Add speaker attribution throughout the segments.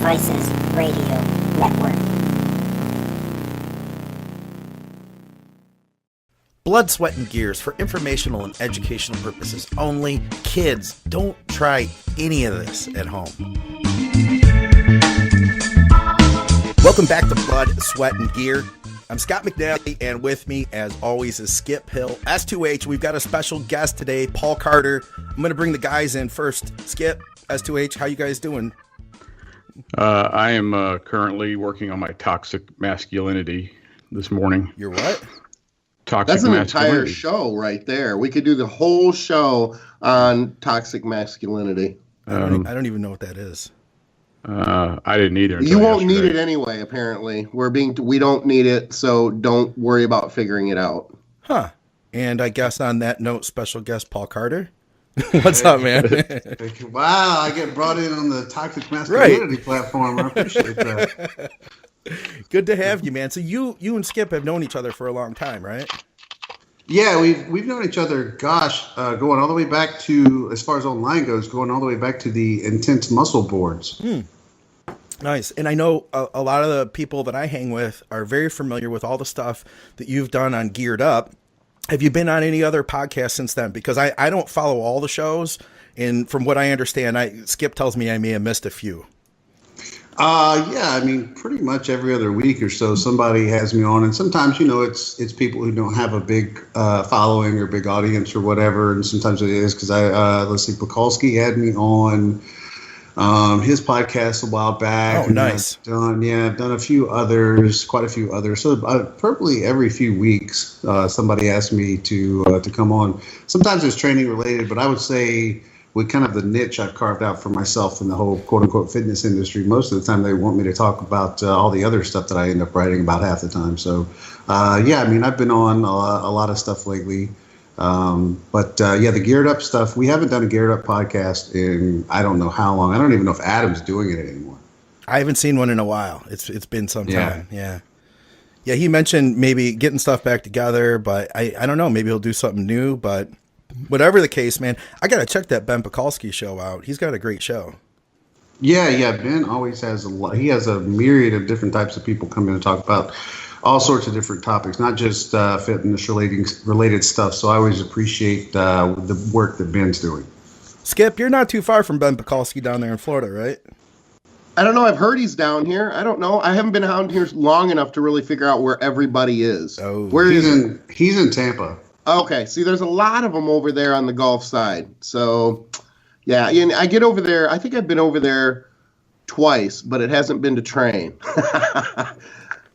Speaker 1: Devices Radio Network.
Speaker 2: Blood, sweat, and gears for informational and educational purposes only. Kids, don't try any of this at home. Welcome back to Blood, Sweat, and Gear. I'm Scott McNally, and with me, as always, is Skip Hill. S2H, we've got a special guest today, Paul Carter. I'm going to bring the guys in first. Skip, S2H, how you guys doing?
Speaker 3: I am currently working on my toxic masculinity this morning.
Speaker 2: You're what?
Speaker 3: Toxic
Speaker 4: That's an
Speaker 3: masculinity.
Speaker 4: entire show right there. We could do the whole show on toxic masculinity.
Speaker 2: I don't even know what that is.
Speaker 3: I didn't either.
Speaker 4: You won't need it anyway, apparently. We don't need it, so don't worry about figuring it out.
Speaker 2: Huh. And I guess on that note, special guest Paul Carter. What's up, man?
Speaker 5: Wow, I get brought in on the toxic masculinity platform. I appreciate that.
Speaker 2: Good to have you, man. So you and Skip have known each other for a long time, right?
Speaker 5: Yeah, we've known each other, going all the way back to, as far as online goes, going all the way back to the Intense Muscle boards.
Speaker 2: Nice. And I know a lot of the people that I hang with are very familiar with all the stuff that you've done on Geared Up. Have you been on any other podcasts since then? Because I don't follow all the shows, and from what I understand, Skip tells me I may have missed a few.
Speaker 5: Yeah, I mean, pretty much every other week or so, somebody has me on, and sometimes, it's people who don't have a big following or big audience or whatever, and sometimes it is because let's see, Bukowski had me on his podcast a while back.
Speaker 2: Oh, nice.
Speaker 5: I've done a few others, quite a few others. So probably every few weeks, somebody asked me to come on. Sometimes it's training related, but I would say, with kind of the niche I've carved out for myself in the whole quote-unquote fitness industry, most of the time they want me to talk about all the other stuff that I end up writing about half the time. So, I've been on a lot of stuff lately. The Geared Up stuff, we haven't done a Geared Up podcast in I don't know how long. I don't even know if Adam's doing it anymore.
Speaker 2: I haven't seen one in a while. It's been some time. Yeah, he mentioned maybe getting stuff back together, but I don't know. Maybe he'll do something new, but... Whatever the case, man, I got to check that Ben Pekulski show out. He's got a great show.
Speaker 5: Yeah. Ben always has he has a myriad of different types of people come in and talk about all sorts of different topics, not just fitness related stuff. So I always appreciate the work that Ben's doing.
Speaker 2: Skip, you're not too far from Ben Pekulski down there in Florida, right?
Speaker 4: I don't know. I've heard he's down here. I don't know. I haven't been down here long enough to really figure out where everybody is.
Speaker 2: Oh,
Speaker 4: where
Speaker 5: he's in Tampa.
Speaker 4: Okay, see, there's a lot of them over there on the Gulf side. So, yeah, and I get over there. I think I've been over there twice, but it hasn't been to train.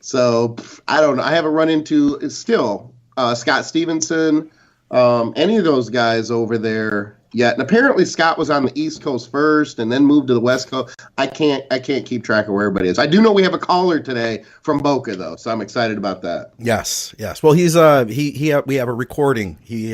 Speaker 4: So, I don't know. I haven't run into still Scott Stevenson, any of those guys over there yet. And apparently Scott was on the East Coast first and then moved to the West Coast. I can't keep track of where everybody is. I do know we have a caller today from Boca though, so I'm excited about that.
Speaker 2: Yes. Well, he's we have a recording. He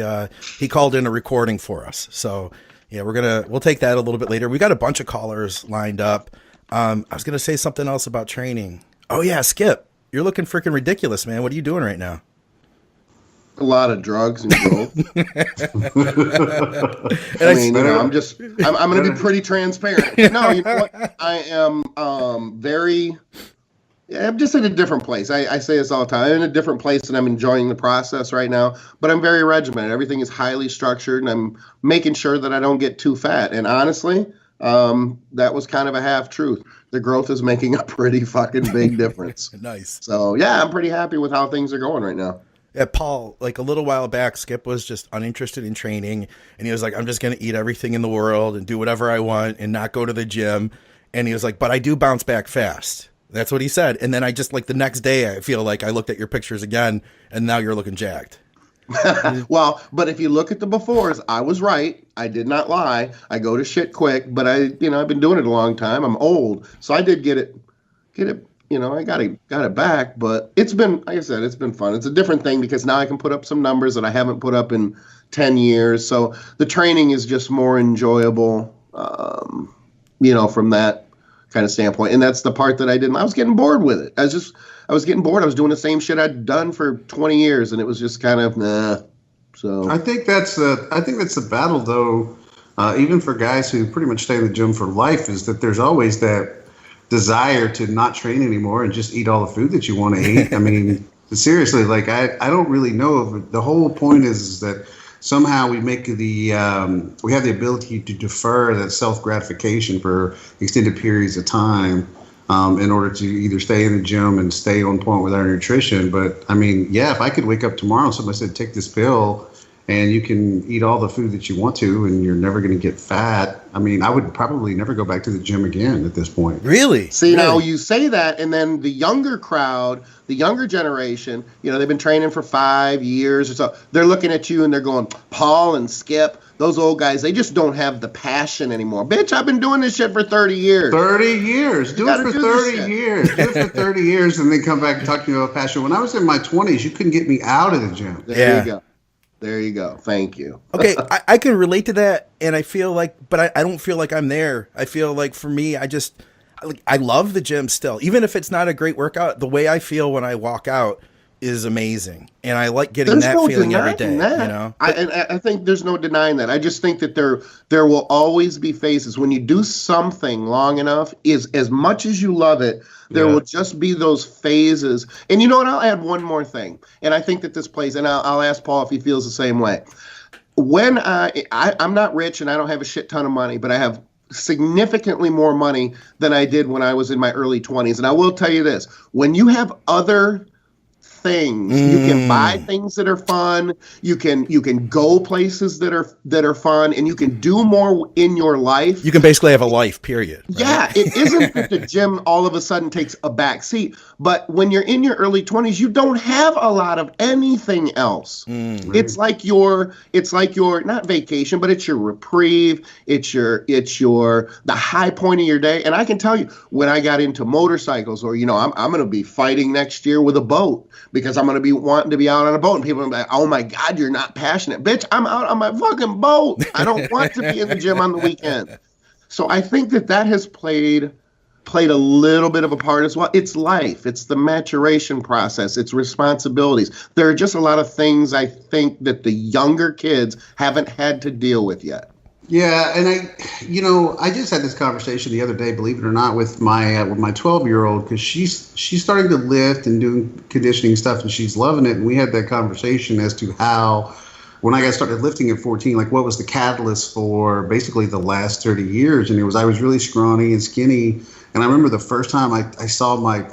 Speaker 2: called in a recording for us. So yeah, we'll take that a little bit later. We got a bunch of callers lined up. I was gonna say something else about training. Oh yeah, Skip, you're looking freaking ridiculous, man. What are you doing right now?
Speaker 4: A lot of drugs and growth. I'm going to be pretty transparent. No, you know what? I am I'm just in a different place. I say this all the time. I'm in a different place and I'm enjoying the process right now, but I'm very regimented. Everything is highly structured and I'm making sure that I don't get too fat. And honestly, that was kind of a half truth. The growth is making a pretty fucking big difference.
Speaker 2: Nice.
Speaker 4: So yeah, I'm pretty happy with how things are going right now.
Speaker 2: Yeah, Paul, like a little while back, Skip was just uninterested in training, and he was like, I'm just going to eat everything in the world and do whatever I want and not go to the gym. And he was like, but I do bounce back fast. That's what he said. And then I just, like, the next day, I feel like I looked at your pictures again, and now you're looking jacked.
Speaker 4: Well, but if you look at the befores, I was right. I did not lie. I go to shit quick, but I've been doing it a long time. I'm old. So I did get it. I got it back, but it's been, like I said, it's been fun. It's a different thing because now I can put up some numbers that I haven't put up in 10 years. So the training is just more enjoyable, from that kind of standpoint. And that's the part that I was getting bored with it. I was getting bored. I was doing the same shit I'd done for 20 years and it was just kind of, nah. So
Speaker 5: I think that's the battle though, even for guys who pretty much stay in the gym for life, is that there's always that desire to not train anymore and just eat all the food that you want to eat. I mean, seriously, like I don't really know if the whole point is that somehow we make we have the ability to defer that self gratification for extended periods of time in order to either stay in the gym and stay on point with our nutrition. But I mean, yeah, if I could wake up tomorrow and somebody said, take this pill and you can eat all the food that you want to and you're never going to get fat, I mean, I would probably never go back to the gym again at this point.
Speaker 2: Really?
Speaker 4: See, now you say that, and then the younger crowd, the younger generation, they've been training for 5 years or so. They're looking at you and they're going, Paul and Skip, those old guys, they just don't have the passion anymore. Bitch, I've been doing this shit for 30 years.
Speaker 5: 30 years. Do it for 30 years. Do it for 30 years and then come back and talk to me about passion. When I was in my 20s, you couldn't get me out of the gym.
Speaker 4: There you go. There you go. Thank you.
Speaker 2: Okay, I can relate to that, and I feel like, but I don't feel like I'm there. I feel like for me, I love the gym still. Even if it's not a great workout, the way I feel when I walk out is amazing, and I like getting that feeling every day.
Speaker 4: I think there's no denying that. I just think that there will always be phases when you do something long enough. Is as much as you love it, there will just be those phases. And you know what? I'll add one more thing, and I think that this plays. And I'll ask Paul if he feels the same way. When I'm not rich and I don't have a shit ton of money, but I have significantly more money than I did when I was in my early 20s. And I will tell you this: when you have other things, you can buy things that are fun, you can go places that are fun, and you can do more in your life.
Speaker 2: You can basically have a life, period. Right? Yeah,
Speaker 4: it isn't that the gym all of a sudden takes a back seat, but when you're in your early 20s, you don't have a lot of anything else. It's like your not vacation, but it's your reprieve, it's your the high point of your day. And I can tell you, when I got into motorcycles, or I'm going to be fighting next year with a boat, because I'm going to be wanting to be out on a boat, and people are like, oh my God, you're not passionate. Bitch, I'm out on my fucking boat. I don't want to be in the gym on the weekend. So I think that has played a little bit of a part as well. It's life. It's the maturation process. It's responsibilities. There are just a lot of things I think that the younger kids haven't had to deal with yet.
Speaker 5: Yeah, and I just had this conversation the other day, believe it or not, with my 12-year-old, because she's starting to lift and doing conditioning stuff, and she's loving it. And we had that conversation as to how, when I got started lifting at 14, like what was the catalyst for basically the last 30 years? And I was really scrawny and skinny. And I remember the first time I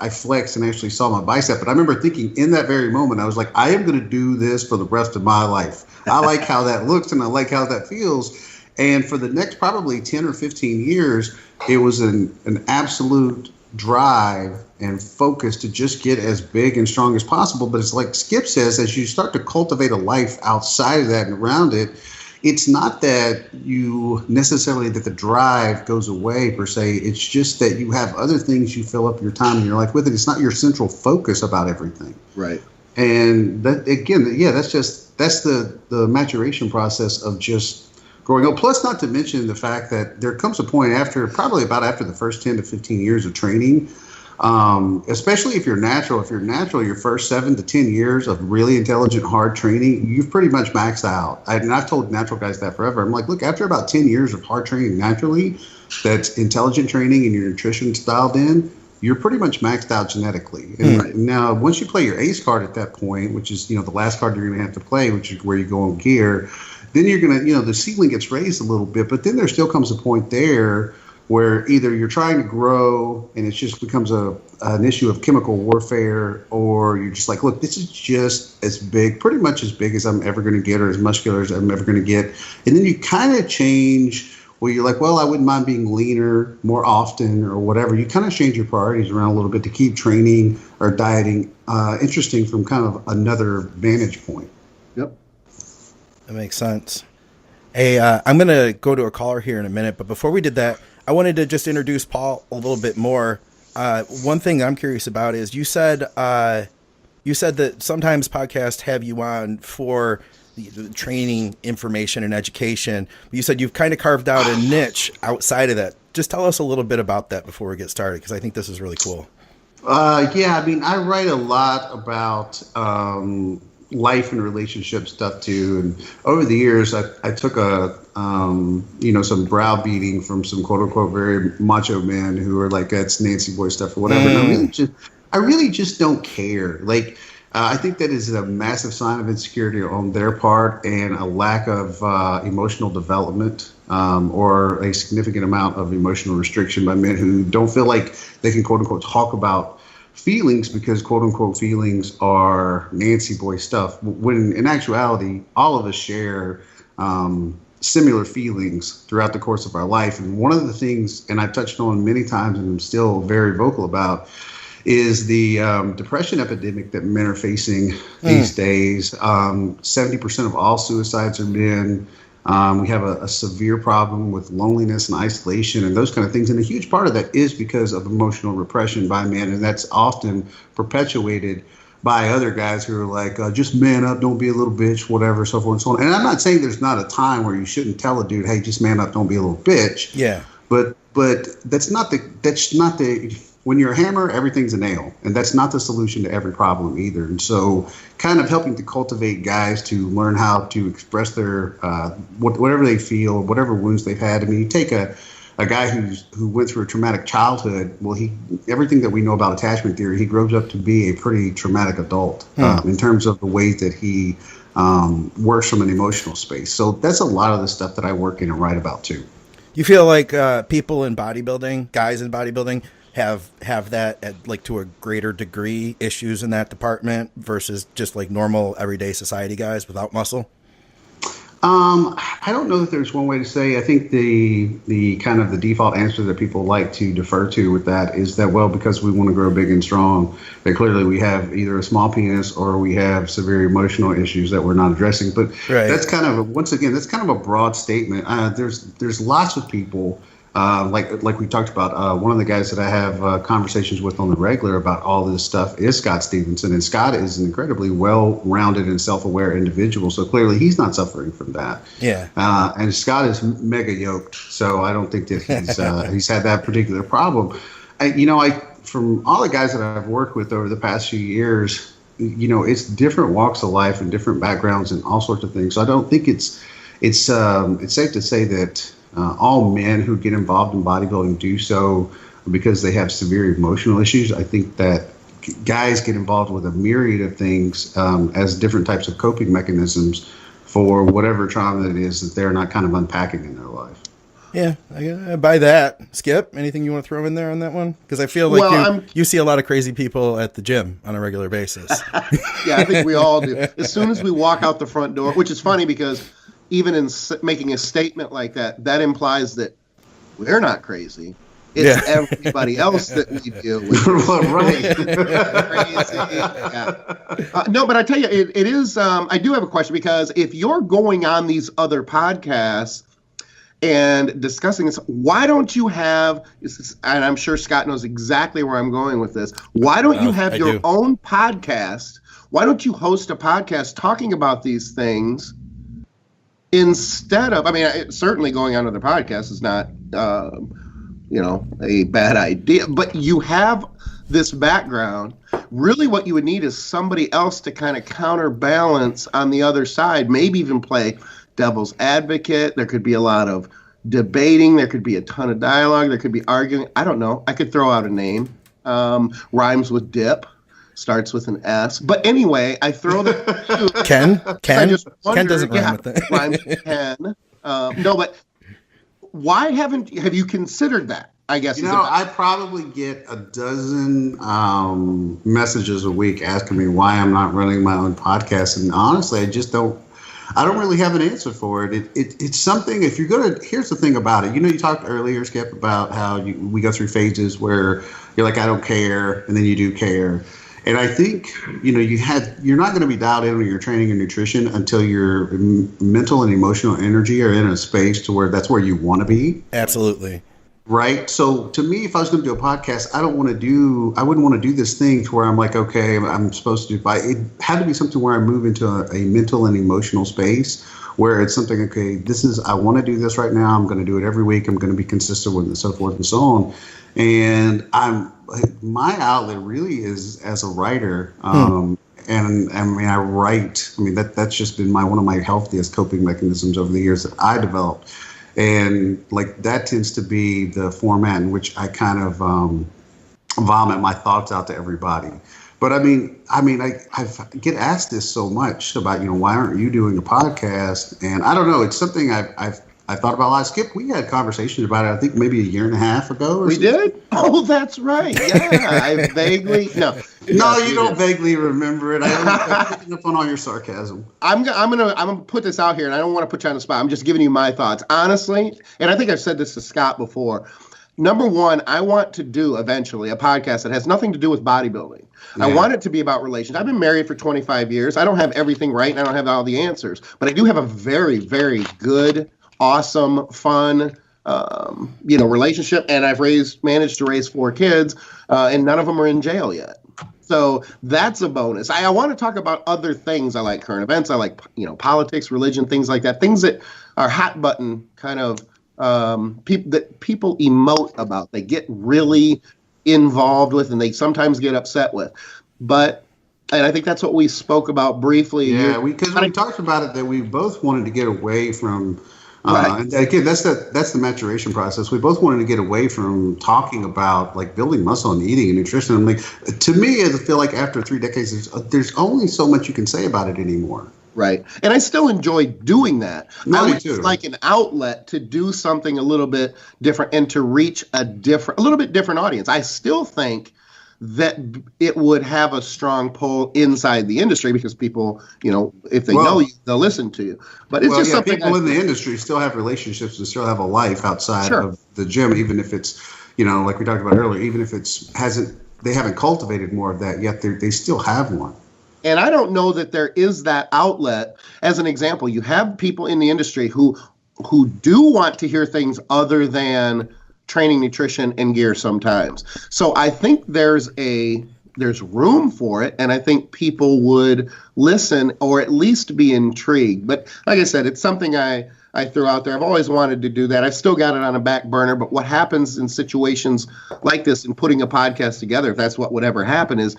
Speaker 5: flexed and actually saw my bicep. But I remember thinking in that very moment, I was like, I am going to do this for the rest of my life. I like how that looks and I like how that feels. And for the next probably 10 or 15 years, it was an absolute drive and focus to just get as big and strong as possible. But it's like Skip says, as you start to cultivate a life outside of that and around it, it's not that that the drive goes away per se. It's just that you have other things you fill up your time in your life with it. It's not your central focus about everything.
Speaker 4: Right.
Speaker 5: And that, again, that's the maturation process of just growing up. Plus, not to mention the fact that there comes a point after the first 10 to 15 years of training, especially if you're natural, your first 7 to 10 years of really intelligent, hard training, you've pretty much maxed out. And I've told natural guys that forever. I'm like, look, after about 10 years of hard training naturally, that's intelligent training and your nutrition's dialed in, you're pretty much maxed out genetically. And now, once you play your ACE card at that point, which is, the last card you're going to have to play, which is where you go on gear, then you're going to, the ceiling gets raised a little bit, but then there still comes a point there where either you're trying to grow and it just becomes an issue of chemical warfare, or you're just like, look, this is just pretty much as big as I'm ever going to get, or as muscular as I'm ever going to get. And then you kind of change where you're like, well, I wouldn't mind being leaner more often or whatever. You kind of change your priorities around a little bit to keep training or dieting interesting from kind of another vantage point.
Speaker 4: Yep.
Speaker 2: That makes sense. Hey, I'm going to go to a caller here in a minute, but before we did that, I wanted to just introduce Paul a little bit more. One thing I'm curious about is you said that sometimes podcasts have you on for the training information and education. But you said you've kind of carved out a niche outside of that. Just tell us a little bit about that before we get started, because I think this is really cool.
Speaker 5: I write a lot about life and relationship stuff too. And over the years, I took some browbeating from some quote unquote very macho men who are like, that's Nancy boy stuff or whatever. And I really just don't care. Like, I think that is a massive sign of insecurity on their part and a lack of emotional development or a significant amount of emotional restriction by men who don't feel like they can quote unquote talk about feelings because quote unquote feelings are Nancy boy stuff, when in actuality all of us share similar feelings throughout the course of our life. And one of the things, and I've touched on many times and I'm still very vocal about, is the depression epidemic that men are facing these days. 70% of all suicides are men. We have a severe problem with loneliness and isolation and those kind of things. And a huge part of that is because of emotional repression by men. And that's often perpetuated by other guys who are like, just man up, don't be a little bitch, whatever, so forth and so on. And I'm not saying there's not a time where you shouldn't tell a dude, hey, just man up, don't be a little bitch.
Speaker 2: Yeah.
Speaker 5: But that's not the when you're a hammer, everything's a nail. And that's not the solution to every problem either. And so kind of helping to cultivate guys to learn how to express their whatever they feel, whatever wounds they've had. I mean, you take a guy who went through a traumatic childhood. Well, everything that we know about attachment theory, he grows up to be a pretty traumatic adult in terms of the way that he works from an emotional space. So that's a lot of the stuff that I work in and write about too.
Speaker 2: You feel like people in bodybuilding, guys in bodybuilding, have that at, like, to a greater degree, issues in that department versus just like normal everyday society guys without muscle?
Speaker 5: I don't know that there's one way to say. I think the kind of the default answer that people like to defer to with that is that, well, because we want to grow big and strong, that clearly we have either a small penis or we have severe emotional issues that we're not addressing. But that's kind of once again, that's kind of a broad statement. There's lots of people. Like we talked about, one of the guys that I have conversations with on the regular about all this stuff is Scott Stevenson, and Scott is an incredibly well-rounded and self-aware individual. So clearly, he's not suffering from that.
Speaker 2: Yeah.
Speaker 5: And Scott is mega yoked, so I don't think that he's had that particular problem. From all the guys that I've worked with over the past few years, it's different walks of life and different backgrounds and all sorts of things. So I don't think it's safe to say that. All men who get involved in bodybuilding do so because they have severe emotional issues. I think that guys get involved with a myriad of things as different types of coping mechanisms for whatever trauma it is that they're not kind of unpacking in their life.
Speaker 2: Yeah, I buy that. Skip, anything you want to throw in there on that one? Because I feel like you see a lot of crazy people at the gym on a regular basis.
Speaker 4: Yeah, I think we all do. As soon as we walk out the front door, which is funny because even in making a statement like that, that implies that we're not crazy. It's everybody else that we deal with.
Speaker 5: Right.
Speaker 4: Crazy. Yeah. No, but I tell you, it is. I do have a question, because if you're going on these other podcasts and discussing this, why don't you have, and I'm sure Scott knows exactly where I'm going with this, why don't you have your own podcast? Why don't you host a podcast talking about these things? Instead of, I mean, certainly going on to the podcast is not, a bad idea. But you have this background. Really, what you would need is somebody else to kind of counterbalance on the other side. Maybe even play devil's advocate. There could be a lot of debating. There could be a ton of dialogue. There could be arguing. I don't know. I could throw out a name. Rhymes with dip. Starts with an S. But anyway, I throw the
Speaker 2: Ken doesn't rhyme with it.
Speaker 4: Rhymes with Ken. No, but why have you considered that? I guess
Speaker 5: I probably get a dozen messages a week asking me why I'm not running my own podcast, and honestly, I don't really have an answer for it. It's something, if you're going to, here's the thing about it. You talked earlier, Skip, about how we go through phases where you're like, I don't care, and then you do care. And I think, you're not going to be dialed in on your training and nutrition until your mental and emotional energy are in a space to where that's where you want to be.
Speaker 2: Absolutely.
Speaker 5: Right. So to me, if I was going to do a podcast, I wouldn't want to do this thing to where I'm like, okay, I'm supposed to do, it had to be something where I move into a mental and emotional space where it's something, okay, I want to do this right now. I'm going to do it every week. I'm going to be consistent with it, and so forth and so on. And my outlet really is as a writer. and I mean, I write. I mean, that's just been one of my healthiest coping mechanisms over the years that I developed. And like that tends to be the format in which I kind of vomit my thoughts out to everybody. But I get asked this so much about, why aren't you doing a podcast? And I don't know, it's something I've thought about a lot. Skip, we had conversations about it, I think maybe a year and a half ago.
Speaker 4: We did? Oh, that's right. Yeah, I vaguely, no.
Speaker 5: No, you don't vaguely remember it. I'm picking up on all your sarcasm.
Speaker 4: I'm gonna put this out here, and I don't want to put you on the spot. I'm just giving you my thoughts. Honestly, and I think I've said this to Scott before, number one, I want to do eventually a podcast that has nothing to do with bodybuilding. Yeah. I want it to be about relations. I've been married for 25 years. I don't have everything right, and I don't have all the answers. But I do have a very, very good, awesome, fun, relationship. And I've managed to raise 4 kids, and none of them are in jail yet. So that's a bonus. I want to talk about other things. I like current events. I like, politics, religion, things like that. Things that are hot button kind of people emote about. They get really involved with, and they sometimes get upset with. And I think that's what we spoke about briefly.
Speaker 5: Yeah, because we talked about it that we both wanted to get away from. Right. And again, that's the maturation process. We both wanted to get away from talking about like building muscle and eating and nutrition. And like, to me, I feel like after 3 decades, there's only so much you can say about it anymore.
Speaker 4: Right. And I still enjoy doing that.
Speaker 5: No,
Speaker 4: I
Speaker 5: me
Speaker 4: would
Speaker 5: too.
Speaker 4: just like an outlet to do something a little bit different and to reach a little bit different audience. I still think that it would have a strong pull inside the industry because people, if they know you, they'll listen to you. But it's just something
Speaker 5: people in the industry still have relationships and still have a life outside of the gym, even if it's, like we talked about earlier, even if they haven't cultivated more of that yet, they still have one.
Speaker 4: And I don't know that there is that outlet. As an example, you have people in the industry who do want to hear things other than training, nutrition, and gear sometimes. So I think there's room for it, and I think people would listen or at least be intrigued. But like I said, it's something I threw out there. I've always wanted to do that. I've still got it on a back burner, but what happens in situations like this and putting a podcast together, if that's what would ever happen, is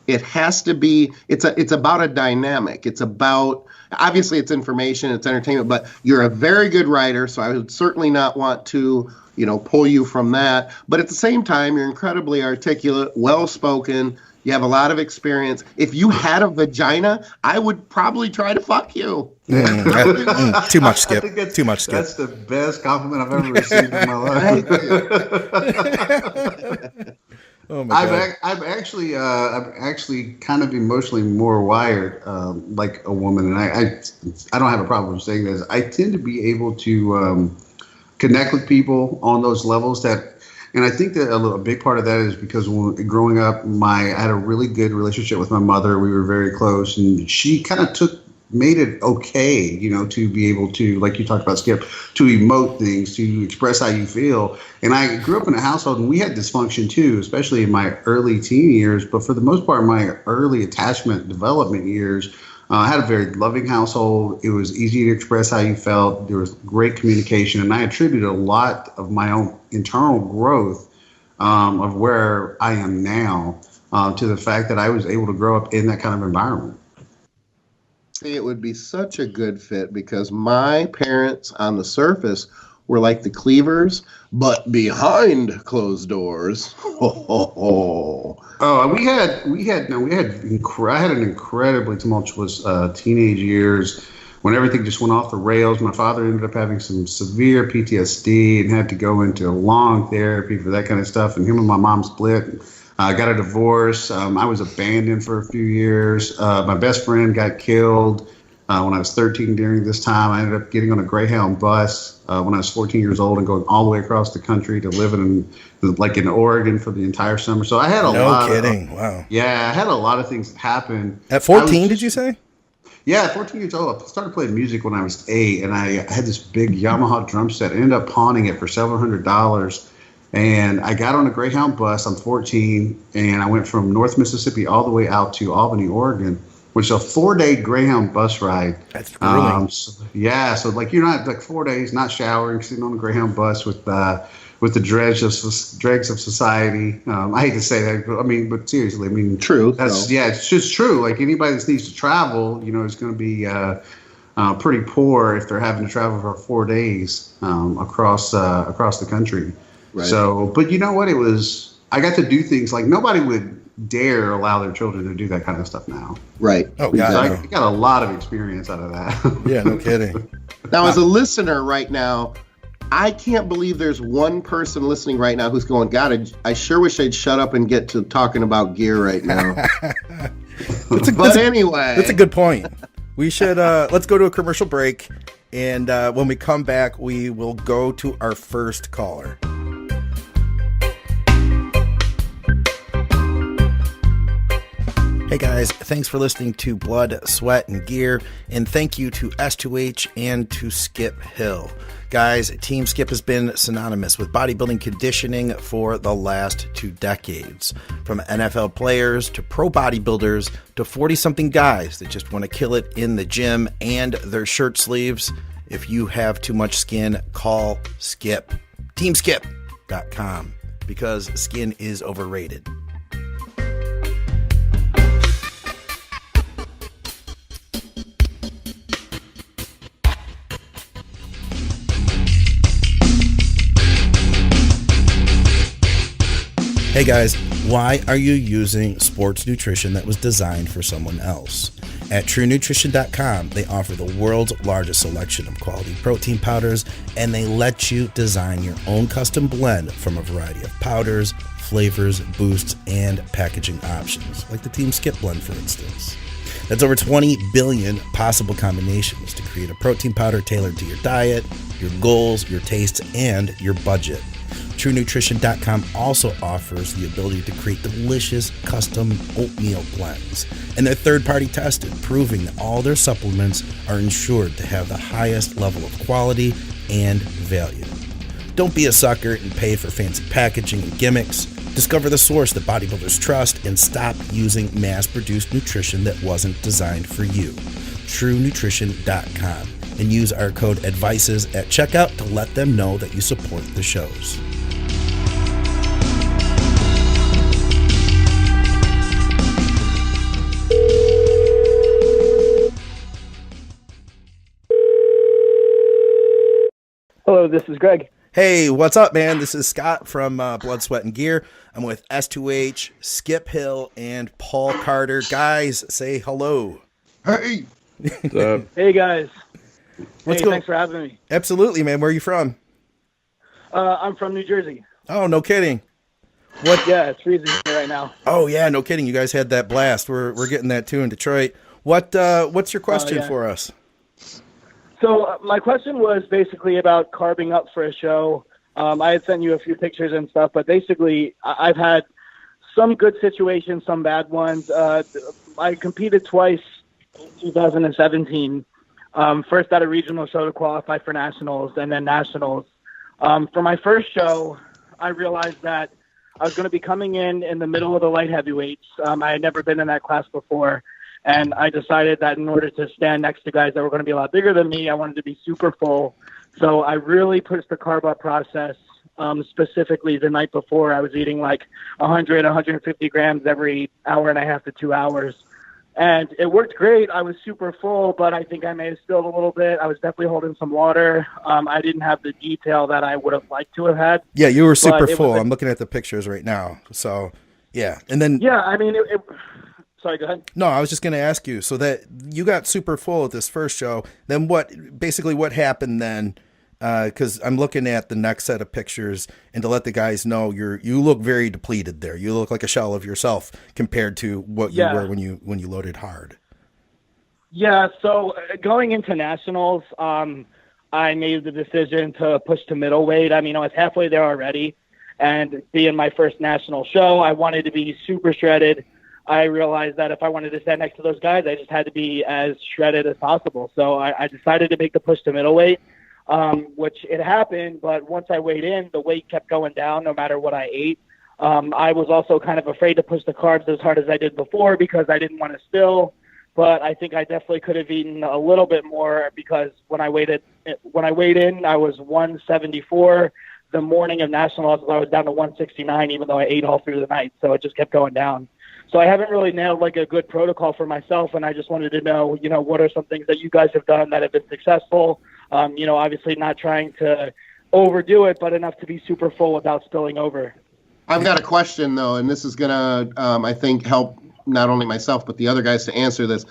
Speaker 4: it has to be, it's about a dynamic. It's about, obviously it's information, it's entertainment, but you're a very good writer, so I would certainly not want to, pull you from that. But at the same time, you're incredibly articulate, well-spoken, you have a lot of experience. If you had a vagina, I would probably try to fuck you.
Speaker 2: Too much, Skip. Too much, Skip.
Speaker 5: That's the best compliment I've ever received in my life.
Speaker 2: Oh my God.
Speaker 5: I'm actually kind of emotionally more wired like a woman, and I don't have a problem saying this. I tend to be able to connect with people on those levels and I think that a big part of that is because growing up, I had a really good relationship with my mother. We were very close, and she kind of made it okay, to be able to, like you talked about, Skip, to emote things, to express how you feel. And I grew up in a household, and we had dysfunction too, especially in my early teen years. But for the most part, my early attachment development years, I had a very loving household. It was easy to express how you felt. There was great communication, and I attributed a lot of my own internal growth of where I am now to the fact that I was able to grow up in that kind of environment.
Speaker 4: It would be such a good fit because my parents on the surface were like the Cleavers, but behind closed doors.
Speaker 5: I had an incredibly tumultuous teenage years when everything just went off the rails. My father ended up having some severe PTSD and had to go into long therapy for that kind of stuff. And him and my mom split. I got a divorce. I was abandoned for a few years. My best friend got killed when I was 13 during this time. I ended up getting on a Greyhound bus when I was 14 years old and going all the way across the country to live in Oregon for the entire summer. So I had
Speaker 2: No kidding. Wow.
Speaker 5: Yeah, I had a lot of things happen.
Speaker 2: At 14, did you say?
Speaker 5: Yeah, 14 years old. I started playing music when I was 8, and I had this big Yamaha drum set. I ended up pawning it for several $100s. And I got on a Greyhound bus. I'm 14, and I went from North Mississippi all the way out to Albany, Oregon, which is a 4-day Greyhound bus ride.
Speaker 2: That's grueling.
Speaker 5: So like you're not like 4 days, not showering, sitting on a Greyhound bus with with the dregs of society. I hate to say that, but but seriously,
Speaker 4: True.
Speaker 5: it's just true. Like anybody that needs to travel, is going to be pretty poor if they're having to travel for 4 days across the country.
Speaker 4: Right.
Speaker 5: So, but you know what? I got to do things like nobody would dare allow their children to do that kind of stuff now.
Speaker 4: Right.
Speaker 2: Oh,
Speaker 5: So
Speaker 2: God.
Speaker 5: I got a lot of experience out of that.
Speaker 2: Yeah, no kidding.
Speaker 4: Now, as a listener right now, I can't believe there's one person listening right now who's going, God, I sure wish I'd shut up and get to talking about gear right now. Anyway.
Speaker 2: That's a good point. We should, let's go to a commercial break. And when we come back, we will go to our first caller. Hey guys, thanks for listening to Blood, Sweat, and Gear, and thank you to S2H and to Skip Hill. Guys, Team Skip has been synonymous with bodybuilding conditioning for the last 2 decades. From NFL players to pro bodybuilders to 40-something guys that just want to kill it in the gym and their shirt sleeves. If you have too much skin, call Skip. TeamSkip.com, because skin is overrated. Hey guys, why are you using sports nutrition that was designed for someone else? At TrueNutrition.com, they offer the world's largest selection of quality protein powders, and they let you design your own custom blend from a variety of powders, flavors, boosts, and packaging options, like the Team Skip blend, for instance. That's over 20 billion possible combinations to create a protein powder tailored to your diet, your goals, your tastes, and your budget. TrueNutrition.com also offers the ability to create delicious custom oatmeal blends, and they're third-party tested, proving that all their supplements are ensured to have the highest level of quality and value. Don't be a sucker and pay for fancy packaging and gimmicks. Discover the source that bodybuilders trust and stop using mass-produced nutrition that wasn't designed for you. TrueNutrition.com, and use our code ADVICES at checkout to let them know that you support the shows.
Speaker 6: Hello, this is Greg.
Speaker 2: Hey, what's up, man? This is Scott from Blood, Sweat, and Gear. I'm with S2H, Skip Hill, and Paul Carter. Guys, say hello.
Speaker 4: Hey.
Speaker 6: Hey, guys.
Speaker 2: Let's go.
Speaker 6: Thanks for having me.
Speaker 2: Absolutely, man. Where are you from?
Speaker 6: I'm from New Jersey.
Speaker 2: Oh, no kidding. What?
Speaker 6: Yeah, it's freezing here right now.
Speaker 2: Oh, yeah, no kidding. You guys had that blast. We're getting that too in Detroit. What's your question for us?
Speaker 6: So my question was basically about carbing up for a show. I had sent you a few pictures and stuff, but basically I've had some good situations, some bad ones. I competed twice in 2017. First at a regional show to qualify for nationals, and then nationals. For my first show, I realized that I was going to be coming in the middle of the light heavyweights. I had never been in that class before. And I decided that in order to stand next to guys that were going to be a lot bigger than me, I wanted to be super full. So I really pushed the carb up process. Specifically the night before, I was eating like 100, 150 grams every hour and a half to 2 hours. And it worked great. I was super full, but I think I may have spilled a little bit. I was definitely holding some water. I didn't have the detail that I would have liked to have had.
Speaker 2: Yeah, you were super full. I'm looking at the pictures right now. So, yeah. And then...
Speaker 6: Yeah, I mean, sorry, go ahead.
Speaker 2: No, I was just going to ask you, so that you got super full at this first show, then what happened then? Because I'm looking at the next set of pictures, and to let the guys know, you look very depleted there. You look like a shell of yourself compared to what you were when you loaded hard. Yeah,
Speaker 6: so going into nationals, I made the decision to push to middleweight. I mean, I was halfway there already, and being my first national show, I wanted to be super shredded. I realized that if I wanted to stand next to those guys, I just had to be as shredded as possible. So I decided to make the push to middleweight, which it happened. But once I weighed in, the weight kept going down no matter what I ate. I was also kind of afraid to push the carbs as hard as I did before because I didn't want to spill. But I think I definitely could have eaten a little bit more because when I weighed in, I was 174. the morning of nationals, I was down to 169, even though I ate all through the night. So it just kept going down. So I haven't really nailed like a good protocol for myself, and I just wanted to know, what are some things that you guys have done that have been successful? Obviously not trying to overdo it, but enough to be super full without spilling over.
Speaker 4: I've got a question though, and this is gonna, I think, help not only myself but the other guys to answer this.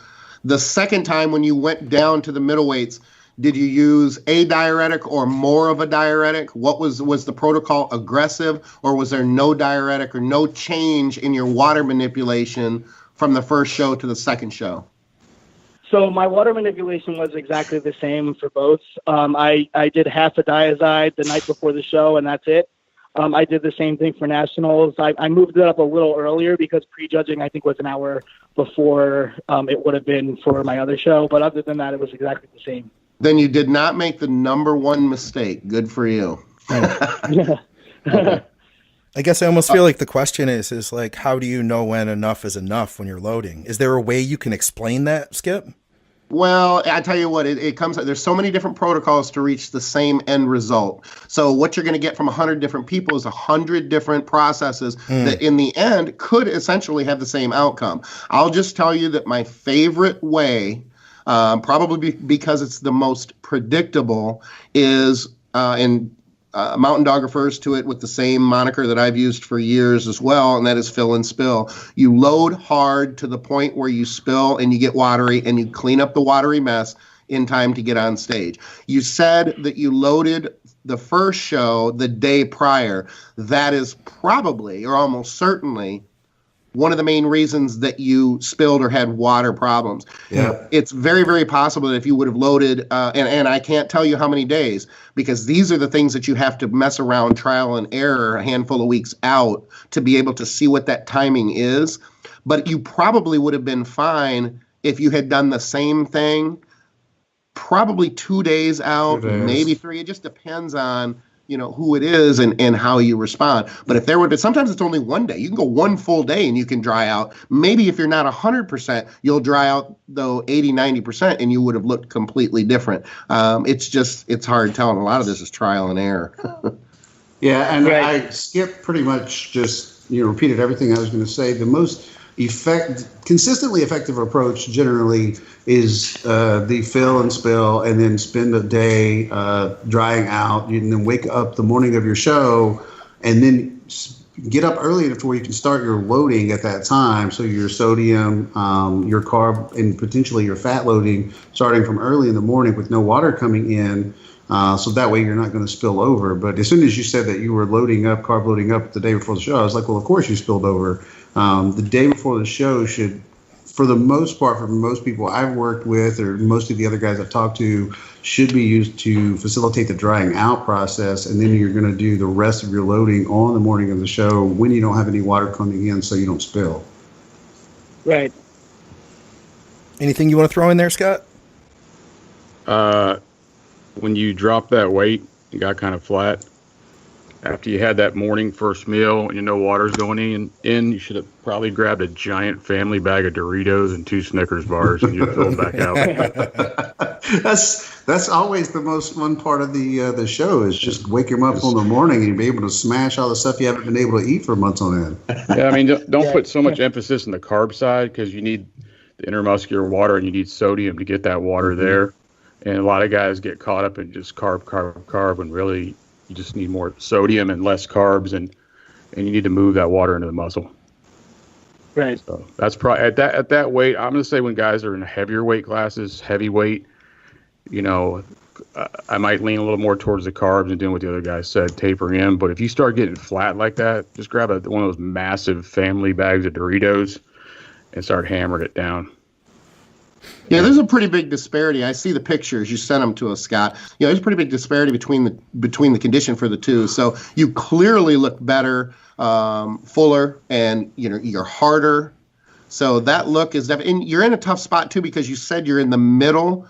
Speaker 4: The second time when you went down to the middleweights, did you use a diuretic or more of a diuretic? What was the protocol aggressive, or was there no diuretic or no change in your water manipulation from the first show to the second show?
Speaker 6: So my water manipulation was exactly the same for both. I did half a diazide the night before the show, and that's it. I did the same thing for nationals. I moved it up a little earlier because prejudging, I think, was an hour before it would have been for my other show. But other than that, it was exactly the same.
Speaker 4: Then you did not make the number one mistake. Good for you.
Speaker 2: I guess I almost feel like the question is like, how do you know when enough is enough when you're loading? Is there a way you can explain that, Skip?
Speaker 4: Well, I tell you what, it comes, there's so many different protocols to reach the same end result. So what you're going to get from 100 different people is 100 different processes that in the end could essentially have the same outcome. I'll just tell you that my favorite way, probably because it's the most predictable, is, Mountain Dog refers to it with the same moniker that I've used for years as well, and that is fill and spill. You load hard to the point where you spill and you get watery, and you clean up the watery mess in time to get on stage. You said that you loaded the first show the day prior. That is probably, or almost certainly, one of the main reasons that you spilled or had water problems.
Speaker 5: Yeah.
Speaker 4: It's very, very possible that if you would have loaded, and I can't tell you how many days, because these are the things that you have to mess around, trial and error, a handful of weeks out to be able to see what that timing is. But you probably would have been fine if you had done the same thing, probably 2 days out,
Speaker 5: 2 days.
Speaker 4: maybe 3. It just depends on who it is and how you respond. But if there were, sometimes it's only 1 day. You can go one full day and you can dry out. Maybe if you're not 100%, you'll dry out though 80, 90%, and you would have looked completely different. It's hard telling. A lot of this is trial and error.
Speaker 5: Yeah, and
Speaker 6: Right.
Speaker 5: I Skip pretty much just repeated everything I was going to say. The most consistently effective approach generally is the fill and spill, and then spend a day drying out, and then wake up the morning of your show, and then get up early before you can start your loading at that time. So your sodium, your carb, and potentially your fat loading starting from early in the morning with no water coming in. So that way you're not going to spill over. But as soon as you said that you were carb loading up the day before the show, I was like, well, of course you spilled over. The day before the show should, for the most part, for most people I've worked with, or most of the other guys I've talked to, should be used to facilitate the drying out process. And then you're going to do the rest of your loading on the morning of the show when you don't have any water coming in, so you don't spill.
Speaker 6: Right.
Speaker 2: Anything you want to throw in there, Scott?
Speaker 3: When you drop that weight, you got kind of flat. After you had that morning first meal and water's going in, you should have probably grabbed a giant family bag of Doritos and 2 Snickers bars and you'd fill back out.
Speaker 5: That's always the most fun part of the show, is just wake him up in the morning and be able to smash all the stuff you haven't been able to eat for months on end.
Speaker 3: Yeah, I mean, don't put so much emphasis on the carb side, because you need the intermuscular water and you need sodium to get that water there. And a lot of guys get caught up in just carb, when really you just need more sodium and less carbs, and you need to move that water into the muscle.
Speaker 6: Right.
Speaker 3: So that's probably at that weight. I'm going to say when guys are in heavier weight classes, heavyweight, I might lean a little more towards the carbs and doing what the other guys said, tapering in. But if you start getting flat like that, just grab one of those massive family bags of Doritos and start hammering it down.
Speaker 4: Yeah, there's a pretty big disparity. I see the pictures. You sent them to us, Scott. There's a pretty big disparity between the condition for the two. So you clearly look better, fuller, and you're harder. So that look is definitely. And you're in a tough spot too, because you said you're in the middle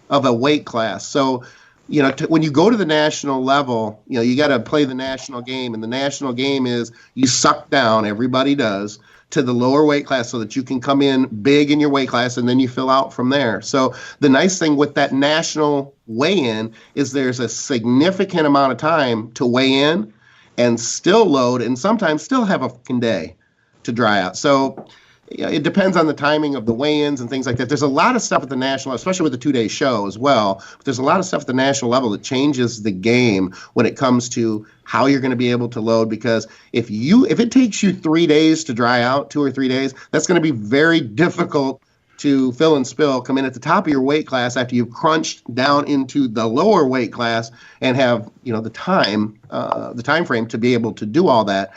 Speaker 4: of a weight class. So when you go to the national level, you got to play the national game, and the national game is you suck down, everybody does, to the lower weight class so that you can come in big in your weight class, and then you fill out from there. So the nice thing with that national weigh-in is there's a significant amount of time to weigh in and still load, and sometimes still have a fucking day to dry out. So it depends on the timing of the weigh-ins and things like that. There's a lot of stuff at the national, especially with the 2-day show as well. But there's a lot of stuff at the national level that changes the game when it comes to how you're going to be able to load. Because if it takes you 3 days to dry out, 2 or 3 days, that's going to be very difficult to fill and spill, come in at the top of your weight class after you've crunched down into the lower weight class and have the time frame to be able to do all that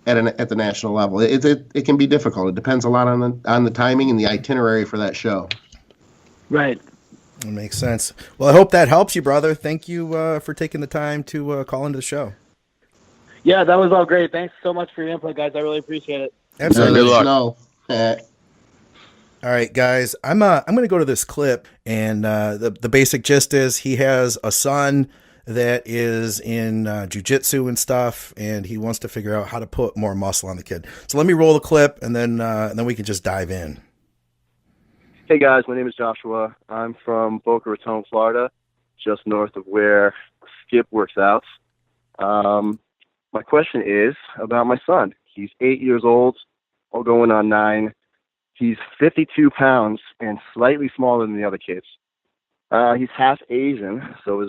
Speaker 4: at the national level. It can be difficult. It depends a lot on the timing and the itinerary for that show.
Speaker 6: Right.
Speaker 2: That makes sense. Well, I hope that helps you, brother. Thank you for taking the time to call into the show.
Speaker 6: Yeah, that was all great. Thanks so much for your input, guys. I really appreciate it.
Speaker 2: Absolutely.
Speaker 3: Good luck.
Speaker 2: All right, guys. I'm going to go to this clip, and the basic gist is he has a son that is in jiu-jitsu and stuff, and he wants to figure out how to put more muscle on the kid. So let me roll the clip, and then we can just dive in.
Speaker 7: Hey guys, my name is Joshua. I'm from Boca Raton, Florida, just north of where Skip works out. My question is about my son. He's 8 years old, all going on 9. He's 52 pounds and slightly smaller than the other kids. He's half Asian, so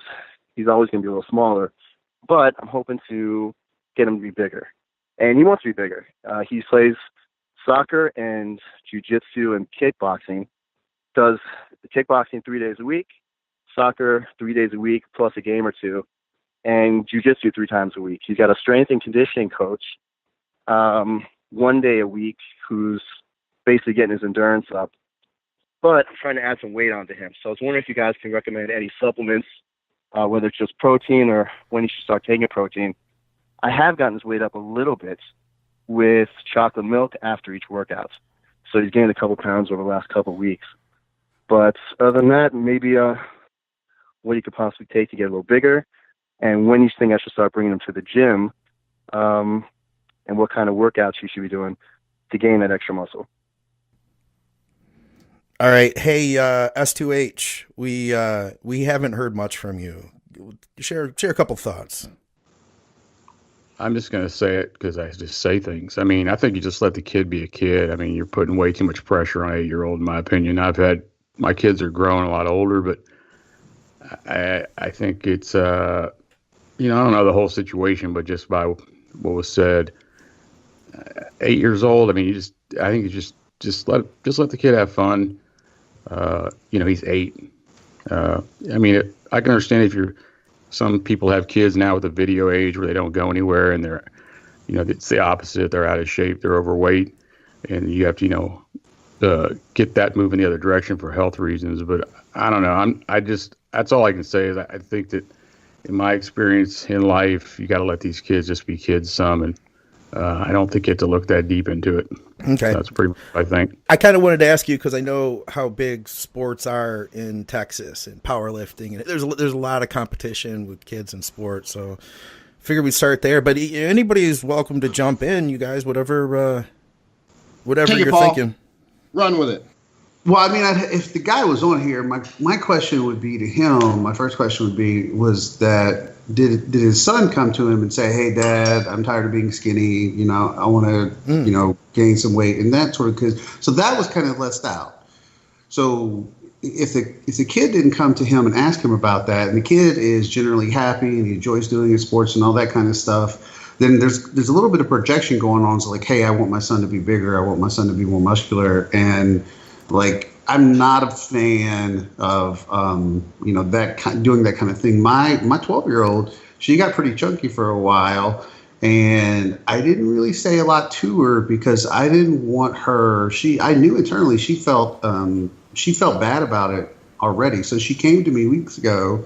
Speaker 7: he's always going to be a little smaller, but I'm hoping to get him to be bigger. And he wants to be bigger. He plays soccer and jiu-jitsu and kickboxing, does the kickboxing 3 days a week, soccer 3 days a week plus a game or two, and jiu-jitsu 3 times a week. He's got a strength and conditioning coach 1 day a week who's basically getting his endurance up. But I'm trying to add some weight onto him. So I was wondering if you guys can recommend any supplements, whether it's just protein or when he should start taking protein. I have gotten his weight up a little bit with chocolate milk after each workout. So he's gained a couple pounds over the last couple of weeks. But other than that, maybe what he could possibly take to get a little bigger, and when you think I should start bringing him to the gym, and what kind of workouts he should be doing to gain that extra muscle.
Speaker 2: All right. Hey, S2H, we haven't heard much from you. Share a couple thoughts.
Speaker 3: I'm just going to say it because I just say things. I mean, I think you just let the kid be a kid. I mean, you're putting way too much pressure on an 8-year-old, in my opinion. My kids are growing a lot older, but I think it's, I don't know the whole situation, but just by what was said, 8 years old. I mean, I think you just let the kid have fun. He's 8. I mean, I can understand some people have kids now with a video age where they don't go anywhere and they're, it's the opposite. They're out of shape. They're overweight, and you have to, get that moving the other direction for health reasons. But I don't know. That's all I can say is I think that in my experience in life, you got to let these kids just be kids some, and I don't think you have to look that deep into it.
Speaker 2: Okay.
Speaker 3: That's pretty much what I think.
Speaker 2: I kind of wanted to ask you because I know how big sports are in Texas and powerlifting, and there's a lot of competition with kids in sports. So figure we'd start there. But anybody is welcome to jump in, you guys, whatever you're thinking.
Speaker 4: Run with it.
Speaker 5: Well, I mean, if the guy was on here, my question would be to him. My first question would be, that did his son come to him and say, "Hey, Dad, I'm tired of being skinny. I want to, gain some weight," and that sort of so that was kind of left out. So if the kid didn't come to him and ask him about that, and the kid is generally happy and he enjoys doing his sports and all that kind of stuff, then there's a little bit of projection going on. So like, hey, I want my son to be bigger. I want my son to be more muscular, and like, I'm not a fan of, doing that kind of thing. My 12-year-old, she got pretty chunky for a while, and I didn't really say a lot to her because I didn't want her. I knew internally she felt bad about it already. So she came to me weeks ago,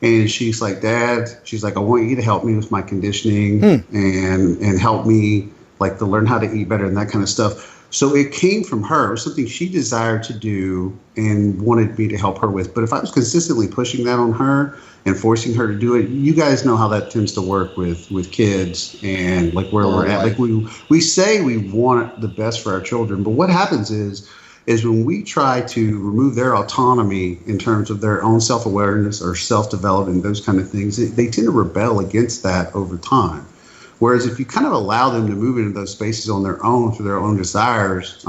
Speaker 5: and she's like, "Dad," she's like, "I want you to help me with my conditioning and help me like to learn how to eat better and that kind of stuff." So it came from her. It was something she desired to do and wanted me to help her with. But if I was consistently pushing that on her and forcing her to do it, you guys know how that tends to work with kids and like where we're at. Like we say we want the best for our children, but what happens is when we try to remove their autonomy in terms of their own self-awareness or self-development, those kind of things, they tend to rebel against that over time. Whereas if you kind of allow them to move into those spaces on their own through their own desires,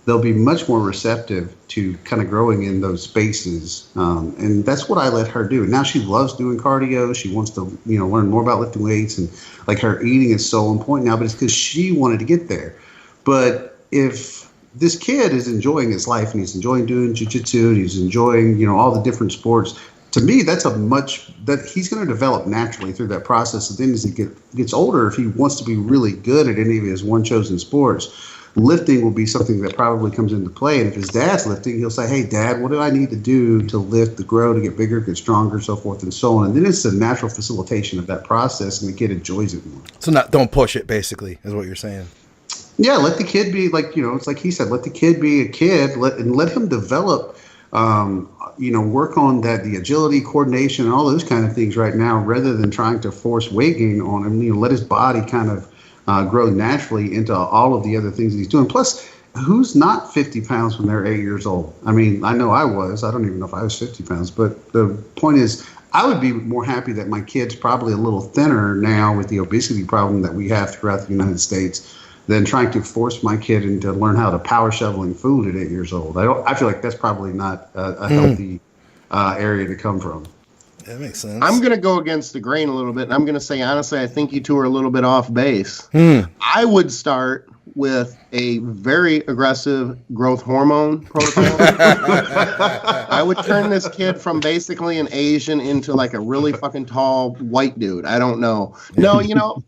Speaker 5: they'll be much more receptive to kind of growing in those spaces. And that's what I let her do. And now she loves doing cardio. She wants to, learn more about lifting weights, and like her eating is so important now, but it's because she wanted to get there. But if this kid is enjoying his life and he's enjoying doing jiu-jitsu and he's enjoying, all the different sports, to me, that's that he's going to develop naturally through that process. And then as he gets older, if he wants to be really good at any of his one chosen sports, lifting will be something that probably comes into play. And if his dad's lifting, he'll say, hey, Dad, what do I need to do to lift, to grow, to get bigger, get stronger, so forth and so on. And then it's a natural facilitation of that process, and the kid enjoys it more. So
Speaker 2: don't push it, basically, is what you're saying.
Speaker 5: Yeah, let the kid be it's like he said, let the kid be a kid, let him develop, work on the agility, coordination, and all those kind of things right now, rather than trying to force weight gain on him. Let his body kind of grow naturally into all of the other things that he's doing. Plus, who's not 50 pounds when they're 8 years old? I mean, I know I was. I don't even know if I was 50 pounds. But the point is, I would be more happy that my kid's probably a little thinner now with the obesity problem that we have throughout the United States than trying to force my kid into learn how to power shoveling food at 8 years old. I feel like that's probably not a healthy area to come from.
Speaker 2: That makes sense.
Speaker 4: I'm going to go against the grain a little bit, and I'm going to say, honestly, I think you two are a little bit off base. I would start with a very aggressive growth hormone protocol. I would turn this kid from basically an Asian into like a really fucking tall white dude. I don't know. No,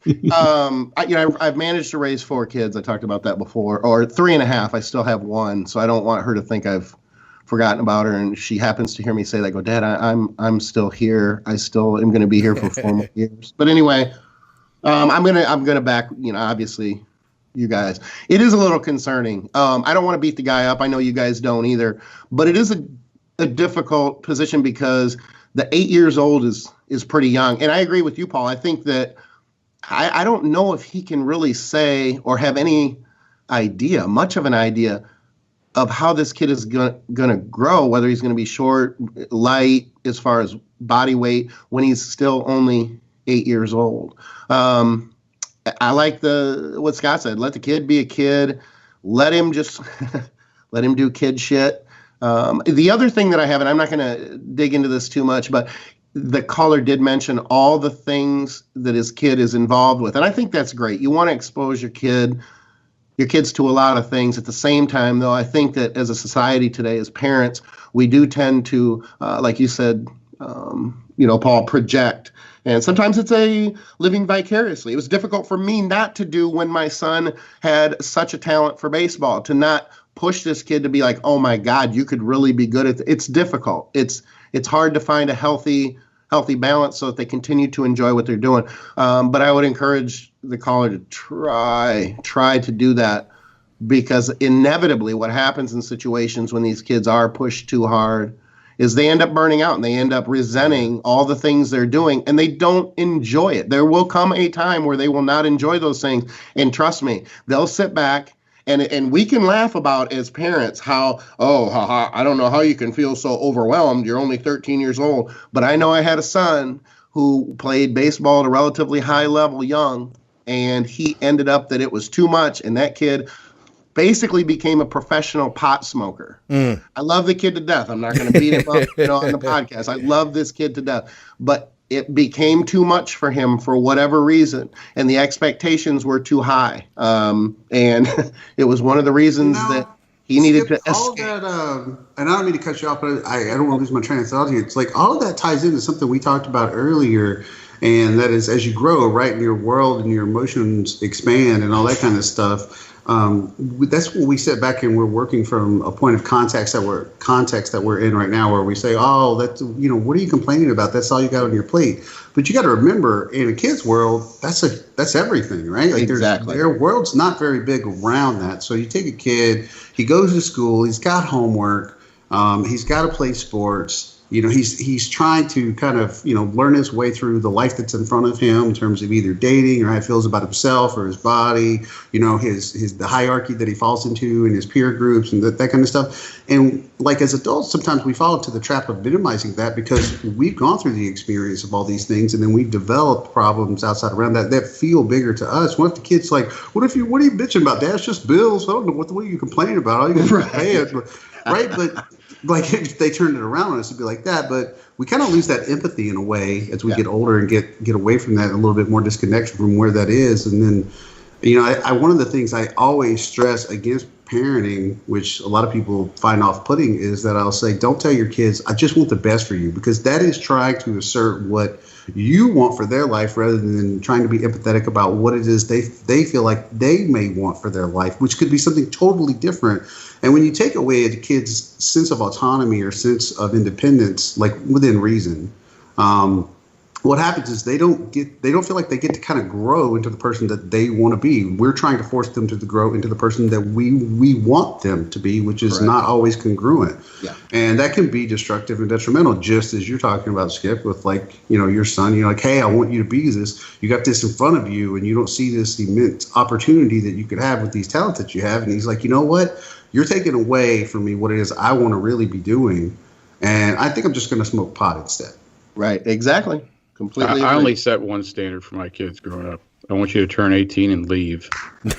Speaker 4: I've managed to raise 4 kids. I talked about that before, or 3.5. I still have one, so I don't want her to think I've forgotten about her, and she happens to hear me say that, go, Dad, I'm still here. I still am going to be here for 4 more years. But anyway, I'm gonna back, obviously, you guys. It is a little concerning. I don't want to beat the guy up. I know you guys don't either, but it is a difficult position because the 8 years old is pretty young. And I agree with you, Paul. I think that I don't know if he can really say or have any idea, much of an idea, of how this kid is going to grow, whether he's going to be short, light, as far as body weight, when he's still only 8 years old. I like what Scott said. Let the kid be a kid. Let him just let him do kid shit. The other thing that I have, and I'm not going to dig into this too much, but the caller did mention all the things that his kid is involved with. And I think that's great. You want to expose your kids to a lot of things. At the same time, though, I think that as a society today, as parents, we do tend to, like you said, Paul, project. And sometimes it's a living vicariously. It was difficult for me not to do when my son had such a talent for baseball, to not push this kid to be like, oh my God, you could really be good at it. It's difficult. It's hard to find a healthy balance so that they continue to enjoy what they're doing. But I would encourage the caller to try to do that, because inevitably what happens in situations when these kids are pushed too hard is they end up burning out and they end up resenting all the things they're doing, and they don't enjoy it. There will come a time where they will not enjoy those things. And trust me, they'll sit back and we can laugh about as parents how, I don't know how you can feel so overwhelmed. You're only 13 years old. But I know I had a son who played baseball at a relatively high level young, and he ended up that it was too much. And that kid basically became a professional pot smoker. I love the kid to death. I'm not going to beat him up on the podcast. I love this kid to death. But it became too much for him for whatever reason, and the expectations were too high. And it was one of the reasons that he needed to escape.
Speaker 5: That, and I don't mean to cut you off, but I don't want to lose my train of thought here. It's like all of that ties into something we talked about earlier, and that is as you grow, right, and your world and your emotions expand and all that kind of stuff, That's what we sit back and we're working from a point of context that we're in right now, where we say, oh, that's, what are you complaining about? That's all you got on your plate. But you got to remember, in a kid's world, that's everything, right? Like
Speaker 4: Exactly.
Speaker 5: Their world's not very big around that. So you take a kid, he goes to school, he's got homework, he's got to play sports. He's trying to kind of, learn his way through the life that's in front of him in terms of either dating or how he feels about himself or his body, the hierarchy that he falls into and his peer groups and that kind of stuff. And like as adults, sometimes we fall into the trap of minimizing that because we've gone through the experience of all these things, and then we've developed problems outside around that feel bigger to us. What if the kid's like, what are you bitching about, Dad? It's just bills. I don't know what are you complaining about? All you got to pay it, right? But like if they turned it around on us, it'd be like that. But we kind of lose that empathy in a way as we get older and get away from that, a little bit more disconnection from where that is. And then, one of the things I always stress against parenting, which a lot of people find off-putting, is that I'll say, don't tell your kids, I just want the best for you, because that is trying to assert what you want for their life rather than trying to be empathetic about what it is they feel like they may want for their life, which could be something totally different. And when you take away a kid's sense of autonomy or sense of independence, like within reason, what happens is they don't feel like they get to kind of grow into the person that they want to be. We're trying to force them to grow into the person that we want them to be, which is not always congruent. Yeah. And that can be destructive and detrimental, just as you're talking about, Skip, with your son. You're like, hey, I want you to be this. You got this in front of you, and you don't see this immense opportunity that you could have with these talents that you have. And he's like, you know what? You're taking away from me what it is I want to really be doing. And I think I'm just going to smoke pot instead.
Speaker 4: Right. Exactly. Completely.
Speaker 3: I only set one standard for my kids growing up. I want you to turn 18 and leave.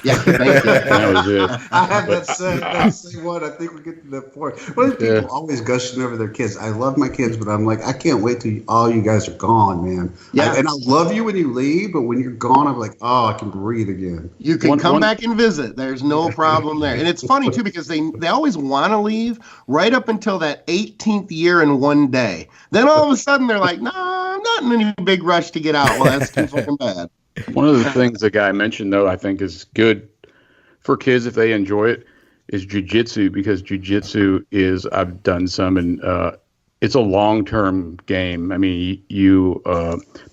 Speaker 4: Yeah, thank you.
Speaker 3: That was it.
Speaker 5: I have that same one. I think we're getting to that point. What are people always gushing over their kids? I love my kids, but I'm like, I can't wait till all you guys are gone, man. Yeah. And I love you when you leave, but when you're gone, I'm like, oh, I can breathe again.
Speaker 4: You can come back and visit. There's no problem there. And it's funny, too, because they always want to leave right up until that 18th year and one day. Then all of a sudden, they're like, no, I'm not in any big rush to get out. Well, that's too fucking bad.
Speaker 3: One of the things the guy mentioned, though, I think is good for kids if they enjoy it, is jujitsu, because jujitsu is, I've done some, and it's a long-term game. I mean,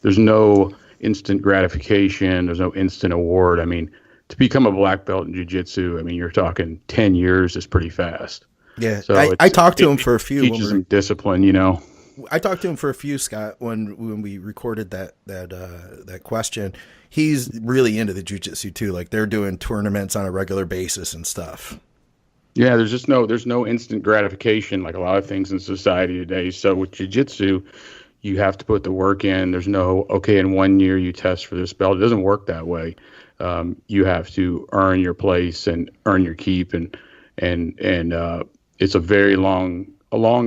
Speaker 3: there's no instant gratification. There's no instant award. I mean, to become a black belt in jujitsu, I mean, you're talking 10 years is pretty fast.
Speaker 2: Yeah, so I talked to him for a few.
Speaker 3: Teaches him discipline,
Speaker 2: I talked to him for a few, Scott, when we recorded that question. He's really into the jiu-jitsu too. Like, they're doing tournaments on a regular basis and stuff.
Speaker 3: Yeah, there's no instant gratification like a lot of things in society today. So with jiu-jitsu, you have to put the work in. There's no, okay, in 1 year you test for this belt. It doesn't work that way. You have to earn your place and earn your keep, and it's a very long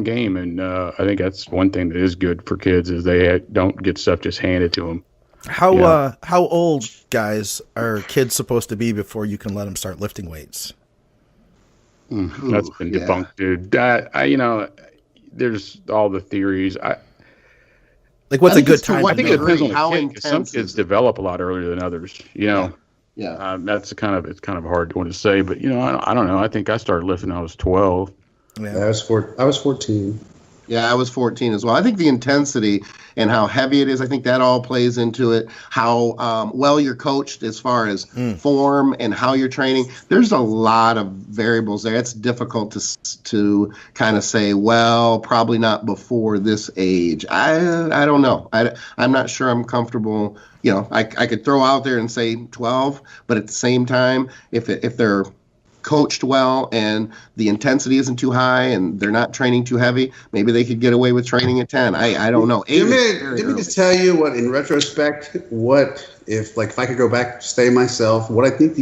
Speaker 3: game, and I think that's one thing that is good for kids is they don't get stuff just handed to them.
Speaker 2: How old, guys, are kids supposed to be before you can let them start lifting weights?
Speaker 3: That's been debunked, dude. There's all the theories.
Speaker 2: What's a good time?
Speaker 3: I think it depends on the kid. Some kids develop a lot earlier than others. That's kind of a hard one to say, but I don't know. I think I started lifting when I was 12.
Speaker 5: Yeah, I was 14.
Speaker 4: Yeah, I was 14 as well. I think the intensity and how heavy it is, I think that all plays into it. How well you're coached as far as form and how you're training. There's a lot of variables there. It's difficult to kind of say, well, probably not before this age. I don't know. I'm not sure I'm comfortable. I could throw out there and say 12, but at the same time, if they're coached well and the intensity isn't too high and they're not training too heavy, maybe they could get away with training at 10. I don't know.
Speaker 5: Let me just tell you what, in retrospect, if I could go back, stay myself, what I think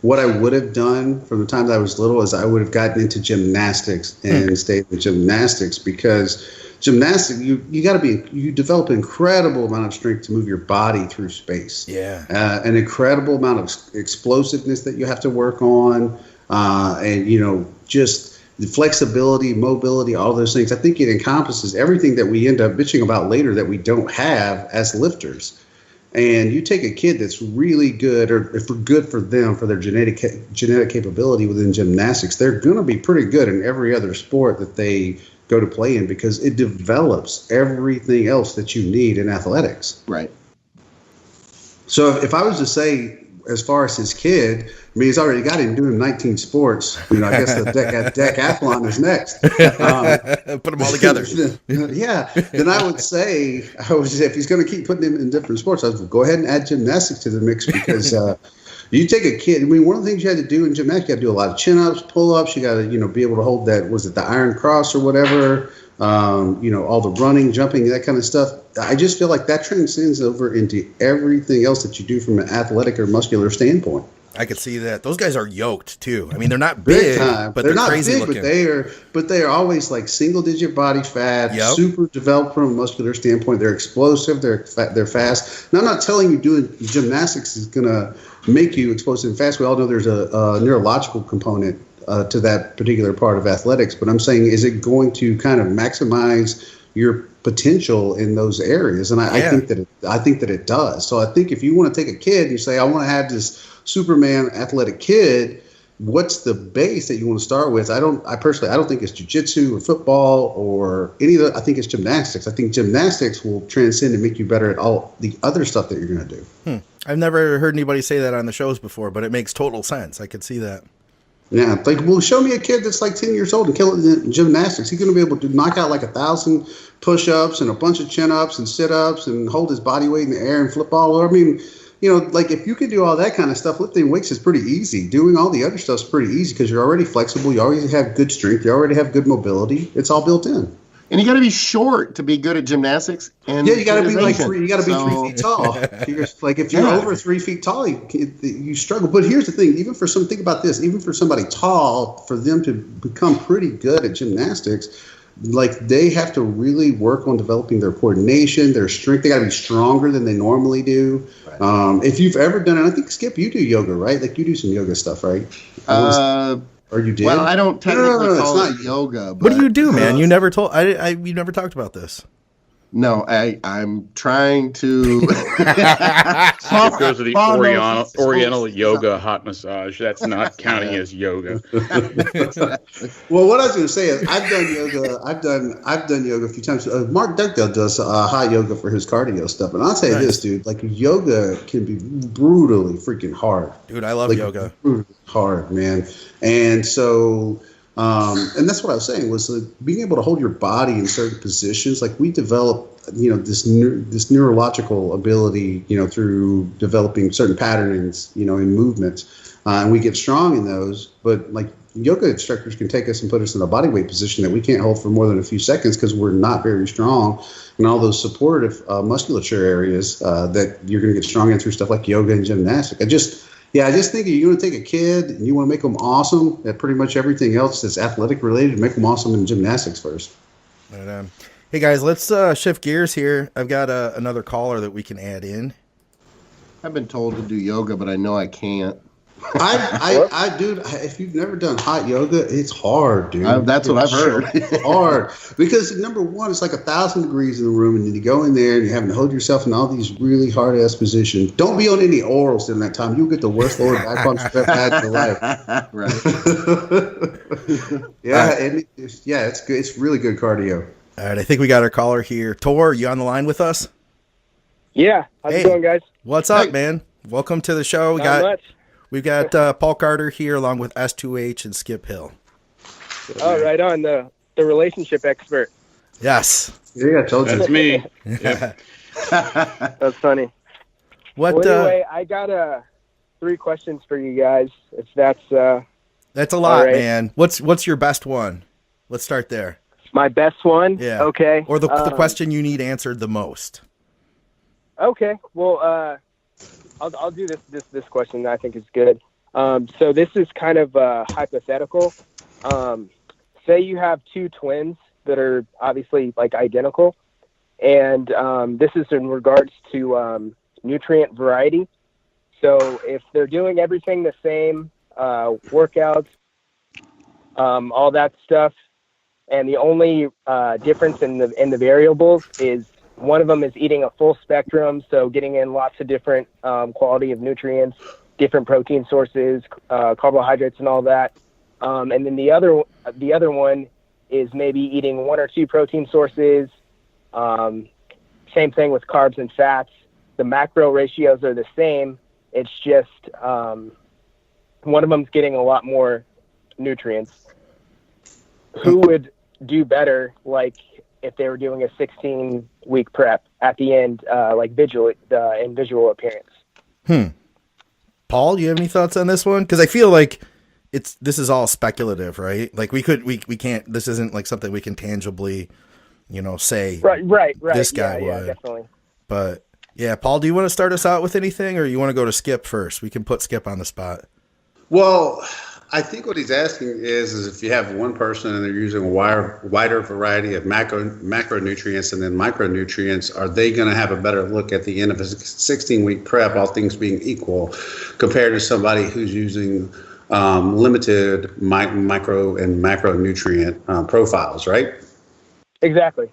Speaker 5: what I would have done from the time that I was little is I would have gotten into gymnastics and stayed in gymnastics, because gymnastics, you develop an incredible amount of strength to move your body through space. Yeah. An incredible amount of explosiveness that you have to work on, and just the flexibility, mobility, all those things. I think it encompasses everything that we end up bitching about later that we don't have as lifters. And you take a kid that's really good, or if we're good for them, for their genetic capability within gymnastics, they're going to be pretty good in every other sport that they go to play in, because it develops everything else that you need in athletics.
Speaker 4: Right.
Speaker 5: So if I was to say, as far as his kid, I mean, he's already got him doing 19 sports. I guess the decathlon is next.
Speaker 2: Put them all together.
Speaker 5: Yeah. Then I would say, if he's going to keep putting him in different sports, I would go ahead and add gymnastics to the mix, because you take a kid. I mean, one of the things you had to do in gymnastics, you got to do a lot of chin-ups, pull-ups. You got to, be able to hold that, was it the iron cross or whatever? All the running, jumping, that kind of stuff. I just feel like that transcends over into everything else that you do from an athletic or muscular standpoint.
Speaker 2: I could see that. Those guys are yoked too. I mean, they're not big, but they're
Speaker 5: not
Speaker 2: crazy
Speaker 5: big,
Speaker 2: looking.
Speaker 5: but they are always like single-digit body fat,
Speaker 2: Yep.
Speaker 5: super developed from a muscular standpoint. They're explosive. They're fast. Now, I'm not telling you doing gymnastics is going to make you explosive and fast. We all know there's a neurological component to that particular part of athletics, but I'm saying, is it going to kind of maximize your potential in those areas? And I think that it does. So I think if you want to take a kid and you say, I want to have this Superman athletic kid, what's the base that you want to start with? I personally don't think it's jiu-jitsu or football or any of the. I think it's gymnastics. I think gymnastics will transcend and make you better at all the other stuff that you're going to do.
Speaker 2: I've never heard anybody say that on the shows before, but it makes total sense. I could see that.
Speaker 5: Yeah, like, well, show me a kid that's like 10 years old and kill it in gymnastics. He's going to be able to knock out like 1,000 push-ups and a bunch of chin-ups and sit-ups and hold his body weight in the air and flip all over. I mean, like, if you can do all that kind of stuff, lifting weights is pretty easy. Doing all the other stuff is pretty easy because you're already flexible. You already have good strength. You already have good mobility. It's all built in.
Speaker 4: And you got to be short to be good at gymnastics. And
Speaker 5: yeah, you got to be like 3 feet tall. Like if you're
Speaker 4: Yeah.
Speaker 5: over 3 feet tall, you struggle. But here's the thing: think about this. Even for somebody tall, for them to become pretty good at gymnastics, like they have to really work on developing their coordination, their strength. They got to be stronger than they normally do. Right. If you've ever done it, I think Skip, you do yoga, right? Like you do some yoga stuff, right? Or you did?
Speaker 4: Well, I don't technically call
Speaker 5: it's
Speaker 4: it
Speaker 5: not
Speaker 4: yoga. But,
Speaker 2: What do you do, man? You never told. You never talked about this.
Speaker 4: No, I'm trying to.
Speaker 3: Skip goes to the Oriental yoga hot massage. That's not counting as yoga.
Speaker 5: Well, what I was going to say is I've done yoga. I've done yoga a few times. Mark Dugdale does hot yoga for his cardio stuff, and I'll tell you this, dude. Like yoga can be brutally freaking hard.
Speaker 2: Dude, I love yoga.
Speaker 5: Brutally hard, man. And so. And that's what I was saying was being able to hold your body in certain positions. Like we develop, this neurological ability, through developing certain patterns, in movements, and we get strong in those. But like yoga instructors can take us and put us in a body weight position that we can't hold for more than a few seconds because we're not very strong in all those supportive musculature areas that you're going to get strong in through stuff like yoga and gymnastics. I just think if you're going to take a kid and you want to make them awesome at pretty much everything else that's athletic related, make them awesome in gymnastics first.
Speaker 2: But, hey, guys, let's shift gears here. I've got another caller that we can add in.
Speaker 4: I've been told to do yoga, but I know I can't.
Speaker 5: Dude, if you've never done hot yoga, it's hard, dude.
Speaker 4: That's what I've heard.
Speaker 5: It's hard because number one, it's like 1,000 degrees in the room, and then you go in there and you're having to hold yourself in all these really hard ass positions. Don't be on any orals during that time. You'll get the worst lower back bumps you've ever had in your life.
Speaker 4: Right.
Speaker 5: Yeah, it's good. It's really good cardio.
Speaker 2: All right, I think we got our caller here. Tor, are you on the line with us?
Speaker 6: Yeah. How's it going, guys?
Speaker 2: What's up, man? Welcome to the show.
Speaker 6: Not much.
Speaker 2: We've got Paul Carter here along with S2H and Skip Hill.
Speaker 6: Oh, right on. The relationship expert.
Speaker 2: Yes.
Speaker 5: Yeah, I told you.
Speaker 3: That's me. Yep.
Speaker 6: That's funny.
Speaker 2: What?
Speaker 6: Well, anyway, I got 3 questions for you guys. If that's
Speaker 2: that's a lot,
Speaker 6: right.
Speaker 2: man. What's your best one? Let's start there.
Speaker 6: my best one.
Speaker 2: Yeah.
Speaker 6: Okay.
Speaker 2: Or the question you need answered the most.
Speaker 6: Okay. Well, I'll do this question that I think is good. So this is kind of hypothetical. Say you have 2 twins that are obviously like identical, and this is in regards to nutrient variety. So if they're doing everything the same, workouts, all that stuff, and the only difference in the variables is
Speaker 8: one of them is eating a full spectrum, so getting in lots of different quality of nutrients, different protein sources, carbohydrates, and all that. And then the other one is maybe eating one or two protein sources. Same thing with carbs and fats. The macro ratios are the same. It's just one of them's getting a lot more nutrients. Who would do better, like if they were doing a 16-week prep at the end, like in visual appearance?
Speaker 2: Paul, do you have any thoughts on this one? Because I feel like this is all speculative, right? Like we can't. This isn't like something we can tangibly, say.
Speaker 8: Right.
Speaker 2: This guy would.
Speaker 8: Yeah, definitely.
Speaker 2: But yeah, Paul, do you want to start us out with anything, or you want to go to Skip first? We can put Skip on the spot.
Speaker 5: Well, I think what he's asking is if you have one person and they're using a wider variety of macronutrients and then micronutrients, are they going to have a better look at the end of a 16-week prep, all things being equal, compared to somebody who's using limited micro and macronutrient profiles, right?
Speaker 8: Exactly.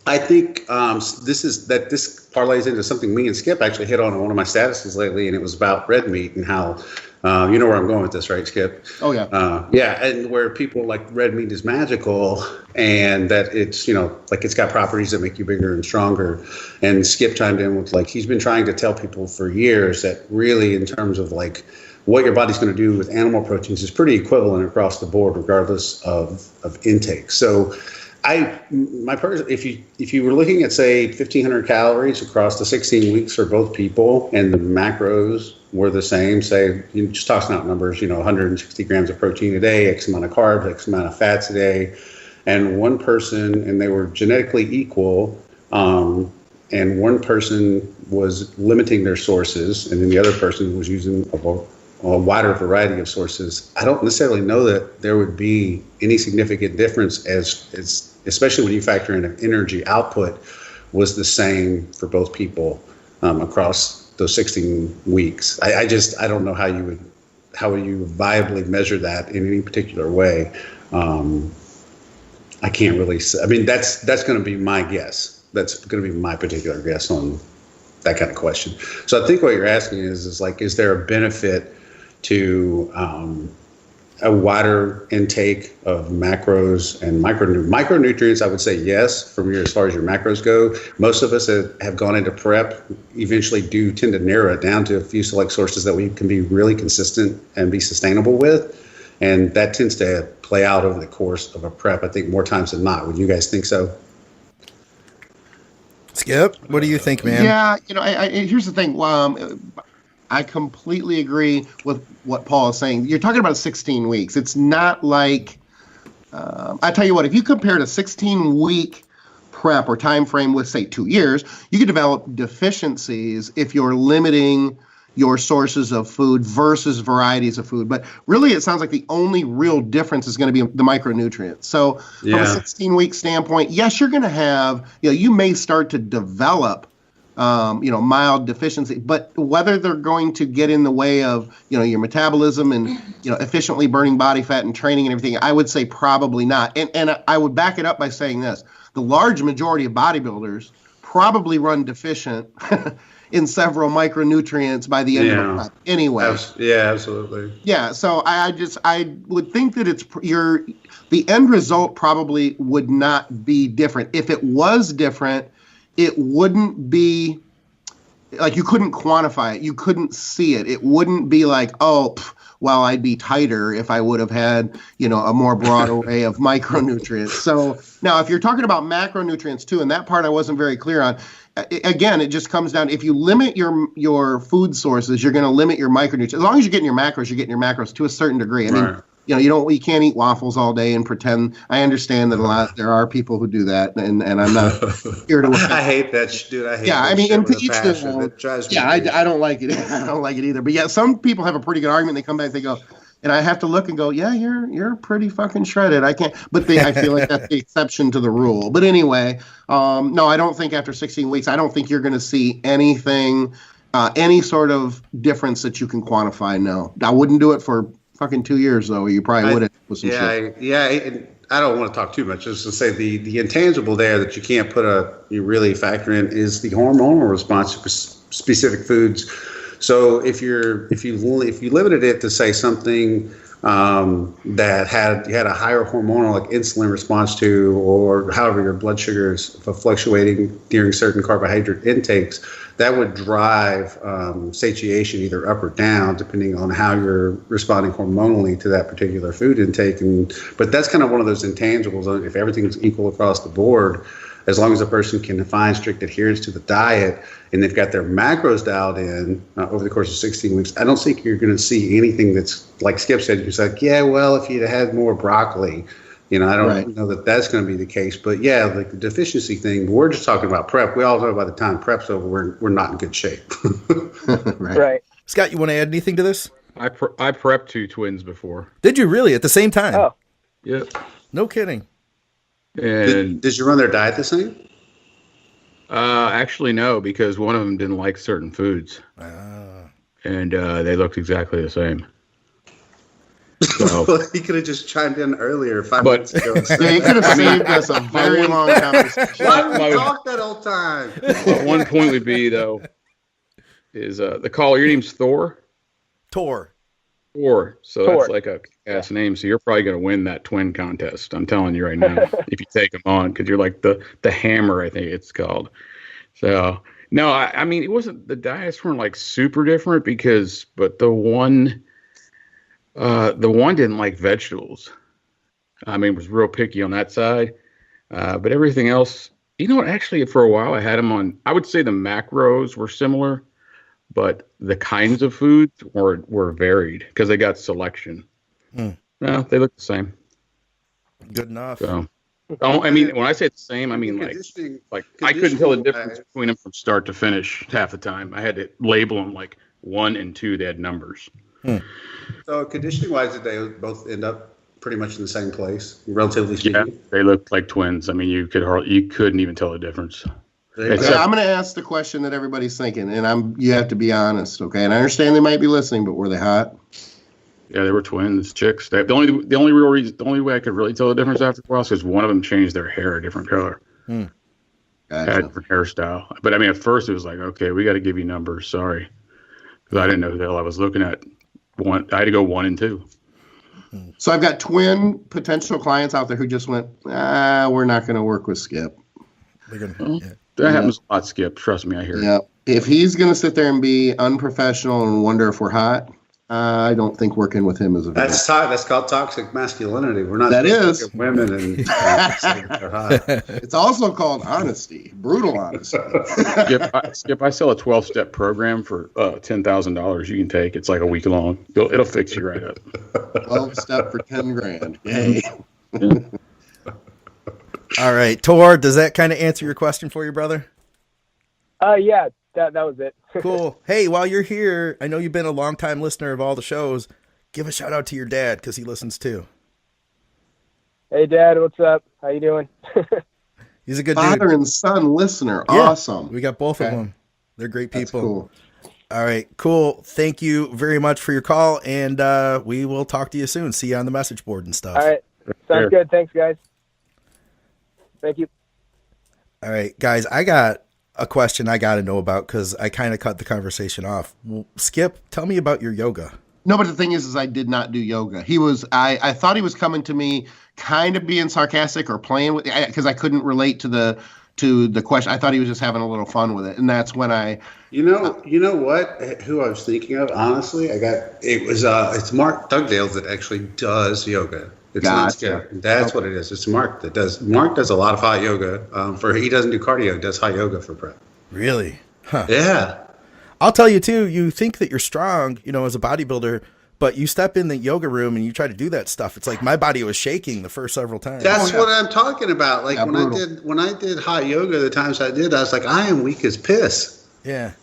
Speaker 5: I think this parlays into something me and Skip actually hit on one of my statuses lately, and it was about red meat and how you know where I'm going with this, right, Skip?
Speaker 4: Oh yeah.
Speaker 5: Yeah, and where people like red meat is magical, and that it's like it's got properties that make you bigger and stronger. And Skip chimed in with like he's been trying to tell people for years that really in terms of like what your body's going to do with animal proteins is pretty equivalent across the board, regardless of intake. So. If you were looking at say 1,500 calories across the 16 weeks for both people, and the macros were the same, say you just tossing out numbers, 160 grams of protein a day, X amount of carbs, X amount of fats a day, and one person, and they were genetically equal, and one person was limiting their sources, and then the other person was using a wider variety of sources, I don't necessarily know that there would be any significant difference as especially when you factor in an energy output was the same for both people across those 16 weeks. I don't know how you would viably measure that in any particular way. I can't really say. I mean, that's going to be my guess. That's going to be my particular guess on that kind of question. So I think what you're asking is there a benefit to a wider intake of macros and micronutrients? I would say yes, as far as your macros go. Most of us that have gone into prep eventually do tend to narrow it down to a few select sources that we can be really consistent and be sustainable with. And that tends to play out over the course of a prep, I think, more times than not. Would you guys think so?
Speaker 2: Skip, what do you think, man?
Speaker 4: Yeah, here's the thing. I completely agree with what Paul is saying. You're talking about 16 weeks. It's not like, I tell you what, if you compared a 16-week prep or time frame with, say, 2 years, you could develop deficiencies if you're limiting your sources of food versus varieties of food. But really, it sounds like the only real difference is going to be the micronutrients. So from a 16-week standpoint, yes, you're going to have, you may start to develop mild deficiency, but whether they're going to get in the way of, your metabolism and, efficiently burning body fat and training and everything, I would say probably not. And I would back it up by saying this: the large majority of bodybuilders probably run deficient in several micronutrients by the end of the prep anyway.
Speaker 5: Yeah, absolutely.
Speaker 4: Yeah. So I would think that the end result probably would not be different. If it was different, it wouldn't be like you couldn't quantify it. You couldn't see it. It wouldn't be like, I'd be tighter if I would have had, a more broad array of micronutrients. So now if you're talking about macronutrients too, and that part I wasn't very clear on, again, it just comes down, if you limit your food sources, you're going to limit your micronutrients. As long as you're getting your macros to a certain degree. I mean, you can't eat waffles all day and pretend. I understand that there are people who do that, and I'm not here to.
Speaker 5: I hate that, dude. I hate. Yeah,
Speaker 4: I mean, and to each their own. Yeah, I don't like it. I don't like it either. But yeah, some people have a pretty good argument. They come back, they go, and I have to look and go, yeah, you're pretty fucking shredded. I can't. But I feel like that's the exception to the rule. But anyway, no, I don't think after 16 weeks, I don't think you're going to see anything, any sort of difference that you can quantify. No, I wouldn't do it for fucking 2 years though. You probably wouldn't with some shit.
Speaker 5: I don't want to talk too much. Just to say the intangible there that you really factor in is the hormonal response to specific foods. So if you limited it to say something that you had a higher hormonal like insulin response to, or however your blood sugar is fluctuating during certain carbohydrate intakes, that would drive satiation either up or down depending on how you're responding hormonally to that particular food intake. But that's kind of one of those intangibles. If everything's equal across the board, as long as a person can find strict adherence to the diet and they've got their macros dialed in over the course of 16 weeks, I don't think you're going to see anything that's like Skip said. It's like, yeah, well, if you'd had more broccoli, I don't know that that's going to be the case. But yeah, like the deficiency thing, we're just talking about prep. We all know by the time prep's over, we're not in good shape.
Speaker 8: Right.
Speaker 2: Scott, you want to add anything to this?
Speaker 3: I prepped 2 twins before.
Speaker 2: Did you really at the same time?
Speaker 8: Oh.
Speaker 3: Yep.
Speaker 2: No kidding.
Speaker 3: And
Speaker 5: did you run their diet the same?
Speaker 3: Actually, no, because one of them didn't like certain foods, and they looked exactly the same. So,
Speaker 5: He could have just chimed in earlier 5 minutes ago.
Speaker 4: Yeah, you could have saved us a very long conversation.
Speaker 5: Why did we talk that whole time?
Speaker 3: one point would be though, is the caller. Your name's Thor.
Speaker 2: Tor.
Speaker 3: Thor. So
Speaker 8: Thor.
Speaker 3: that's like a ass name. So you're probably going to win that twin contest. I'm telling you right now, if you take them on, because you're like the hammer, I think it's called. So no, I mean, it wasn't, the diets weren't like super different but the one didn't like vegetables. I mean, was real picky on that side. But everything else, actually for a while I had them on, I would say the macros were similar, but the kinds of foods were varied because they got selection. No, they look the same.
Speaker 2: Good enough.
Speaker 3: So, I mean, when I say the same, I mean like I couldn't tell the difference between them from start to finish half the time. I had to label them like 1 and 2. They had numbers.
Speaker 5: So conditioning wise, did they both end up pretty much in the same place, relatively speaking?
Speaker 3: Yeah, they looked like twins. I mean, you couldn't even tell the difference.
Speaker 4: Yeah, I'm going to ask the question that everybody's thinking, and you have to be honest, okay? And I understand they might be listening, but were they hot?
Speaker 3: Yeah, they were twins, chicks. The only way I could really tell the difference after a while is because one of them changed their hair a different color,
Speaker 4: Gotcha.
Speaker 3: had a different hairstyle. But I mean, at first it was like, okay, we got to give you numbers. Sorry, because I didn't know who the hell I was looking at. I had to go 1 and 2.
Speaker 4: So I've got twin potential clients out there who just went, we're not going to work with Skip.
Speaker 3: That happens a lot, Skip. Trust me, I hear it.
Speaker 4: Yeah. If he's going to sit there and be unprofessional and wonder if we're hot, I don't think working with him is a good
Speaker 5: That's called toxic masculinity. We're not.
Speaker 4: That is
Speaker 5: at women and saying they're hot.
Speaker 4: It's also called honesty, brutal honesty.
Speaker 3: Skip, I sell a 12-step program for $10,000. You can take. It's like a week long. It'll fix you right up.
Speaker 4: 12-step for $10,000. Yay.
Speaker 2: All right, Tor, does that kind of answer your question for you, brother?
Speaker 8: Yeah, that was it.
Speaker 2: Cool. Hey, while you're here, I know you've been a long-time listener of all the shows. Give a shout out to your dad because he listens too.
Speaker 8: Hey, Dad, what's up? How you doing?
Speaker 2: He's a good
Speaker 4: Father
Speaker 2: dude.
Speaker 4: and son listener.
Speaker 2: Yeah,
Speaker 4: Awesome.
Speaker 2: we got both of them. They're great people.
Speaker 4: That's cool.
Speaker 2: All right, cool. Thank you very much for your call, and we will talk to you soon. See you on the message board and stuff.
Speaker 8: All right. Sounds good. Thanks, guys. Thank you.
Speaker 2: All right, guys, I got a question I got to know about because I kind of cut the conversation off. Well, Skip, tell me about your yoga.
Speaker 4: No, but the thing is I did not do yoga. I thought he was coming to me kind of being sarcastic or playing with it because I couldn't relate to the question. I thought he was just having a little fun with it. And that's when
Speaker 5: You know what? Who I was thinking of, honestly, it's Mark Dugdale that actually does yoga. It's not Skip. That's what it is. It's Mark that does. Mark does a lot of hot yoga. He doesn't do cardio. He does hot yoga for prep.
Speaker 2: Really? Huh.
Speaker 5: Yeah.
Speaker 2: I'll tell you too, you think that you're strong, as a bodybuilder, but you step in the yoga room and you try to do that stuff. It's like my body was shaking the first several times.
Speaker 5: That's what I'm talking about. Like when
Speaker 4: brutal.
Speaker 5: I did hot yoga, the times I did, I was like, I am weak as piss.
Speaker 2: Yeah.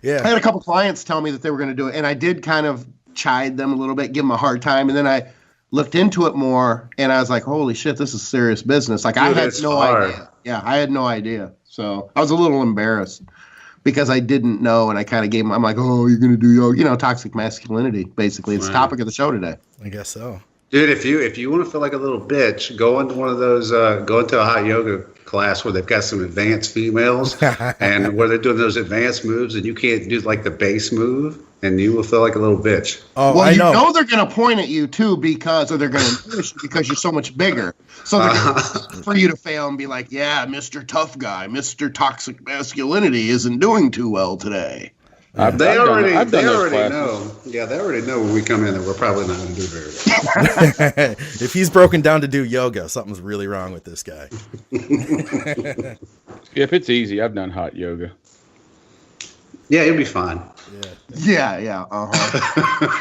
Speaker 4: I had a couple clients tell me that they were going to do it, and I did kind of chide them a little bit, give them a hard time, and then I looked into it more, and I was like, holy shit, this is serious business. Like, I had no idea. Yeah, I had no idea. So I was a little embarrassed because I didn't know, and I kind of gave them, I'm like, oh, you're going to do yoga. Toxic masculinity, basically. It's the topic of the show today.
Speaker 2: I guess so.
Speaker 5: Dude, if you want to feel like a little bitch, go into one of those, go into a hot yoga class where they've got some advanced females and where they're doing those advanced moves and you can't do like the base move and you will feel like a little bitch.
Speaker 2: Oh,
Speaker 4: well,
Speaker 2: I know.
Speaker 4: you know they're going to point at you too or they're going to push you because you're so much bigger. So they're gonna, for you to fail and be like, yeah, Mr. Tough Guy, Mr. Toxic Masculinity isn't doing too well today.
Speaker 5: They already
Speaker 3: classes.
Speaker 5: know. Yeah, they already know when we come in that we're probably not going to do very well.
Speaker 2: If he's broken down to do yoga, something's really wrong with this guy.
Speaker 3: If it's easy, I've done hot yoga.
Speaker 5: Yeah, it'll be fine.
Speaker 4: Yeah.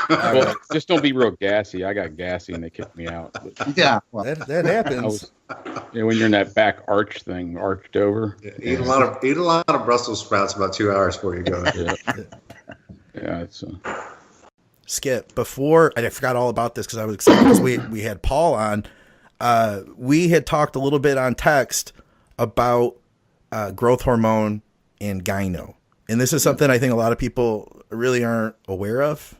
Speaker 3: Well, just don't be real gassy. I got gassy and they kicked me out. But
Speaker 4: Yeah.
Speaker 2: That happens.
Speaker 3: when you're in that back arch thing, arched over.
Speaker 5: Yeah, eat a lot of Brussels sprouts about 2 hours before you go.
Speaker 3: Yeah, it's.
Speaker 2: Skip, before I forgot all about this because I was excited because we had Paul on. We had talked a little bit on text about growth hormone and gyno, and this is something I think a lot of people really aren't aware of.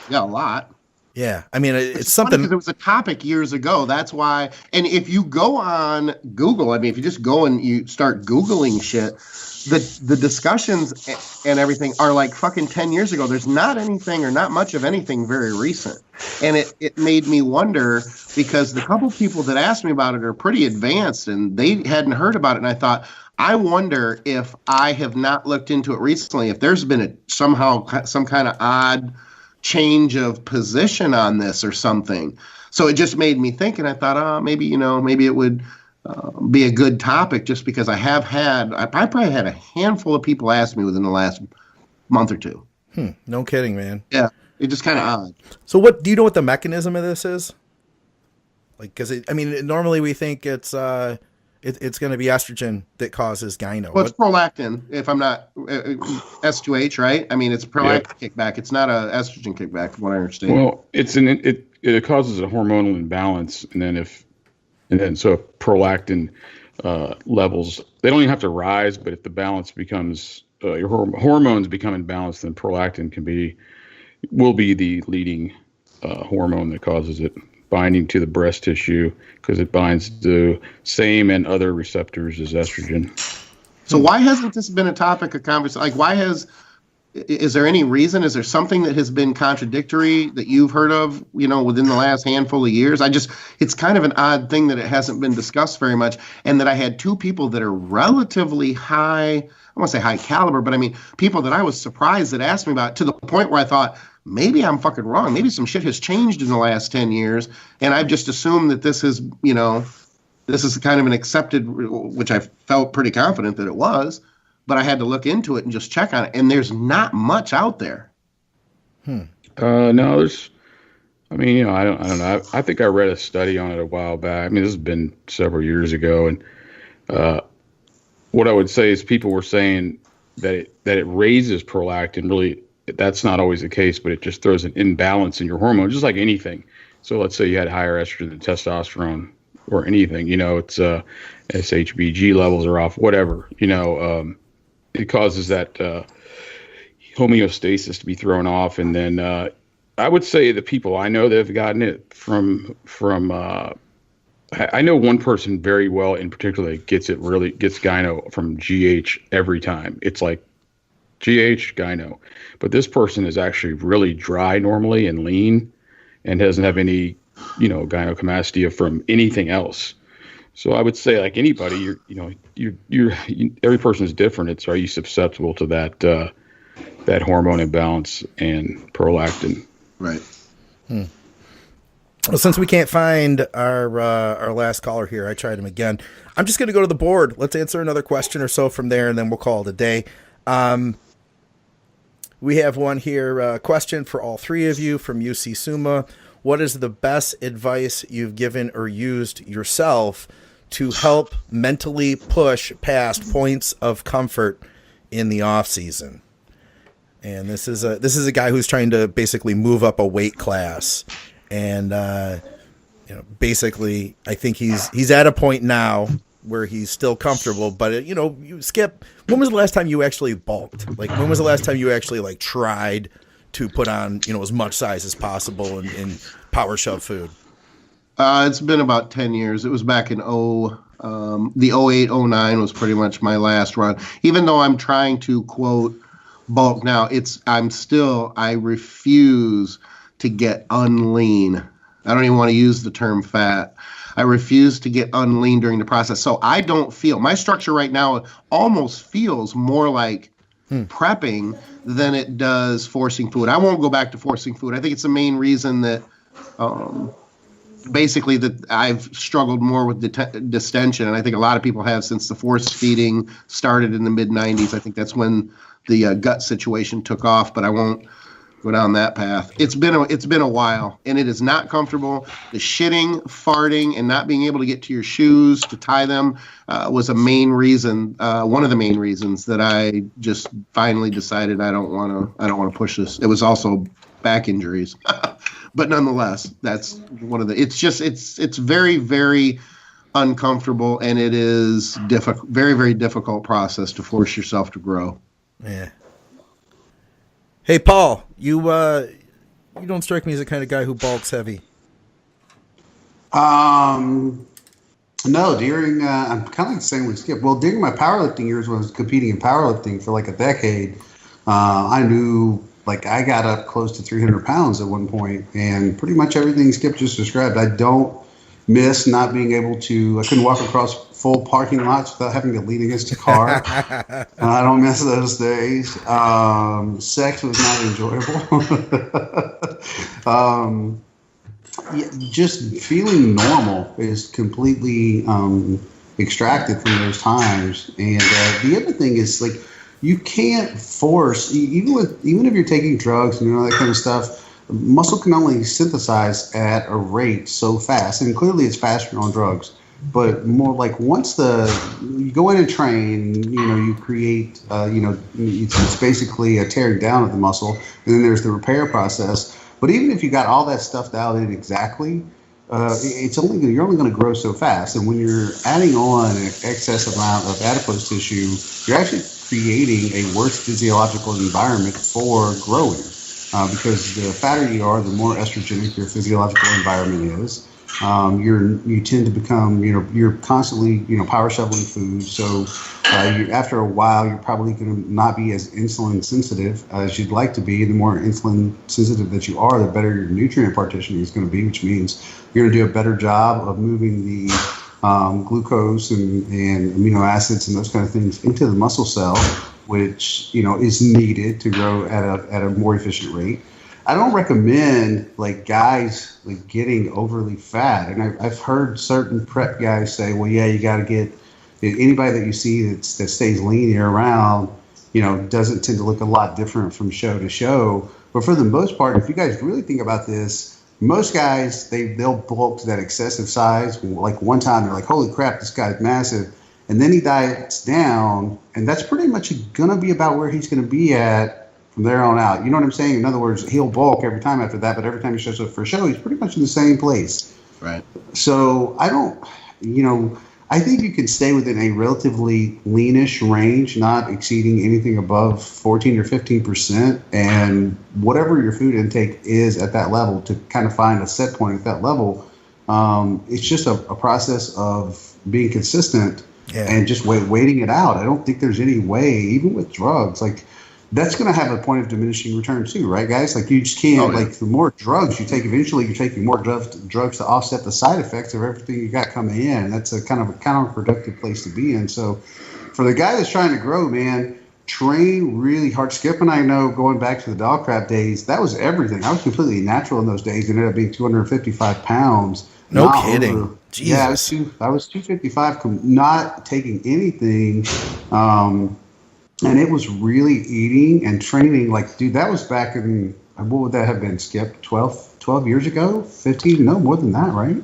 Speaker 4: Yeah, a lot.
Speaker 2: Yeah, I mean it's
Speaker 4: funny
Speaker 2: something.
Speaker 4: 'cause it was a topic years ago. That's why. And if you go on Google, I mean, if you just go and you start Googling shit, the discussions and everything are like fucking 10 years ago. There's not anything or not much of anything very recent. And it made me wonder because the couple people that asked me about it are pretty advanced and they hadn't heard about it. And I thought, I wonder if I have not looked into it recently, if there's been somehow some kind of odd change of position on this or something. So it just made me think, and I thought, maybe it would be a good topic just because I probably had a handful of people ask me within the last month or two.
Speaker 2: No kidding, man.
Speaker 4: Yeah, it's just kind of odd.
Speaker 2: So do you know what the mechanism of this is? Like, because normally we think it's going to be estrogen that causes gyno.
Speaker 4: Well, it's prolactin, if I'm not S2H, right? I mean, it's prolactin kickback. It's not a estrogen kickback, from what I understand.
Speaker 3: Well, it causes a hormonal imbalance, and then so if prolactin levels, they don't even have to rise, but if the balance becomes your hormones become imbalanced, then prolactin will be the leading hormone that causes it, binding to the breast tissue because it binds to same and other receptors as estrogen.
Speaker 4: So why hasn't this been a topic of conversation? Like, is there any reason? Is there something that has been contradictory that you've heard of, within the last handful of years? It's kind of an odd thing that it hasn't been discussed very much. And that I had two people that are relatively high, I won't say high caliber, but I mean, people that I was surprised that asked me about it to the point where I thought, maybe I'm fucking wrong. Maybe some shit has changed in the last 10 years. And I've just assumed that this is, this is kind of an accepted, which I felt pretty confident that it was, but I had to look into it and just check on it. And there's not much out there.
Speaker 3: No, I don't know. I think I read a study on it a while back. I mean, this has been several years ago. And what I would say is people were saying that it raises prolactin. Really, that's not always the case, but it just throws an imbalance in your hormone, just like anything. So let's say you had higher estrogen than testosterone or anything, it's SHBG levels are off, whatever, it causes that homeostasis to be thrown off. And then I would say the people I know that have gotten it from I know one person very well in particular that gets gyno from GH every time. It's like GH gyno, but this person is actually really dry normally and lean and doesn't have any gynecomastia from anything else. So I would say, like anybody, you're every person is different. Are you susceptible to that hormone imbalance and prolactin?
Speaker 4: Right.
Speaker 2: Well, since we can't find our last caller here, I tried him again. I'm just going to go to the board. Let's answer another question or so from there, and then we'll call it a day. We have one here, question for all three of you from UC Suma. What is the best advice you've given or used yourself to help mentally push past points of comfort in the off season? And this is a guy who's trying to basically move up a weight class. And, basically I think he's at a point now where he's still comfortable, but you Skip, when was the last time you actually bulked? Like, when was the last time you actually tried to put on, as much size as possible and power shove food?
Speaker 4: It's been about 10 years. It was back in the 08, 09 was pretty much my last run. Even though I'm trying to quote bulk now, I refuse to get unlean. I don't even want to use the term fat. I refuse to get unlean during the process. So I don't feel, my structure right now almost feels more like prepping than it does forcing food. I won't go back to forcing food. I think it's the main reason that basically that I've struggled more with distension, and I think a lot of people have since the force feeding started in the mid 90s. I think that's when the gut situation took off, but I won't go down that path. It's been a while, and it is not comfortable. The shitting, farting, and not being able to get to your shoes to tie them was a main reason, one of the main reasons that I just finally decided I don't want to push this. It was also back injuries. But nonetheless, that's one of the. It's very, very uncomfortable, and it is very, very difficult process to force yourself to grow.
Speaker 2: Yeah. Hey, Paul, you don't strike me as the kind of guy who bulks heavy.
Speaker 5: No, during I'm kind of like the same with Skip. Well, during my powerlifting years, when I was competing in powerlifting for like a decade, I knew. Like I got up close to 300 pounds at one point, and pretty much everything Skip just described. I don't miss not being able to. I couldn't walk across full parking lots without having to lean against a car. I don't miss those days. Sex was not enjoyable. Just feeling normal is completely extracted from those times. And the other thing is like. You can't force, even if you're taking drugs and all that kind of stuff, muscle can only synthesize at a rate so fast, and clearly it's faster on drugs. But more like once you go in and train, you create, it's basically a tearing down of the muscle, and then there's the repair process. But even if you got all that stuff dialed in exactly, you're only going to grow so fast. And when you're adding on an excess amount of adipose tissue, you're actually creating a worse physiological environment for growing, because the fatter you are, the more estrogenic your physiological environment is. You tend to become, you're constantly, power shoveling food. So after a while, you're probably going to not be as insulin sensitive as you'd like to be. The more insulin sensitive that you are, the better your nutrient partitioning is going to be, which means you're going to do a better job of moving the glucose and amino acids and those kind of things into the muscle cell, which is needed to grow at a more efficient rate. I don't recommend like guys like getting overly fat, and I've heard certain prep guys say, well, yeah, you got to get anybody that you see that stays lean year round, doesn't tend to look a lot different from show to show. But for the most part, if you guys really think about this, most guys, they'll bulk to that excessive size. Like one time they're like, holy crap, this guy's massive. And then he diets down, and that's pretty much going to be about where he's going to be at from there on out. You know what I'm saying? In other words, he'll bulk every time after that, but every time he shows up for a show, he's pretty much in the same place.
Speaker 4: Right.
Speaker 5: So I think you can stay within a relatively leanish range, not exceeding anything above 14 or 15%, and whatever your food intake is at that level to kind of find a set point at that level. It's just a process of being consistent and just waiting it out. I don't think there's any way, even with drugs, like that's going to have a point of diminishing return too, right, guys? Like you just can't, like the more drugs you take, eventually you're taking more drugs to offset the side effects of everything you got coming in. And that's a kind of a counterproductive place to be in. So for the guy that's trying to grow, man, train really hard. Skip and I know going back to the dog crap days, that was everything. I was completely natural in those days. Ended up being 255 pounds.
Speaker 2: No kidding. Jesus.
Speaker 5: Yeah, I was 255, not taking anything. And it was really eating and training. Like, dude, that was back in, what would that have been, Skip? 12 years ago? 15? No, more than that, right?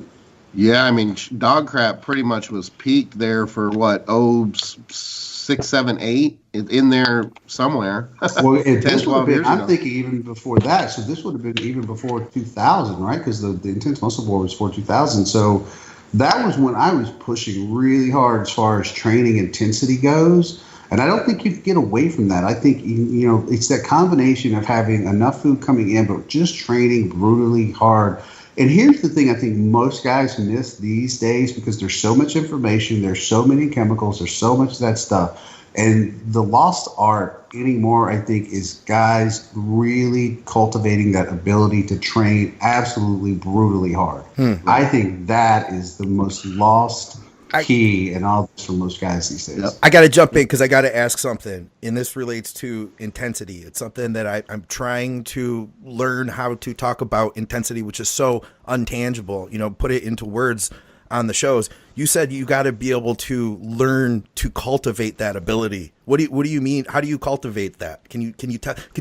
Speaker 4: Yeah, I mean, dog crap pretty much was peaked there for what, 6, 7, 8, in there somewhere.
Speaker 5: Well,
Speaker 4: 10,
Speaker 5: this
Speaker 4: 12 years
Speaker 5: I'm
Speaker 4: ago.
Speaker 5: thinking even before that. So this would have been even before 2000, right? Because the Intense Muscle Board was for 2000. So that was when I was pushing really hard as far as training intensity goes. And I don't think you can get away from that. I think, it's that combination of having enough food coming in, but just training brutally hard. And here's the thing I think most guys miss these days, because there's so much information, there's so many chemicals, there's so much of that stuff. And the lost art anymore, I think, is guys really cultivating that ability to train absolutely brutally hard. I think that is the most lost key in all this for most guys these days.
Speaker 4: Yep.
Speaker 2: I got to jump in because I got to ask something, and this relates to intensity. It's something that I'm trying to learn how to talk about intensity, which is so untangible, put it into words on the shows. You said you got to be able to learn to cultivate that ability. What do you mean? How do you cultivate that? Can you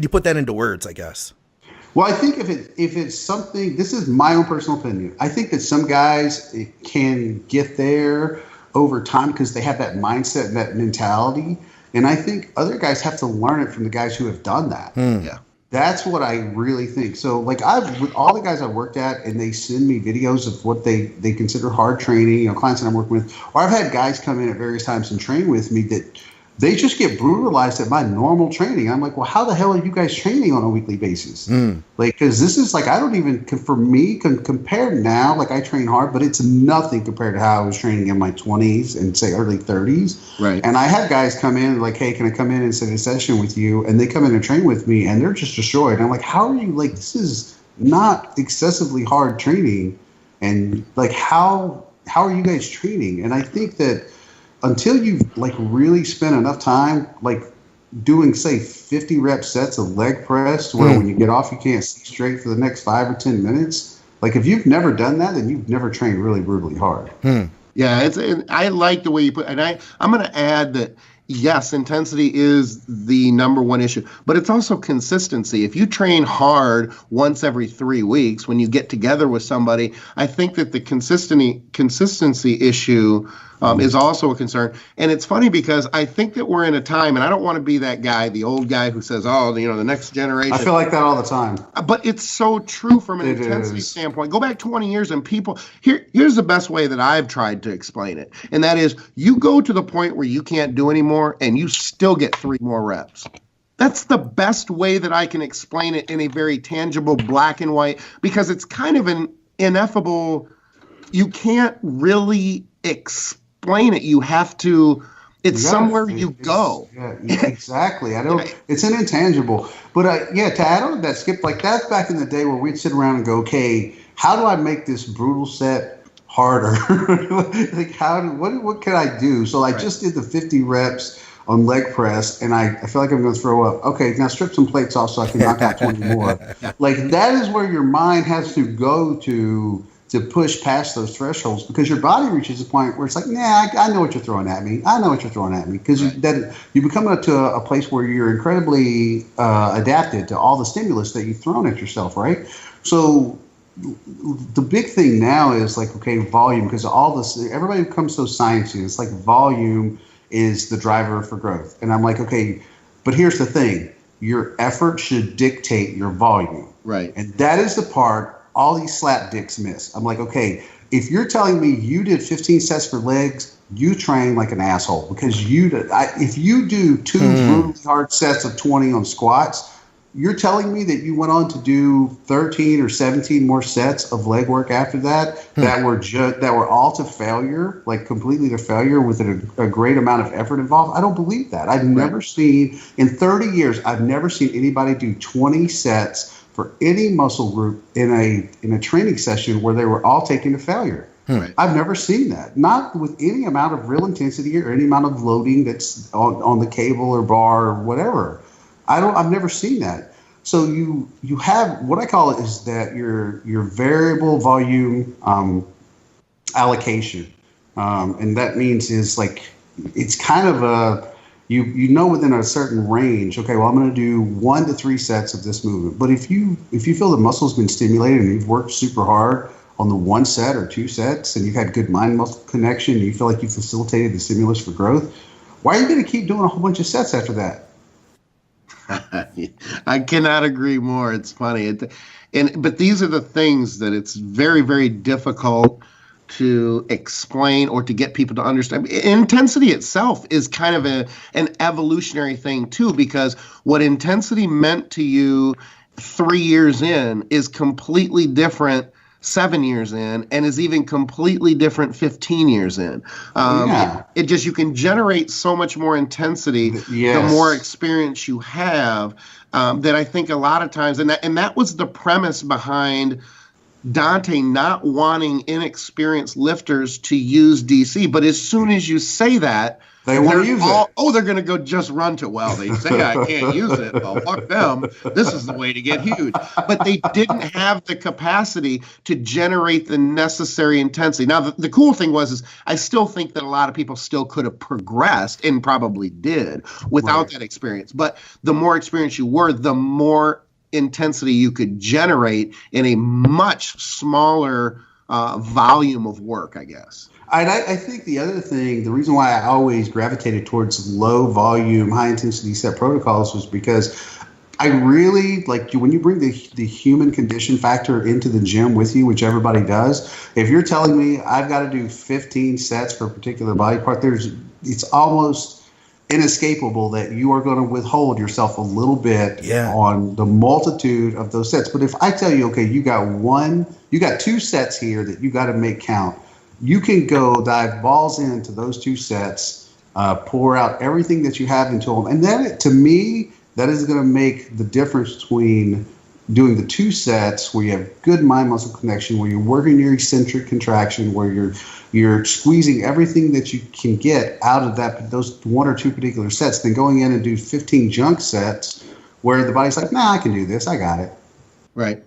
Speaker 2: put that into words, I guess?
Speaker 5: Well, I think if it's something, this is my own personal opinion. I think that some guys can get there over time because they have that mindset and that mentality. And I think other guys have to learn it from the guys who have done that.
Speaker 4: Yeah.
Speaker 5: That's what I really think. So, with all the guys I worked at, and they send me videos of what they consider hard training, clients that I'm working with, or I've had guys come in at various times and train with me that they just get brutalized at my normal training. I'm like, well, how the hell are you guys training on a weekly basis? Because this is I don't even, for me, compare now, I train hard, but it's nothing compared to how I was training in my 20s and say early 30s.
Speaker 4: Right.
Speaker 5: And I had guys come in hey, can I come in and sit a session with you? And they come in and train with me and they're just destroyed. I'm like, how are you, this is not excessively hard training. And how are you guys training? And I think that until you've really spent enough time doing, say, 50 rep sets of leg press where when you get off you can't see straight for the next 5 or 10 minutes, if you've never done that, then you've never trained really brutally hard.
Speaker 4: Yeah, I like the way you put, and I'm going to add that yes, intensity is the number one issue, but it's also consistency. If you train hard once every 3 weeks, when you get together with somebody, I think that the consistency issue is also a concern. And it's funny because I think that we're in a time, and I don't want to be that guy, the old guy who says, the next generation.
Speaker 5: I feel like that all the time.
Speaker 4: But it's so true from an intensity standpoint. Go back 20 years and people, here's the best way that I've tried to explain it. And that is, you go to the point where you can't do anymore and you still get 3 more reps. That's the best way that I can explain it in a very tangible black and white, because it's kind of an ineffable, you can't really explain it. You have to, it's somewhere you go.
Speaker 5: Yeah, exactly. It's an intangible. But to add on to that, Skip, that's back in the day where we'd sit around and go, okay, how do I make this brutal set harder? What can I do? So I just did the 50 reps on leg press, and I feel like I'm going to throw up. Okay, now strip some plates off so I can knock out 20 more. That is where your mind has to go to push past those thresholds, because your body reaches a point where it's I know what you're throwing at me. I know what you're throwing at me, because you become to a place where you're incredibly adapted to all the stimulus that you've thrown at yourself, right? So the big thing now is volume, because all this, everybody becomes so sciencey. It's volume is the driver for growth. And I'm okay, but here's the thing. Your effort should dictate your volume.
Speaker 4: Right.
Speaker 5: And that is the part all these slap dicks miss. I'm okay, if you're telling me you did 15 sets for legs, you train like an asshole, because if you do 2 brutally hard sets of 20 on squats, you're telling me that you went on to do 13 or 17 more sets of leg work after that that were all to failure, completely to failure, with a great amount of effort involved. I don't believe that. I've never seen, in 30 years, I've never seen anybody do 20 sets for any muscle group in a training session where they were all taken to failure. Right. I've never seen that. Not with any amount of real intensity or any amount of loading that's on the cable or bar or whatever. I've never seen that. So you have, what I call it is that your variable volume allocation, and that means is it's kind of a, you know, within a certain range. Okay, well, I'm going to do 1 to 3 sets of this movement. But if you feel the muscle's been stimulated and you've worked super hard on the 1 set or 2 sets, and you've had good mind muscle connection, and you feel like you facilitated the stimulus for growth, why are you going to keep doing a whole bunch of sets after that?
Speaker 4: I cannot agree more. It's funny. But these are the things that it's very, very difficult to explain or to get people to understand. Intensity itself is kind of an evolutionary thing too, because what intensity meant to you 3 years in is completely different 7 years in, and is even completely different 15 years in. It just, you can generate so much more intensity the more experience you have, that I think a lot of times, and that was the premise behind Dante not wanting inexperienced lifters to use DC. But as soon as you say that,
Speaker 5: they want to use it.
Speaker 4: Oh, they're going to go just run to, well, they say I can't use it. Well, fuck them. This is the way to get huge. But they didn't have the capacity to generate the necessary intensity. Now, the cool thing is I still think that a lot of people still could have progressed, and probably did, without that experience. But the more experienced you were, the more intensity you could generate in a much smaller volume of work, I guess.
Speaker 5: I think the other thing, the reason why I always gravitated towards low volume, high intensity set protocols was because I really like when you bring the human condition factor into the gym with you, which everybody does. If you're telling me I've got to do 15 sets for a particular body part, it's almost inescapable that you are going to withhold yourself a little bit on the multitude of those sets. But if I tell you, okay, you got 2 sets here that you got to make count. You can go dive balls into those 2 sets, pour out everything that you have into them. And then, to me, that is going to make the difference between doing the 2 sets where you have good mind-muscle connection, where you're working your eccentric contraction, where you're squeezing everything that you can get out of those 1 or 2 particular sets, than going in and do 15 junk sets where the body's like, nah, I can do this. I got it.
Speaker 4: Right.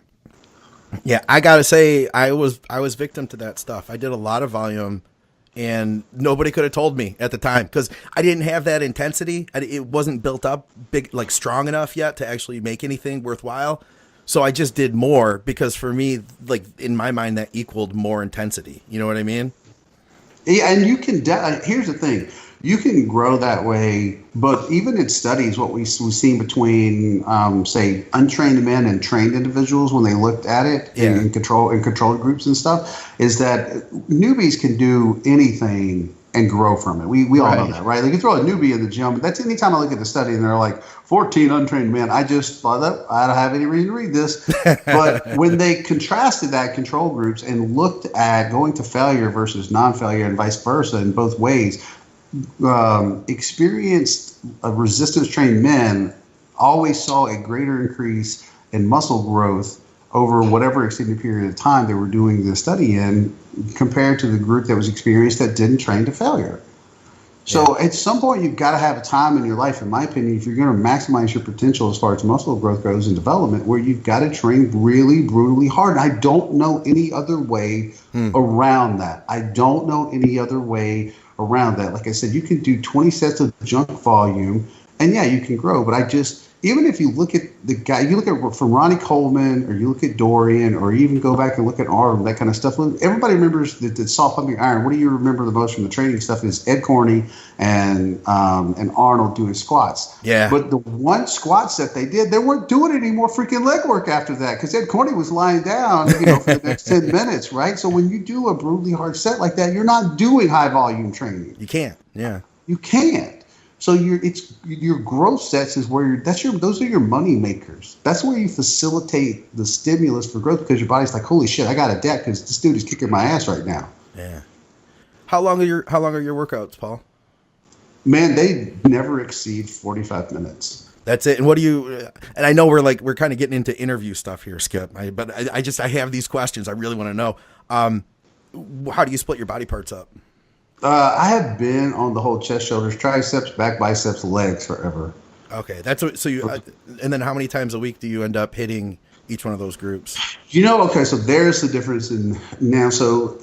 Speaker 2: Yeah, I gotta say, I was victim to that stuff. I did a lot of volume, and nobody could have told me at the time, because I didn't have that intensity. It wasn't built up strong enough yet to actually make anything worthwhile. So I just did more, because for me, like, in my mind, that equaled more intensity. You know what I mean?
Speaker 5: Yeah, and you can. Here's the thing: you can grow that way. But even in studies, what we've seen between, say, untrained men and trained individuals, when they looked at it in controlled groups and stuff, is that newbies can do anything and grow from it. We all know that, right? Like, you throw a newbie in the gym, but that's anytime I look at the study and they're like 14 untrained men, I just thought that I don't have any reason to read this. But when they contrasted that control groups and looked at going to failure versus non-failure and vice versa in both ways, experienced resistance trained men always saw a greater increase in muscle growth over whatever extended period of time they were doing the study in, compared to the group that was experienced that didn't train to failure. So at some point, you've got to have a time in your life, in my opinion, if you're going to maximize your potential as far as muscle growth goes and development, where you've got to train really brutally hard. And I don't know any other way around that. I don't know any other way around that. Like I said, you can do 20 sets of junk volume, and you can grow. But even if you look at the guy, you look at from Ronnie Coleman, or you look at Dorian, or even go back and look at Arnold, that kind of stuff. Everybody remembers the soft pumping iron. What do you remember the most from the training stuff is Ed Corney and Arnold doing squats. Yeah. But the one squat set they did, they weren't doing any more freaking leg work after that, because Ed Corney was lying down, for the next 10 minutes, right? So when you do a brutally hard set like that, you're not doing high volume training.
Speaker 2: You can't. Yeah.
Speaker 5: You can't. So your growth sets is where those are your money makers. That's where you facilitate the stimulus for growth, because your body's like, holy shit, I got a debt because this dude is kicking my ass right now.
Speaker 2: Yeah. How long are your workouts, Paul?
Speaker 5: Man, they never exceed 45 minutes.
Speaker 2: That's it. And what do you? And I know we're kind of getting into interview stuff here, Skip. But I have these questions. I really want to know. How do you split your body parts up?
Speaker 5: I have been on the whole chest, shoulders, triceps, back, biceps, legs forever.
Speaker 2: Okay, that's what. So you, and then how many times a week do you end up hitting each one of those groups?
Speaker 5: Okay, so there's the difference in now. So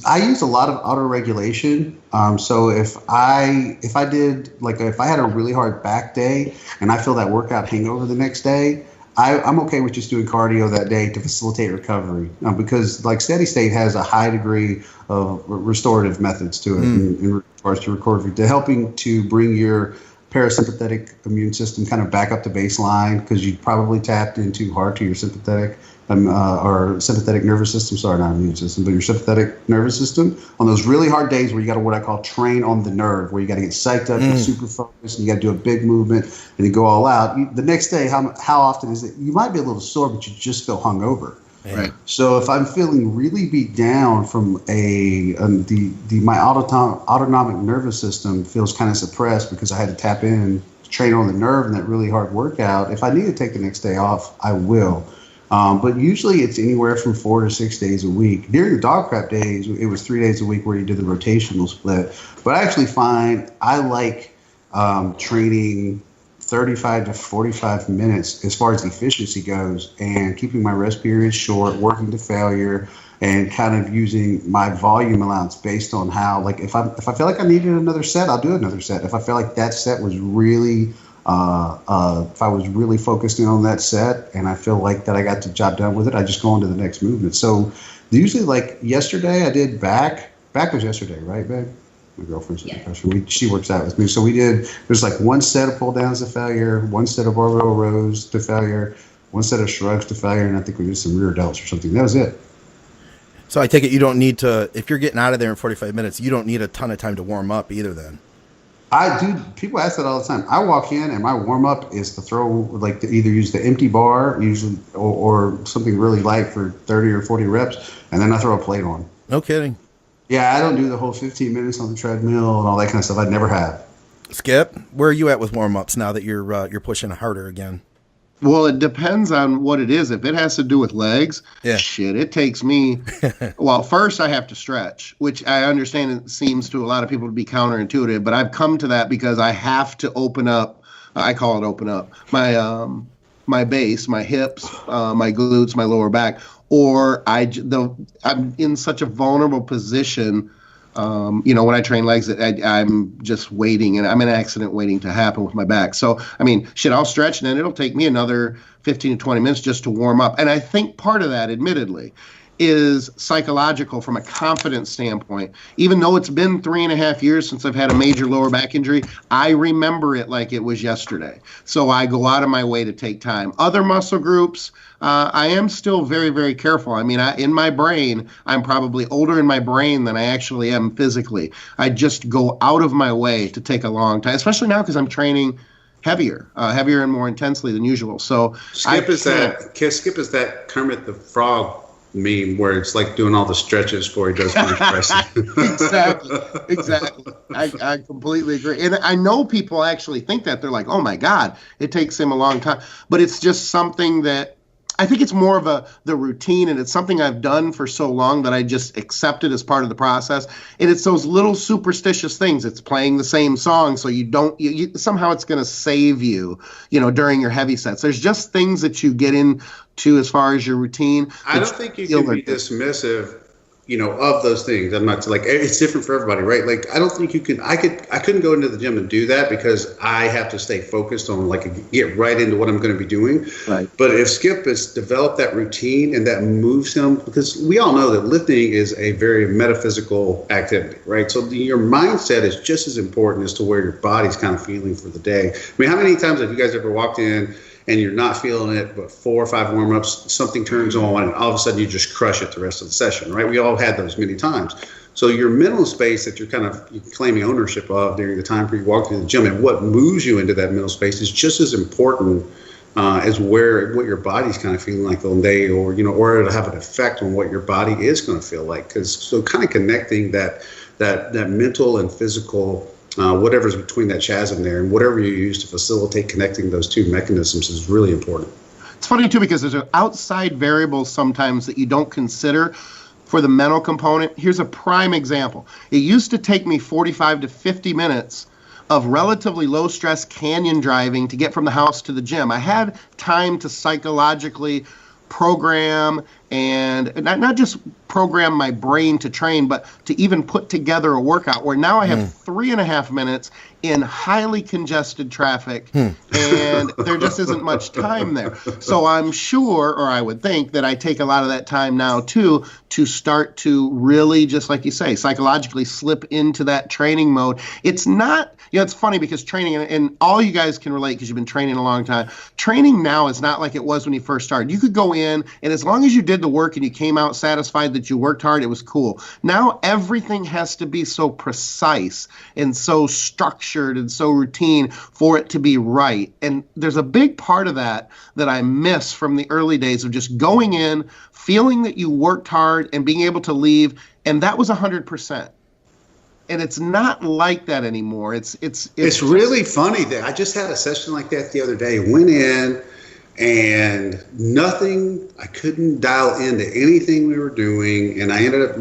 Speaker 5: I use a lot of auto regulation. So if I had a really hard back day and I feel that workout hangover the next day, I'm okay with just doing cardio that day to facilitate recovery, because like steady state has a high degree of restorative methods to it in regards to recovery, to helping to bring your parasympathetic immune system kind of back up to baseline, because you probably tapped in too hard to your sympathetic or sympathetic nervous system. Sorry, not immune system, but your sympathetic nervous system on those really hard days where you got to what I call train on the nerve, where you got to get psyched up, get super focused, and you got to do a big movement and you go all out. The next day, how often is it? You might be a little sore, but you just feel hungover.
Speaker 4: Right.
Speaker 5: So if I'm feeling really beat down from my autonomic nervous system feels kind of suppressed because I had to tap in, train on the nerve in that really hard workout. If I need to take the next day off, I will. But usually it's anywhere from 4 to 6 days a week. During the dog crap days, it was 3 days a week where you did the rotational split. But I actually find I like training 35 to 45 minutes as far as efficiency goes, and keeping my rest periods short, working to failure, and kind of using my volume allowance based on how, like, if I feel like I needed another set, I'll do another set. If I feel like that set was really, if I was really focused in on that set and I feel like that I got the job done with it, I just go on to the next movement. So usually, like yesterday, I did back. Back was yesterday, right, babe? My girlfriend's in the person. She works out with me. So there's like one set of pull downs to failure, one set of barbell rows to failure, one set of shrugs to failure, and I think we did some rear delts or something. That was it.
Speaker 2: So I take it you don't need to, if you're getting out of there in 45 minutes, you don't need a ton of time to warm up either then.
Speaker 5: I do. People ask that all the time. I walk in and my warm up is to throw, like, to either use the empty bar, usually, or something really light for 30 or 40 reps, and then I throw a plate on.
Speaker 2: No kidding.
Speaker 5: Yeah, I don't do the whole 15 minutes on the treadmill and all that kind of stuff. I never have.
Speaker 2: Skip, where are you at with warm-ups now that you're pushing harder again?
Speaker 4: Well, it depends on what it is. If it has to do with legs, shit, it takes me. Well, first I have to stretch, which I understand it seems to a lot of people to be counterintuitive, but I've come to that because I have to open up. I call it open up my base, my hips, my glutes, my lower back, or I'm in such a vulnerable position. When I train legs, I'm just waiting, and I'm in an accident waiting to happen with my back. So, I mean, shit, I'll stretch, and then it'll take me another 15 to 20 minutes just to warm up. And I think part of that, admittedly, is psychological from a confidence standpoint. Even though it's been 3.5 years since I've had a major lower back injury, I remember it like it was yesterday. So I go out of my way to take time. Other muscle groups, I am still very, very careful. I mean, in my brain, I'm probably older in my brain than I actually am physically. I just go out of my way to take a long time, especially now because I'm training heavier and more intensely than usual. So
Speaker 5: Skip is that Kermit the Frog meme where it's like doing all the stretches before he does bench press.
Speaker 4: Exactly. I completely agree. And I know people actually think that. They're like, oh my God, it takes him a long time. But it's just something that I think it's more of the routine, and it's something I've done for so long that I just accept it as part of the process. And it's those little superstitious things. It's playing the same song, so somehow it's going to save you, during your heavy sets. There's just things that you get into as far as your routine.
Speaker 5: I don't think you can be dismissive, of those things. I'm not like, it's different for everybody, right? Like, I don't think you can. I couldn't go into the gym and do that because I have to stay focused on, like, get right into what I'm going to be doing. Right. But if Skip has developed that routine and that moves him, because we all know that lifting is a very metaphysical activity, right? So your mindset is just as important as to where your body's kind of feeling for the day. I mean, how many times have you guys ever walked in and you're not feeling it, but 4 or 5 warm-ups, something turns on, and all of a sudden you just crush it the rest of the session, right? We all had those many times. So your mental space that you're claiming ownership of during the time period you walk through the gym, and what moves you into that mental space is just as important as what your body's kind of feeling like the day, or it'll have an effect on what your body is going to feel like. So kind of connecting that mental and physical, whatever's between that chasm there, and whatever you use to facilitate connecting those two mechanisms is really important.
Speaker 4: It's funny, too, because there's an outside variables sometimes that you don't consider for the mental component. Here's a prime example. It used to take me 45 to 50 minutes of relatively low-stress canyon driving to get from the house to the gym. I had time to psychologically program and not just program my brain to train, but to even put together a workout where now I have 3.5 minutes in highly congested traffic, and there just isn't much time there. So I'm sure, or I would think, that I take a lot of that time now too to start to really, just like you say, psychologically slip into that training mode. It's not, it's funny because training, and all you guys can relate because you've been training a long time, training now is not like it was when you first started. You could go in, and as long as you did the work and you came out satisfied that you worked hard, it was cool. Now everything has to be so precise and so structured and so routine for it to be right. And there's a big part of that I miss from the early days of just going in, feeling that you worked hard and being able to leave, and that was 100%. And it's not like that anymore. It's
Speaker 5: really funny that I just had a session like that the other day. Went in and I couldn't dial into anything we were doing, and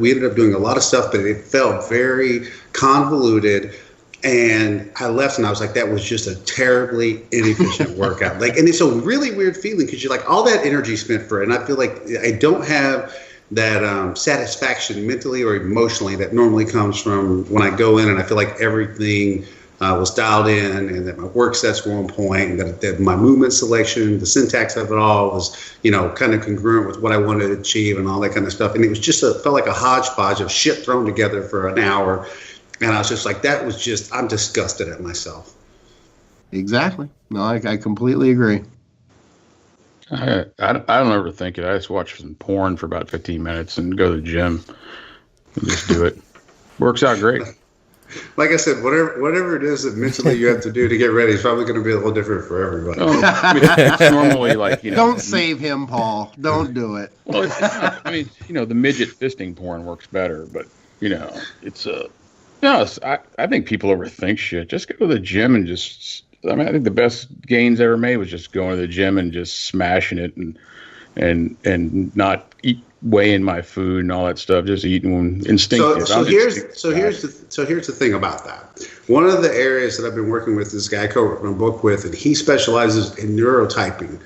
Speaker 5: we ended up doing a lot of stuff, but it felt very convoluted. And I left, and I was like, that was just a terribly inefficient workout. And it's a really weird feeling because you're like, all that energy spent for it, and I feel like I don't have that satisfaction mentally or emotionally that normally comes from when I go in and I feel like everything was dialed in, and that my work sets were on point, and that my movement selection, the syntax of it all was, kind of congruent with what I wanted to achieve and all that kind of stuff. And it was just felt like a hodgepodge of shit thrown together for an hour. And I was just like, I'm disgusted at myself.
Speaker 4: Exactly. No, I completely agree.
Speaker 3: I don't ever think it. I just watch some porn for about 15 minutes and go to the gym and just do it. Works out great.
Speaker 5: Like I said, whatever it is that mentally you have to do to get ready is probably going to be a little different for everybody.
Speaker 3: It's normally
Speaker 4: Don't save him, Paul. Don't do it.
Speaker 3: Well, the midget fisting porn works better, but it's I think people overthink shit. Just go to the gym and I think the best gains ever made was just going to the gym and just smashing it and not weighing my food and all that stuff, just eating instinctive.
Speaker 5: So here's the thing about that. One of the areas that I've been working with this guy I co-wrote my book with, and he specializes in neurotyping.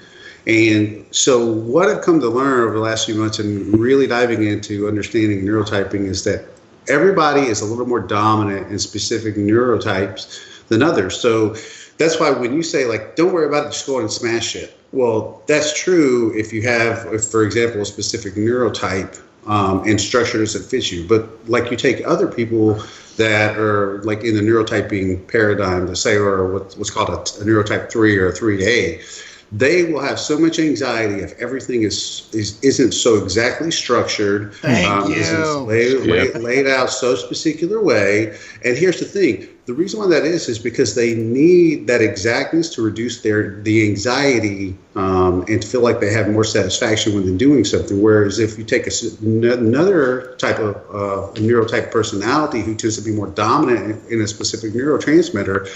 Speaker 5: And so what I've come to learn over the last few months and really diving into understanding neurotyping is that everybody is a little more dominant in specific neurotypes than others. So that's why when you say, don't worry about it, just go on and smash it. Well, that's true if you have, for example, a specific neurotype and structures that fit you. But you take other people that are in the neurotyping paradigm, to say, or what's called a neurotype 3 or a 3A, they will have so much anxiety if everything isn't so exactly structured, isn't laid out so particular way. And here's the thing: the reason why that is because they need that exactness to reduce the anxiety and to feel like they have more satisfaction when they're doing something. Whereas if you take another type of neurotype personality who tends to be more dominant in a specific neurotransmitter,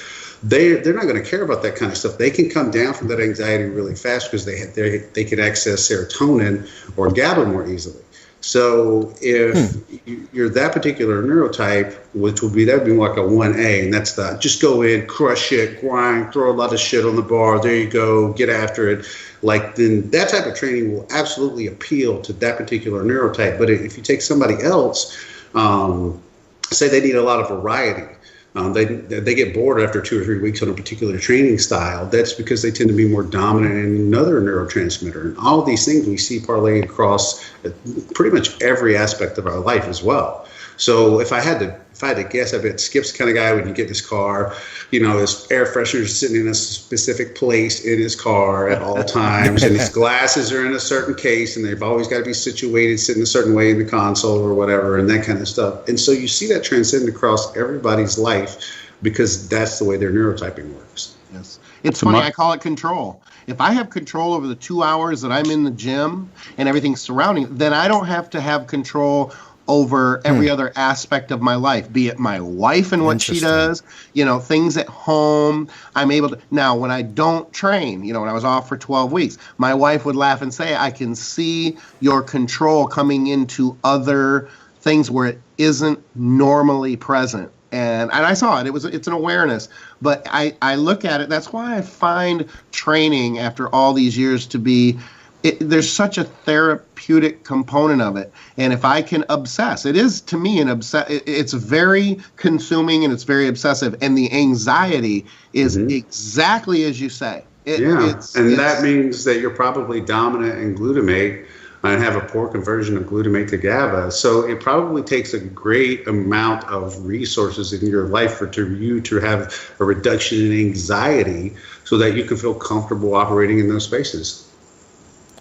Speaker 5: they're not going to care about that kind of stuff. They can come down from that anxiety really fast because they can access serotonin or GABA more easily. So if you're that particular neurotype, that would be more like a 1A, and that's just go in, crush it, grind, throw a lot of shit on the bar. There you go, get after it. Then that type of training will absolutely appeal to that particular neurotype. But if you take somebody else, say they need a lot of variety. They get bored after 2 or 3 weeks on a particular training style. That's because they tend to be more dominant in another neurotransmitter. And all of these things we see parlayed across pretty much every aspect of our life as well. So if I had to guess, I bet Skip's the kind of guy when you get in his car, his air freshener is sitting in a specific place in his car at all times, and his glasses are in a certain case, and they've always got to be situated, sitting a certain way in the console or whatever, and that kind of stuff. And so you see that transcend across everybody's life because that's the way their neurotyping works.
Speaker 4: Yes. It's funny, I call it control. If I have control over the 2 hours that I'm in the gym and everything surrounding, then I don't have to have control over every other aspect of my life, be it my wife and what she does, things at home. I'm able to, now when I don't train, when I was off for 12 weeks, my wife would laugh and say, I can see your control coming into other things where it isn't normally present. And I saw it. It's an awareness. But I look at it. That's why I find training after all these years to be there's such a therapeutic component of it. And if I can obsess, it is to me it's very consuming and it's very obsessive. And the anxiety is exactly as you say.
Speaker 5: That means that you're probably dominant in glutamate and have a poor conversion of glutamate to GABA. So it probably takes a great amount of resources in your life for you to have a reduction in anxiety so that you can feel comfortable operating in those spaces.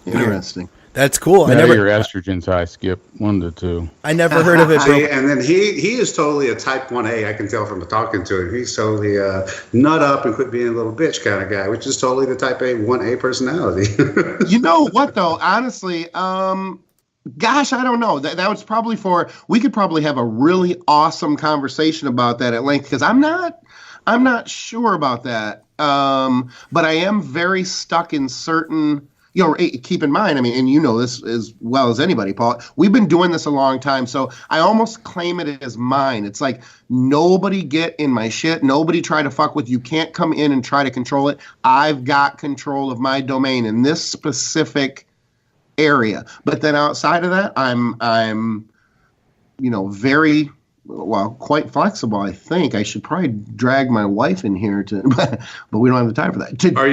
Speaker 4: Interesting.
Speaker 2: That's cool.
Speaker 3: Yeah, your estrogen's high, Skip. 1 to 2.
Speaker 2: I never heard of it.
Speaker 5: And then he is totally a type 1A. I can tell from talking to him. He's totally nut up and quit being a little bitch kind of guy, which is totally the type A 1A personality.
Speaker 4: You know what though? Honestly, gosh, I don't know. That was probably we could probably have a really awesome conversation about that at length because I'm not sure about that. But I am very stuck in certain. Keep in mind, I mean, and you know this as well as anybody, Paul, we've been doing this a long time, so I almost claim it as mine. It's like, nobody get in my shit. Nobody try to fuck with you. Can't come in and try to control it. I've got control of my domain in this specific area. But then outside of that, I'm quite flexible. I think I should probably drag my wife in here but we don't have the time for that.
Speaker 5: Are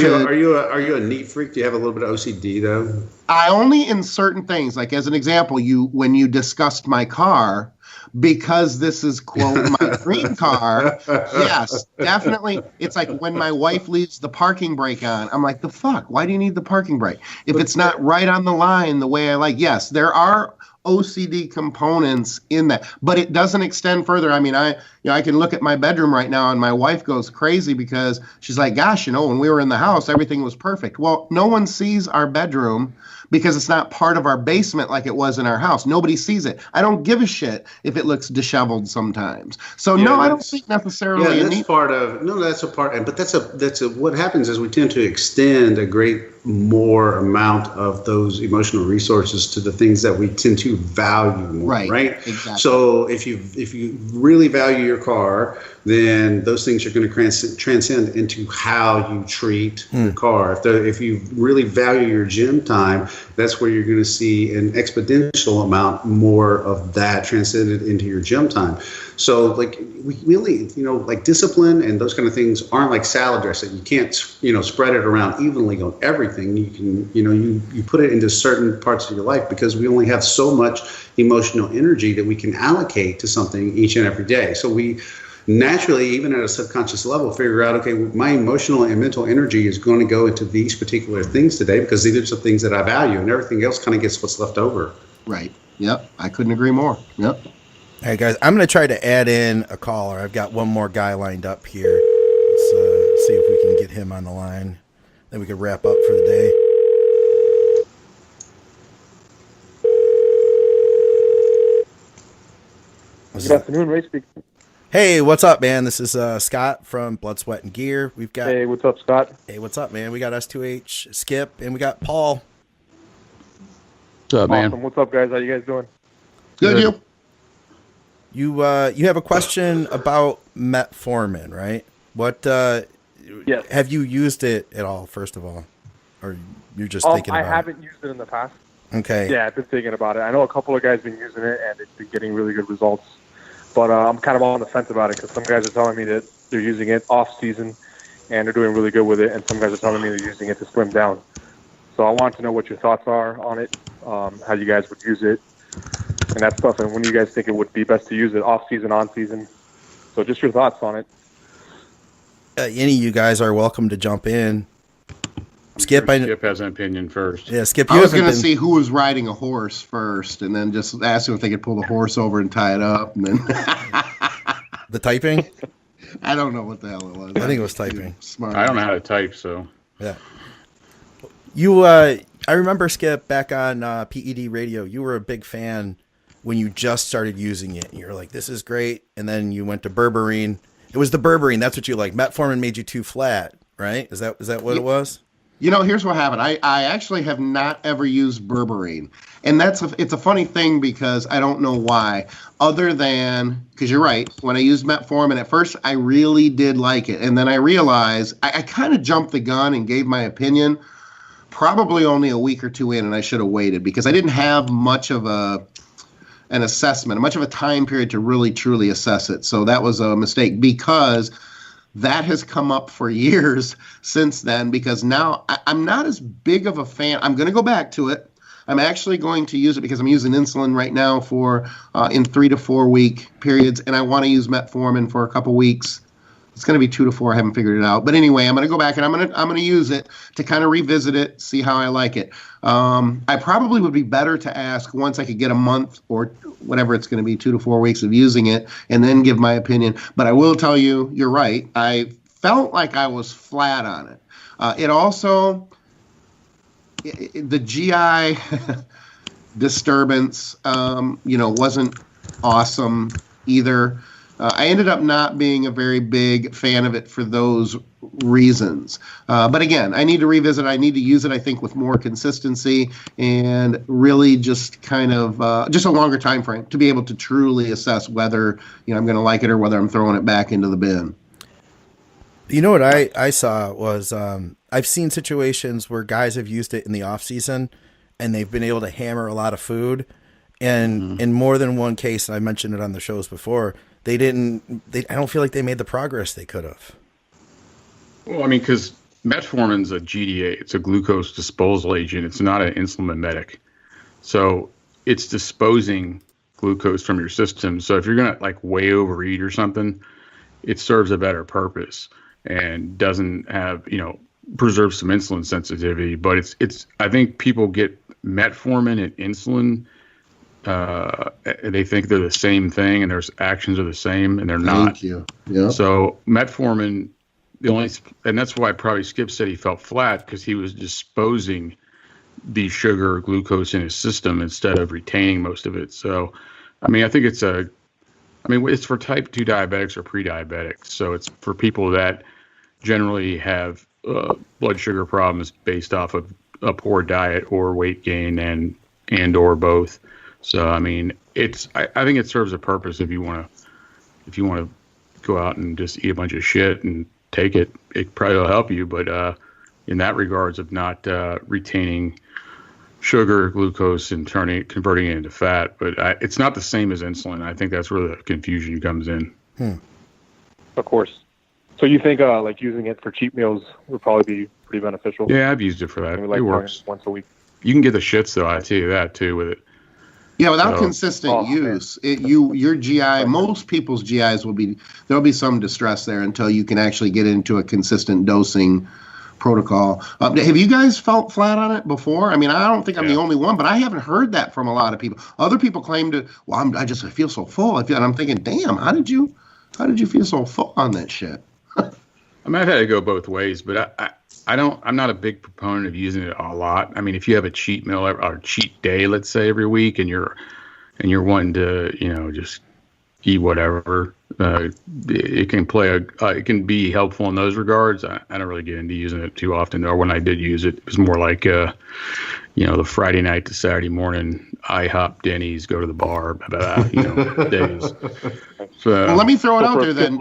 Speaker 5: you a neat freak? Do you have a little bit of OCD though?
Speaker 4: I only in certain things. Like as an example, when you discussed my car, because this is quote my dream car. Yes, definitely. It's like when my wife leaves the parking brake on, I'm like, the fuck? Why do you need the parking brake if it's not right on the line the way I like? Yes, there are OCD components in that, but it doesn't extend further. I mean, I can look at my bedroom right now and my wife goes crazy because she's like, gosh, when we were in the house, everything was perfect. Well, no one sees our bedroom because it's not part of our basement like it was in our house. Nobody sees it. I don't give a shit if it looks disheveled sometimes. So I don't think necessarily.
Speaker 5: Yeah, that's a part. But that's what happens is we tend to extend a great more amount of those emotional resources to the things that we tend to value more. Right.
Speaker 4: Exactly.
Speaker 5: So if you really value your car, then those things are going to transcend into how you treat your car. If you really value your gym time, that's where you're going to see an exponential amount more of that transcended into your gym time. So like we really, like discipline and those kind of things aren't like salad dressing. You can't, spread it around evenly on everything. You can, you put it into certain parts of your life because we only have so much emotional energy that we can allocate to something each and every day. So we naturally, even at a subconscious level, figure out, okay, my emotional and mental energy is going to go into these particular things today because these are some things that I value, and everything else kind of gets what's left over.
Speaker 4: Right. Yep. I couldn't agree more. Yep.
Speaker 2: All right, guys, I'm going to try to add in a caller. I've got one more guy lined up here. Let's see if we can get him on the line. Then we can wrap up for the day.
Speaker 9: Good afternoon, Ray speaking.
Speaker 2: Hey, what's up, man? This is Scott from Blood, Sweat, and Gear. We've got.
Speaker 9: Hey, what's up, Scott?
Speaker 2: Hey, what's up, man? We got S2H, Skip, and we got Paul.
Speaker 3: What's up, man?
Speaker 9: Awesome. What's up, guys? How you guys doing?
Speaker 4: Good.
Speaker 2: You have a question about metformin, right? What?
Speaker 9: Yes.
Speaker 2: Have you used it at all? First of all, or you're just thinking about it?
Speaker 9: I haven't used it in the past.
Speaker 2: Okay.
Speaker 9: Yeah, I've been thinking about it. I know a couple of guys have been using it, and it's been getting really good results. But I'm kind of on the fence about it because some guys are telling me that they're using it off season and they're doing really good with it, and some guys are telling me they're using it to slim down. So I want to know what your thoughts are on it, how you guys would use it, and that stuff, and when you guys think it would be best to use it, off season, on season. So just your thoughts on it.
Speaker 2: Any of you guys are welcome to jump in. Skip
Speaker 3: has an opinion first.
Speaker 2: Yeah, Skip.
Speaker 4: I was going to see who was riding a horse first, and then just ask them if they could pull the horse over and tie it up, and then
Speaker 2: the typing.
Speaker 4: I don't know what the hell it was.
Speaker 2: I think it was typing.
Speaker 4: Smart.
Speaker 3: I don't know how to type, so
Speaker 2: yeah. You, I remember Skip back on PED radio. You were a big fan when you just started using it, and you were like, "This is great." And then you went to berberine. It was the berberine. That's what you like. Metformin made you too flat, right? Is that what it was?
Speaker 4: Here's what happened. I actually have not ever used berberine. And it's a funny thing because I don't know why. Other than, because you're right, when I used metformin, at first I really did like it. And then I realized I kind of jumped the gun and gave my opinion. probably only a week or two in, and I should have waited because I didn't have much of an assessment, much of a time period to really truly assess it. So that was a mistake, because that has come up for years since then, because now I'm not as big of a fan. I'm going to go back to it. I'm actually going to use it because I'm using insulin right now for in 3 to 4 week periods, and I want to use metformin for a couple weeks. It's going to be 2 to 4. I haven't figured it out, but anyway, I'm going to go back and I'm going to use it to kind of revisit it, see how I like it. I probably would be better to ask once I could get a month or whatever it's going to be, 2 to 4 weeks of using it, and then give my opinion. But I will tell you, you're right. I felt like I was flat on it. It also, the GI disturbance, wasn't awesome either. I ended up not being a very big fan of it for those reasons. But again, I need to revisit. I need to use it, I think, with more consistency and really just kind of just a longer time frame to be able to truly assess whether I'm going to like it or whether I'm throwing it back into the bin.
Speaker 2: You know what I saw was I've seen situations where guys have used it in the off season and they've been able to hammer a lot of food. And in more than one case, and I mentioned it on the shows before, I don't feel like they made the progress they could have.
Speaker 3: Well, I mean, because metformin's a GDA. It's a glucose disposal agent. It's not an insulin mimetic. So it's disposing glucose from your system. So if you're going to way overeat or something, it serves a better purpose and doesn't have, preserves some insulin sensitivity. But it's I think people get metformin and insulin, they think they're the same thing, and their actions are the same, and they're not.
Speaker 4: Thank you. Yeah.
Speaker 3: So metformin, and that's why probably Skip said he felt flat, because he was disposing the sugar or glucose in his system instead of retaining most of it. So, I mean, I think it's for type 2 diabetics or pre-diabetics. So it's for people that generally have blood sugar problems based off of a poor diet or weight gain and or both. So I mean, I think it serves a purpose if you want to go out and just eat a bunch of shit and take it. It probably will help you, but in that regards of not retaining sugar, glucose, and converting it into fat. But it's not the same as insulin. I think that's where the confusion comes in.
Speaker 9: Of course. So you think using it for cheat meals would probably be pretty beneficial?
Speaker 3: Yeah, I've used it for that. It works
Speaker 9: once a week.
Speaker 3: You can get the shits though. I tell you that too with it.
Speaker 4: Yeah, without consistent use, your GI, most people's GIs there'll be some distress there until you can actually get into a consistent dosing protocol. Have you guys felt flat on it before? I mean, I don't think I'm the only one, but I haven't heard that from a lot of people. Other people claim to, I feel so full. And I'm thinking, damn, how did you feel so full on that shit?
Speaker 3: I mean, I've had to go both ways, but I'm not a big proponent of using it a lot. I mean, if you have a cheat meal or cheat day, let's say every week, and you're wanting to, just eat whatever, it can be helpful in those regards. I don't really get into using it too often, or when I did use it, it was more like, the Friday night to Saturday morning, IHOP, Denny's, go to the bar, days. So,
Speaker 4: well, let me throw it out there then.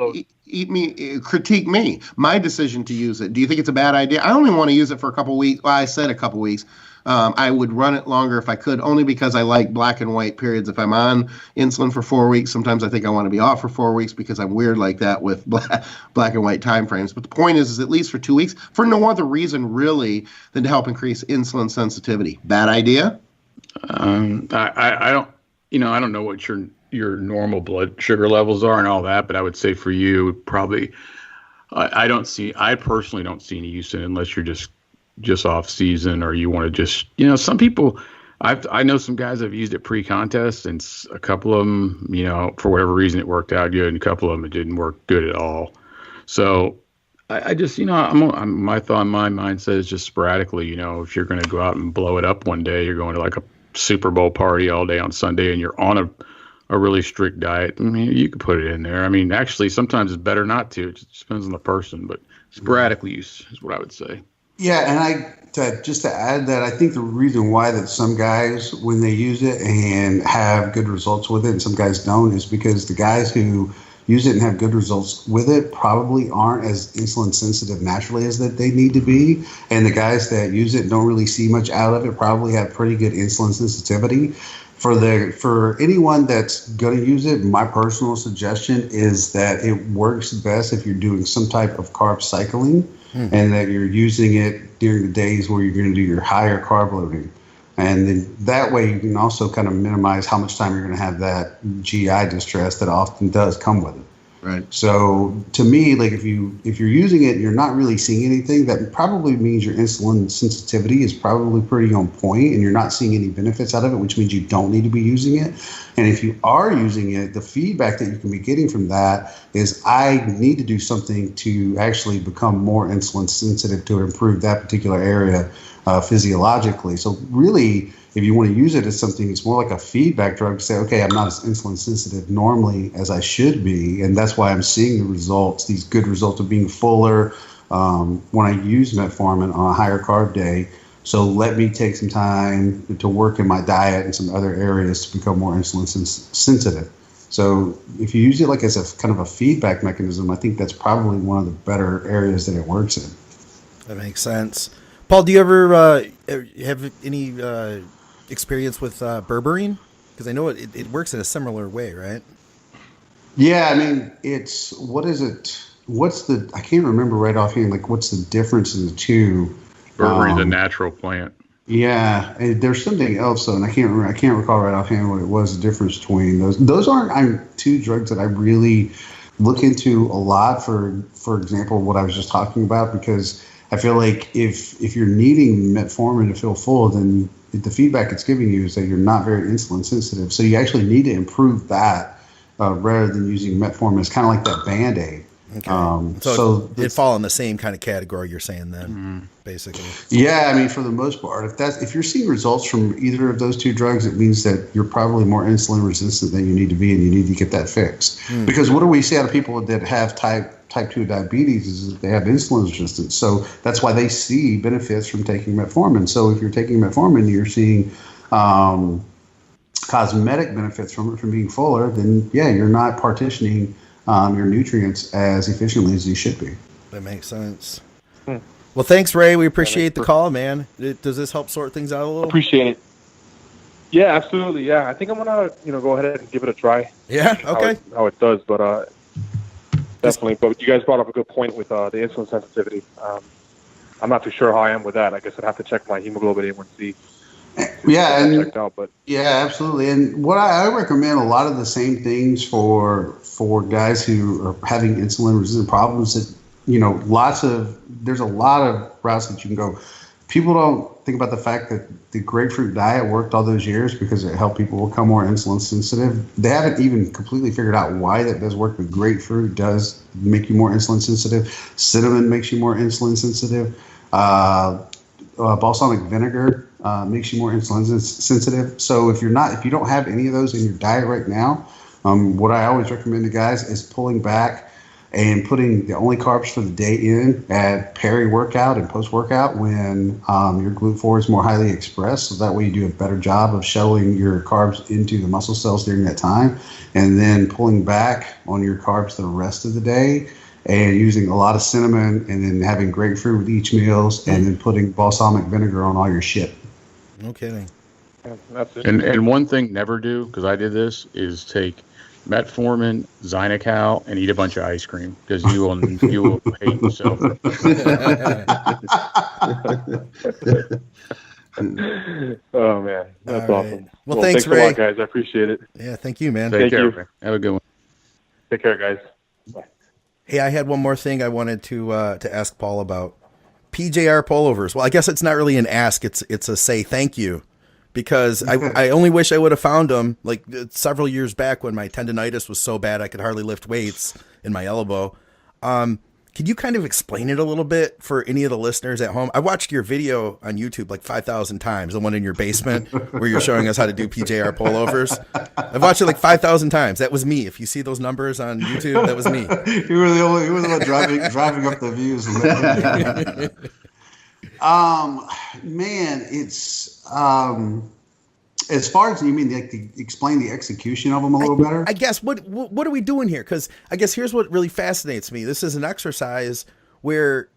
Speaker 4: Critique me. My decision to use it. Do you think it's a bad idea? I only want to use it for a couple weeks. Well, I said a couple weeks. I would run it longer if I could, only because I like black and white periods. If I'm on insulin for 4 weeks, sometimes I think I want to be off for 4 weeks because I'm weird like that with black and white time frames. But the point is at least for 2 weeks, for no other reason really than to help increase insulin sensitivity. Bad idea?
Speaker 3: I don't know what your normal blood sugar levels are and all that, but I would say for you, probably, I personally don't see any use in it unless you're just off season, or you want to just, some people, I know some guys have used it pre-contest, and a couple of them, for whatever reason it worked out good, and a couple of them it didn't work good at all. So I just, my mindset is just sporadically, if you're going to go out and blow it up one day, you're going to like a Super Bowl party all day on Sunday, and you're on a really strict diet, I mean, you could put it in there. I mean, actually, sometimes it's better not to. It just depends on the person, but sporadic use is what I would say.
Speaker 5: Yeah, and just to add that, I think the reason why that some guys, when they use it and have good results with it, and some guys don't, is because the guys who use it and have good results with it probably aren't as insulin sensitive naturally as that they need to be. And the guys that use it don't really see much out of it probably have pretty good insulin sensitivity. For anyone that's going to use it, my personal suggestion is that it works best if you're doing some type of carb cycling and that you're using it during the days where you're going to do your higher carb loading. And then that way you can also kind of minimize how much time you're going to have that GI distress that often does come with it.
Speaker 4: Right.
Speaker 5: So to me, like if you're using it and you're not really seeing anything, that probably means your insulin sensitivity is probably pretty on point and you're not seeing any benefits out of it, which means you don't need to be using it. And if you are using it, the feedback that you can be getting from that is I need to do something to actually become more insulin sensitive to improve that particular area physiologically. So really, if you want to use it as something, it's more like a feedback drug to say, okay, I'm not as insulin sensitive normally as I should be. And that's why I'm seeing the results, these good results of being fuller when I use metformin on a higher carb day. So let me take some time to work in my diet and some other areas to become more insulin sensitive. So if you use it like as a kind of a feedback mechanism, I think that's probably one of the better areas that it works in.
Speaker 2: That makes sense. Paul, do you ever have any experience with berberine? Because I know it works in a similar way, right?
Speaker 5: Yeah, I mean, what is it? I can't remember right offhand, like what's the difference in the two?
Speaker 3: Berberine's a natural plant.
Speaker 5: Yeah, and there's something else though, and I can't recall right offhand what it was, the difference between those. Those aren't two drugs that I really look into a lot for example, what I was just talking about, because I feel like if you're needing metformin to feel full, then the feedback it's giving you is that you're not very insulin sensitive. So you actually need to improve that rather than using metformin. It's kind of like that Band-Aid.
Speaker 2: Okay. So it'd fall in the same kind of category you're saying then, basically.
Speaker 5: Yeah, I mean, for the most part, if you're seeing results from either of those two drugs, it means that you're probably more insulin resistant than you need to be, and you need to get that fixed. Because what do we see out of people that have type 2 diabetes is that they have insulin resistance. So that's why they see benefits from taking metformin. So if you're taking metformin, you're seeing cosmetic benefits from it, from being fuller, then yeah, you're not partitioning your nutrients as efficiently as you should be.
Speaker 2: That makes sense. Well, thanks, Ray. We appreciate the call, man. Does this help sort things out a little?
Speaker 9: Appreciate it. Yeah, absolutely. Yeah, I think I'm gonna go ahead and give it a try.
Speaker 2: Yeah. Okay.
Speaker 9: How it does, but definitely. But you guys brought up a good point with the insulin sensitivity. I'm not too sure how I am with that. I guess I'd have to check my hemoglobin A1C.
Speaker 5: Yeah, and
Speaker 9: checked out, but
Speaker 5: yeah, absolutely. And what I recommend a lot of the same things for guys who are having insulin resistant problems. That there's a lot of routes that you can go. People don't think about the fact that the grapefruit diet worked all those years because it helped people become more insulin sensitive. They haven't even completely figured out why that does work, but grapefruit does make you more insulin sensitive. Cinnamon makes you more insulin sensitive. Balsamic vinegar makes you more insulin sensitive. So if you don't have any of those in your diet right now, what I always recommend to guys is pulling back and putting the only carbs for the day in at peri-workout and post-workout when your GLUT4 is more highly expressed. So that way you do a better job of shuttling your carbs into the muscle cells during that time, and then pulling back on your carbs the rest of the day and using a lot of cinnamon, and then having grapefruit with each meals, and then putting balsamic vinegar on all your shit.
Speaker 2: No kidding.
Speaker 9: yeah, that's it.
Speaker 3: And one thing never do, because I did this, is take metformin, Zynocal, and eat a bunch of ice cream, because you will hate yourself.
Speaker 9: Oh man, that's
Speaker 2: All right.
Speaker 9: awesome.
Speaker 2: Well, thanks,
Speaker 9: a
Speaker 2: Ray.
Speaker 9: lot, guys. I appreciate it.
Speaker 2: Yeah. Thank you, man.
Speaker 3: Take
Speaker 9: Thank
Speaker 3: care.
Speaker 9: you.
Speaker 3: Man. Have a good one.
Speaker 9: Take care, guys. Bye.
Speaker 2: Hey, I had one more thing I wanted to ask Paul about. PJR pullovers. Well, I guess it's not really an ask. It's a say thank you, because I only wish I would have found them like several years back when my tendonitis was so bad I could hardly lift weights in my elbow. Could you kind of explain it a little bit for any of the listeners at home? I watched your video on YouTube like 5,000 times, the one in your basement where you're showing us how to do PJR pullovers. I've watched it like 5,000 times. That was me. If you see those numbers on YouTube, that was me.
Speaker 5: You were the one driving up the views. Man, As far as you mean, like, to explain the execution of them a little better?
Speaker 2: I guess what are we doing here? Because I guess here's what really fascinates me. This is an exercise where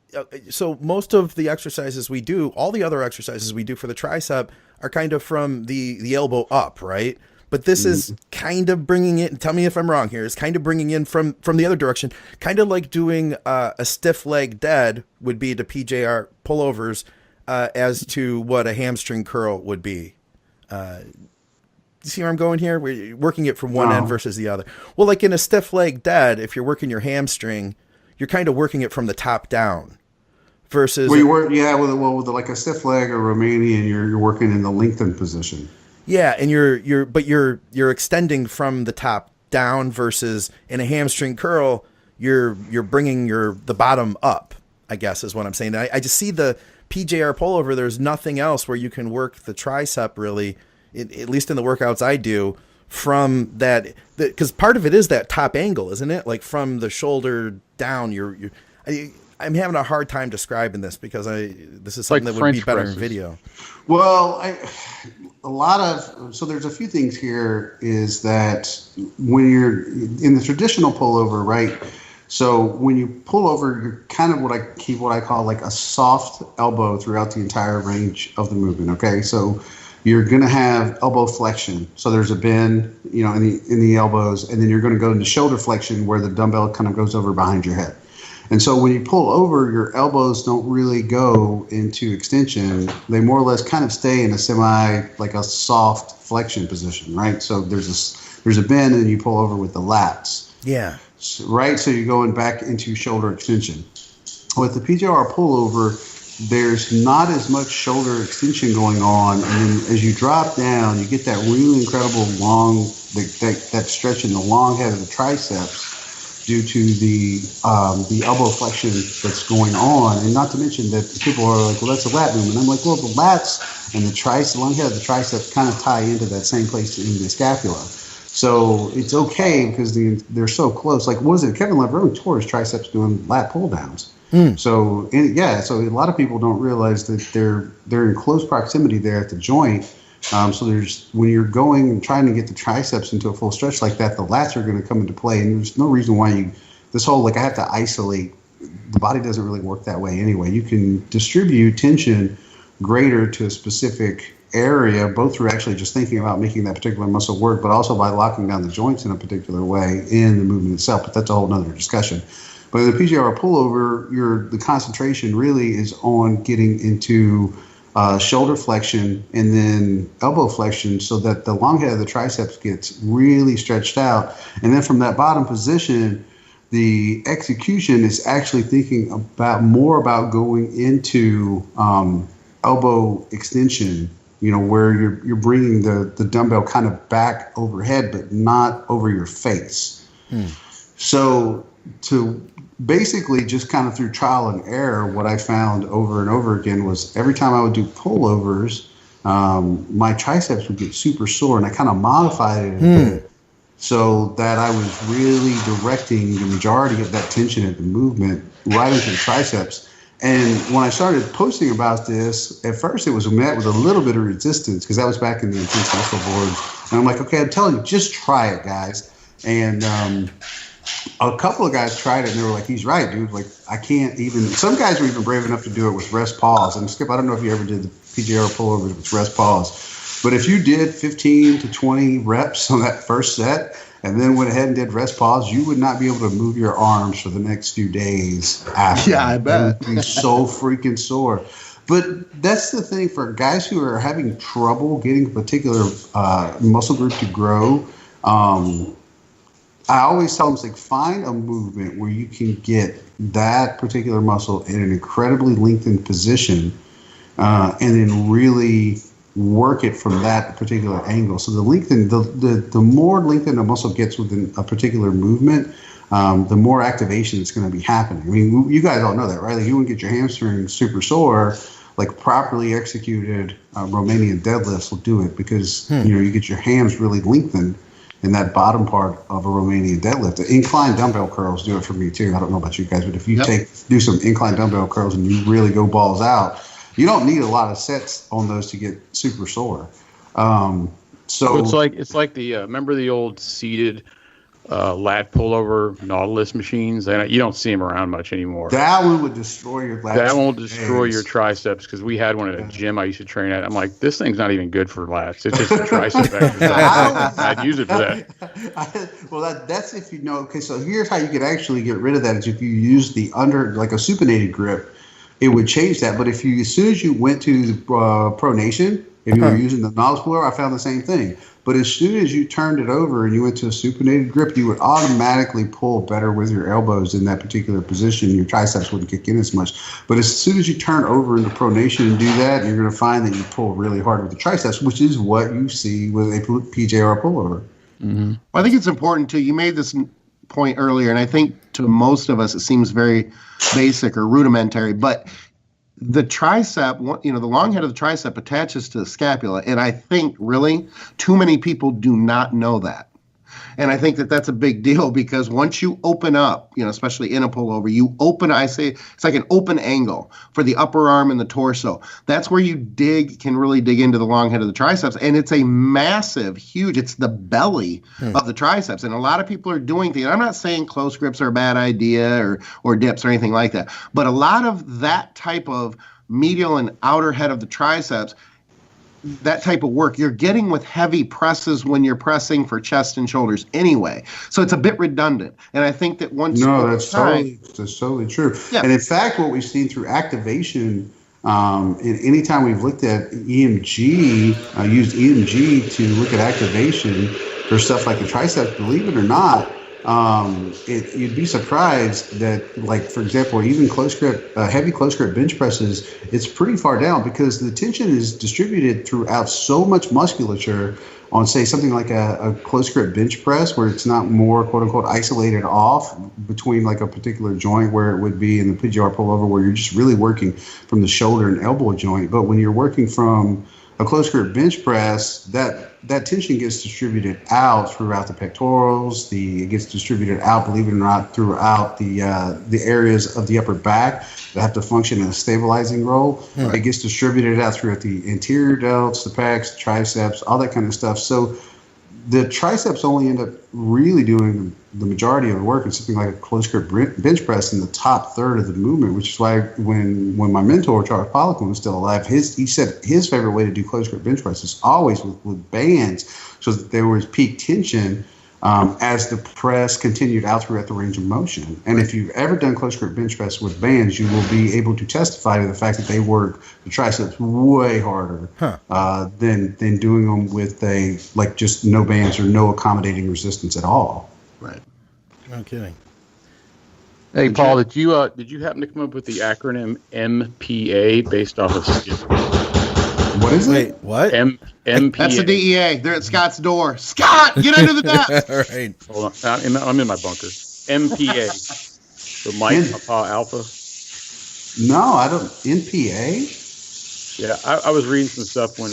Speaker 2: so most of the exercises we do, all the other exercises we do for the tricep are kind of from the elbow up, right? But this is kind of bringing it, and tell me if I'm wrong here, is kind of bringing in from the other direction, kind of like doing a stiff leg dead would be to PJR pullovers as to what a hamstring curl would be. You see where I'm going here? We're working it from one end versus the other. Well, like in a stiff leg dead, if you're working your hamstring, you're kind of working it from the top down. Versus
Speaker 5: well, you work, with like a stiff leg or Romanian, you're working in the lengthened position.
Speaker 2: Yeah, and you're extending from the top down versus in a hamstring curl, you're bringing the bottom up, I guess is what I'm saying. I just see the PJR pullover. There's nothing else where you can work the tricep really, at least in the workouts I do, from that, because part of it is that top angle, isn't it? Like from the shoulder down, I'm having a hard time describing this because this is something
Speaker 3: like
Speaker 2: that would
Speaker 3: French
Speaker 2: be better
Speaker 3: presses.
Speaker 2: in video.
Speaker 5: Well, so there's a few things here is that when you're in the traditional pullover, right? So when you pull over, you're kind of what I call like a soft elbow throughout the entire range of the movement. Okay, so you're going to have elbow flexion. So there's a bend, in the elbows, and then you're going to go into shoulder flexion where the dumbbell kind of goes over behind your head. And so when you pull over, your elbows don't really go into extension. They more or less kind of stay in like a soft flexion position, right? So there's a bend and you pull over with the lats.
Speaker 2: Yeah.
Speaker 5: Right? So you're going back into shoulder extension. With the PJR pullover, there's not as much shoulder extension going on. And then as you drop down, you get that really incredible long, that stretch in the long head of the triceps, due to the elbow flexion that's going on. And not to mention that people are like, well, that's a lat movement. I'm like, well, the lats and the long head of the triceps kind of tie into that same place in the scapula. So it's okay because they're so close. Like, what was it? Kevin Levrone tore his triceps doing lat pull downs. So so a lot of people don't realize that they're in close proximity there at the joint. So when you're going and trying to get the triceps into a full stretch like that, the lats are going to come into play. And there's no reason why this whole, like, I have to isolate. The body doesn't really work that way anyway. You can distribute tension greater to a specific area, both through actually just thinking about making that particular muscle work, but also by locking down the joints in a particular way in the movement itself. But that's a whole nother discussion. But in the PJR pullover, the concentration really is on getting into shoulder flexion and then elbow flexion so that the long head of the triceps gets really stretched out. And then from that bottom position, the execution is actually thinking more about going into elbow extension, where you're bringing the dumbbell kind of back overhead, but not over your face. So to basically just kind of through trial and error, what I found over and over again was every time I would do pullovers, my triceps would get super sore, and I kind of modified it a bit so that I was really directing the majority of that tension of the movement right into the triceps. And when I started posting about this, at first it was met with a little bit of resistance because that was back in the intense muscle boards. And I'm like, okay, I'm telling you, just try it, guys. And a couple of guys tried it, and they were like, he's right, dude. Like, I can't even – some guys were even brave enough to do it with rest pause. And, Skip, I don't know if you ever did the PJR pullovers with rest pause. But if you did 15 to 20 reps on that first set and then went ahead and did rest pause, you would not be able to move your arms for the next few days after.
Speaker 4: Yeah, I bet.
Speaker 5: You'd be so freaking sore. But that's the thing for guys who are having trouble getting a particular muscle group to grow. I always tell them, it's like, find a movement where you can get that particular muscle in an incredibly lengthened position and then really work it from that particular angle. So the more lengthened a muscle gets within a particular movement, the more activation is going to be happening. I mean, you guys all know that, right? Like, you wouldn't get your hamstring super sore. Like, properly executed Romanian deadlifts will do it because you get your hams really lengthened in that bottom part of a Romanian deadlift. The incline dumbbell curls do it for me too. I don't know about you guys, but if you do some incline dumbbell curls and you really go balls out, you don't need a lot of sets on those to get super sore. So
Speaker 3: it's like the remember the old seated lat pullover Nautilus machines? You don't see them around much anymore.
Speaker 5: that one would destroy your lats.
Speaker 3: That won't destroy your triceps, because we had one at a gym I used to train at. I'm like, this thing's not even good for lats. It's just a tricep exercise. I'd use it for that.
Speaker 5: That's if you know. Okay, so here's how you could actually get rid of that: is if you use the like a supinated grip, it would change that. But if you, as soon as you went to the pronation, if you were using the Nautilus puller, I found the same thing. But as soon as you turned it over and you went to a supinated grip, you would automatically pull better with your elbows in that particular position. Your triceps wouldn't kick in as much. But as soon as you turn over into pronation and do that, you're going to find that you pull really hard with the triceps, which is what you see with a PJ or a pullover.
Speaker 4: Mm-hmm. Well, I think it's important, too. You made this point earlier, and I think to most of us it seems very basic or rudimentary, but the tricep, the long head of the tricep attaches to the scapula, and I think really too many people do not know that. And I think that that's a big deal, because once you open up, especially in a pullover, you open, I say it's like an open angle for the upper arm and the torso. That's where you can really dig into the long head of the triceps. And it's a massive, huge, it's the belly of the triceps. And a lot of people are doing things. I'm not saying close grips are a bad idea or dips or anything like that. But a lot of that type of medial and outer head of the triceps, that type of work you're getting with heavy presses when you're pressing for chest and shoulders anyway. So it's a bit redundant. And I think that once
Speaker 5: that's totally true. Yeah. And in fact, what we've seen through activation, anytime we've looked at EMG, used EMG to look at activation for stuff like the triceps, believe it or not, you'd be surprised that, like, for example, even close grip, heavy close grip bench presses, it's pretty far down because the tension is distributed throughout so much musculature on, say, something like a close grip bench press, where it's not more, quote unquote, isolated off between like a particular joint where it would be in the PGR pullover, where you're just really working from the shoulder and elbow joint. But when you're working from a close grip bench press, that tension gets distributed out throughout the pectorals. It gets distributed out, believe it or not, throughout the areas of the upper back that have to function in a stabilizing role. It gets distributed out throughout the anterior delts, the pecs, the triceps, all that kind of stuff. So the triceps only end up really doing the majority of the work in something like a close grip bench press in the top third of the movement, which is why when my mentor, Charles Poliquin, was still alive, he said his favorite way to do close grip bench press is always with bands, so that there was peak tension as the press continued out throughout the range of motion. And if you've ever done close grip bench press with bands, you will be able to testify to the fact that they work the triceps way harder than doing them with just no bands or no accommodating resistance at all.
Speaker 4: Right.
Speaker 2: No kidding.
Speaker 3: Hey, Paul, did you happen to come up with the acronym MPA based off of Skip?
Speaker 2: What is it? Wait, what?
Speaker 3: MPA.
Speaker 4: That's the DEA. They're at Scott's door. Scott, get under the desk.
Speaker 2: All right.
Speaker 3: Hold on. I'm in my bunker. MPA. So Mike Papa Alpha.
Speaker 5: No, I don't. NPA?
Speaker 3: Yeah, I was reading some stuff on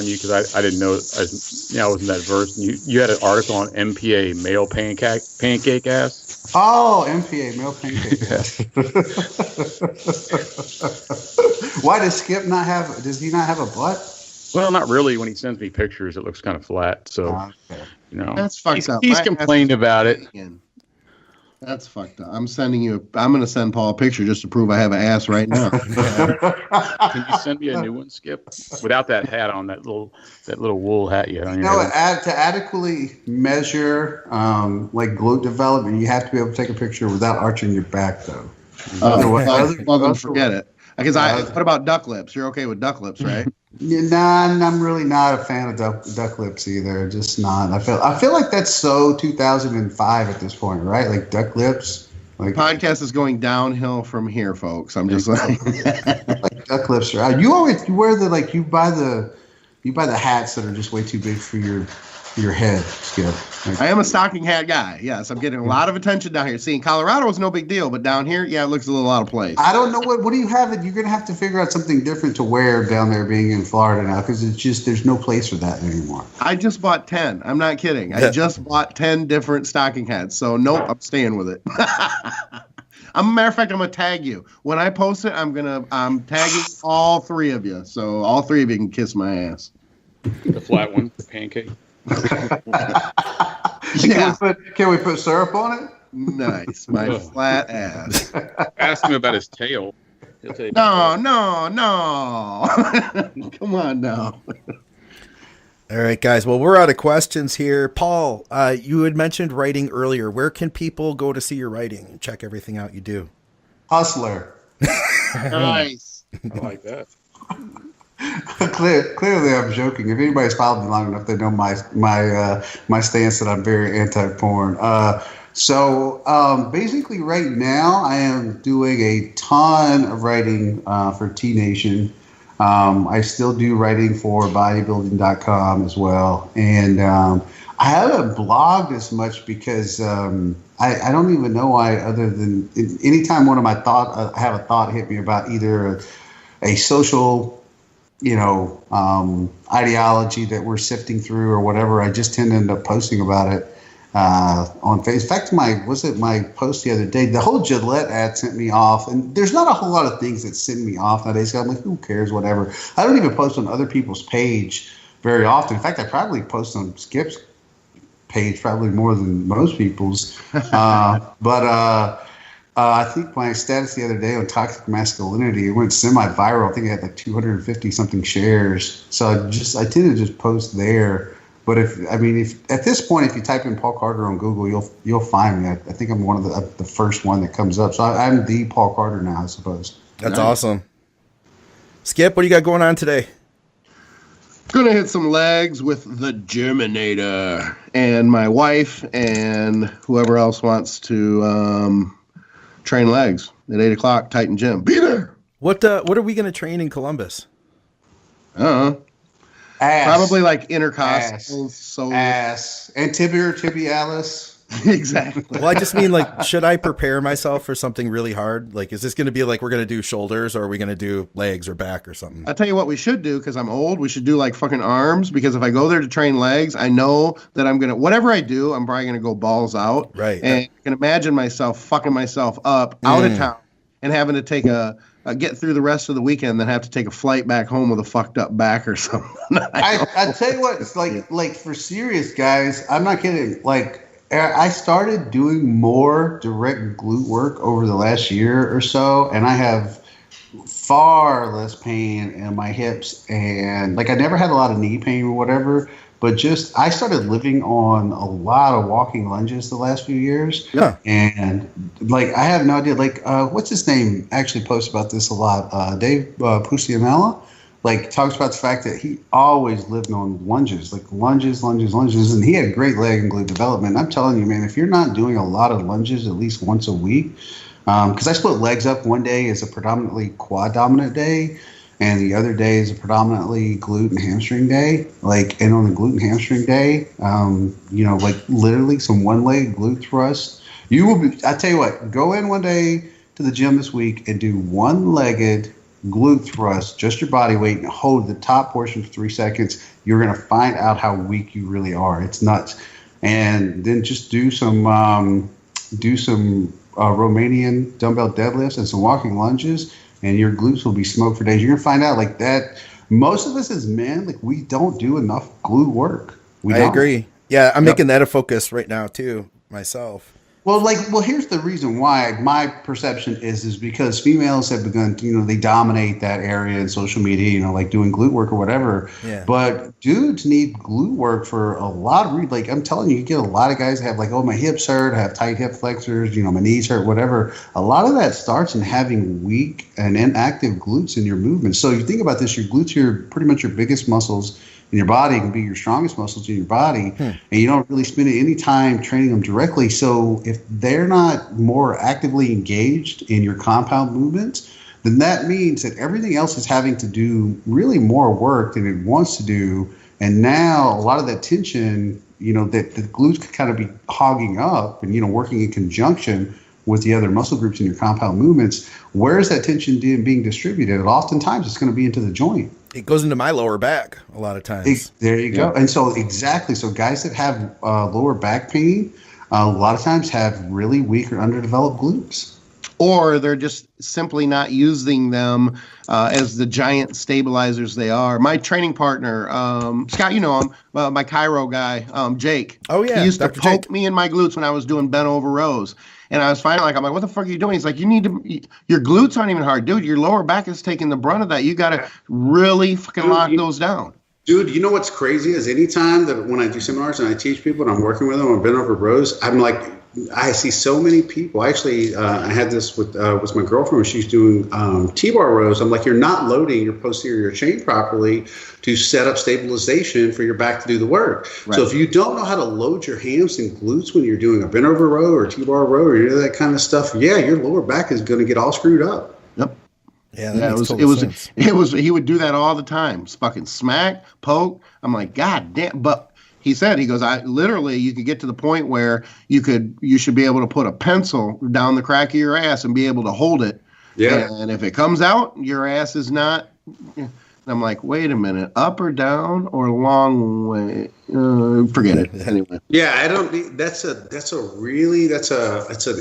Speaker 3: you, because I didn't know. I wasn't that versed. And you had an article on MPA, male pancake ass.
Speaker 5: Oh, MPA, male pancake ass. Why does Skip not have? Does he not have a butt?
Speaker 3: Well, not really. When he sends me pictures, it looks kind of flat. So,
Speaker 4: that's fucked up.
Speaker 3: He's complained about it.
Speaker 4: That's fucked up. I'm going to send Paul a picture just to prove I have an ass right now.
Speaker 3: Can you send me a new one, Skip? Without that hat on, that little wool hat you have on your head.
Speaker 5: To adequately measure like glute development, you have to be able to take a picture without arching your back, though.
Speaker 4: Then forget it. Because what about duck lips? You're okay with duck lips, right?
Speaker 5: I'm really not a fan of duck lips either. Just not. I feel like that's so 2005 at this point, right? Like duck lips. Like
Speaker 4: podcast is going downhill from here, folks. I'm just like,
Speaker 5: like duck lips are out. You wear you buy the hats that are just way too big for your head, Skip.
Speaker 4: I am a stocking hat guy. Yes, I'm getting a lot of attention down here. See, in Colorado is no big deal, but down here, it looks a little out of place.
Speaker 5: I don't know what do you have? You're going to have to figure out something different to wear down there, being in Florida now, because it's just there's no place for that anymore.
Speaker 4: I just bought 10. I'm not kidding. I just bought 10 different stocking hats. So nope, I'm staying with it. Matter of fact, I'm gonna tag you when I post it. I'm tagging all three of you, so all three of you can kiss my ass.
Speaker 3: The flat one, the pancake.
Speaker 4: Yeah.
Speaker 5: Can we put syrup on it?
Speaker 4: Nice. My flat ass.
Speaker 3: Ask him about his tail. He'll tell you
Speaker 4: No,
Speaker 3: about
Speaker 4: no. Come on now.
Speaker 2: All right, guys. Well, we're out of questions here. Paul, you had mentioned writing earlier. Where can people go to see your writing and check everything out you do?
Speaker 5: Hustler.
Speaker 4: Nice.
Speaker 3: I like that.
Speaker 5: Clearly, I'm joking. If anybody's followed me long enough, they know my stance that I'm very anti-porn. So basically, right now, I am doing a ton of writing for T Nation. I still do writing for bodybuilding.com as well, and I haven't blogged as much because I don't even know why. Other than anytime I have a thought hit me about either a social ideology that we're sifting through or whatever, I just tend to end up posting about it on Facebook. In fact, my post the other day, the whole Gillette ad sent me off, and there's not a whole lot of things that send me off nowadays. So I'm like, who cares, whatever. I don't even post on other people's page very often. In fact, I probably post on Skip's page probably more than most people's. I think my status the other day on toxic masculinity, it went semi-viral. I think it had like 250 something shares. So I tend to just post there. But if at this point, if you type in Paul Carter on Google, you'll find me. I think I'm one of the first one that comes up. So I'm the Paul Carter now, I suppose.
Speaker 2: That's awesome. Skip, what do you got going on today?
Speaker 4: Gonna hit some legs with the Germinator, and my wife and whoever else wants to train legs at 8:00. Titan Gym. Be there.
Speaker 2: What are we gonna train in Columbus?
Speaker 4: Probably like intercostals.
Speaker 5: Ass and tibialis.
Speaker 4: Exactly.
Speaker 2: Well, I just mean, like, should I prepare myself for something really hard? Like, is this going to be like we're going to do shoulders, or are we going to do legs or back or something?
Speaker 4: I'll tell you what we should do, because I'm old. We should do like fucking arms, because if I go there to train legs, I know that whatever I do, I'm probably going to go balls out.
Speaker 2: Right.
Speaker 4: And I can imagine myself fucking myself up out of town and having to take get through the rest of the weekend, then have to take a flight back home with a fucked up back or something.
Speaker 5: I tell you what, it's like for serious guys, I'm not kidding. Like, I started doing more direct glute work over the last year or so, and I have far less pain in my hips, and like I never had a lot of knee pain or whatever, but just I started living on a lot of walking lunges the last few years.
Speaker 2: Yeah.
Speaker 5: And like I have no idea, like what's his name actually posts about this a lot, Dave Pucianella. Like, talks about the fact that he always lived on lunges, like lunges, and he had great leg and glute development. I'm telling you, man, if you're not doing a lot of lunges at least once a week, because I split legs up, one day is a predominantly quad dominant day, and the other day is a predominantly glute and hamstring day. Like, and on the glute and hamstring day, like literally some one leg glute thrust. You will be. I tell you what, go in one day to the gym this week and do one-legged glute thrust, just your body weight, and hold the top portion for 3 seconds. You're going to find out how weak you really are. It's nuts. And then just do some Romanian dumbbell deadlifts and some walking lunges, and your glutes will be smoked for days. You're going to find out like that. Most of us as men, like, we don't do enough glute work. I
Speaker 2: agree. Yeah, I'm making that a focus right now too, myself.
Speaker 5: Well, here's the reason why my perception is because females have begun to, they dominate that area in social media, like doing glute work or whatever.
Speaker 2: Yeah.
Speaker 5: But dudes need glute work for a lot of reasons. Like, I'm telling you, you get a lot of guys that have like, oh, my hips hurt, I have tight hip flexors, my knees hurt, whatever. A lot of that starts in having weak and inactive glutes in your movement. So you think about this, your glutes are pretty much your biggest muscles in your body, can be your strongest muscles in your body, and you don't really spend any time training them directly. So if they're not more actively engaged in your compound movements, then that means that everything else is having to do really more work than it wants to do. And now a lot of that tension, that the glutes could kind of be hogging up and, working in conjunction with the other muscle groups in your compound movements. Where is that tension being distributed? Oftentimes it's going to be into the joint.
Speaker 2: It goes into my lower back a lot of times.
Speaker 5: There you go. And so exactly. So guys that have lower back pain, a lot of times have really weak or underdeveloped glutes.
Speaker 4: or they're just simply not using them as the giant stabilizers they are. My training partner, Scott, you know him, my chiro guy, Jake.
Speaker 2: Oh, yeah,
Speaker 4: he used
Speaker 2: Dr.
Speaker 4: to poke
Speaker 2: Jake.
Speaker 4: me in my glutes when I was doing bent over rows. And I was finally like, I'm like, what the fuck are you doing? He's like, your glutes aren't even hard, dude. Your lower back is taking the brunt of that. You got to really fucking lock those down.
Speaker 5: Dude, you know what's crazy is anytime that when I do seminars and I teach people and I'm working with them on bent over rows, I'm like, I see so many people. Actually, I had this with my girlfriend when she's doing T-bar rows. I'm like, you're not loading your posterior chain properly to set up stabilization for your back to do the work. Right. So if you don't know how to load your hams and glutes when you're doing a bent over row or T-bar row or any of that kind of stuff, yeah, your lower back is going to get all screwed up.
Speaker 4: Yep.
Speaker 2: Yeah,
Speaker 4: it was. He would do that all the time. It's fucking smack, poke. I'm like, God damn. But he said, he goes, you could get to the point where you should be able to put a pencil down the crack of your ass and be able to hold it. Yeah. And if it comes out, your ass is not. I'm like, wait a minute, up or down or long way? Forget it. Anyway.
Speaker 5: Yeah, I don't. That's an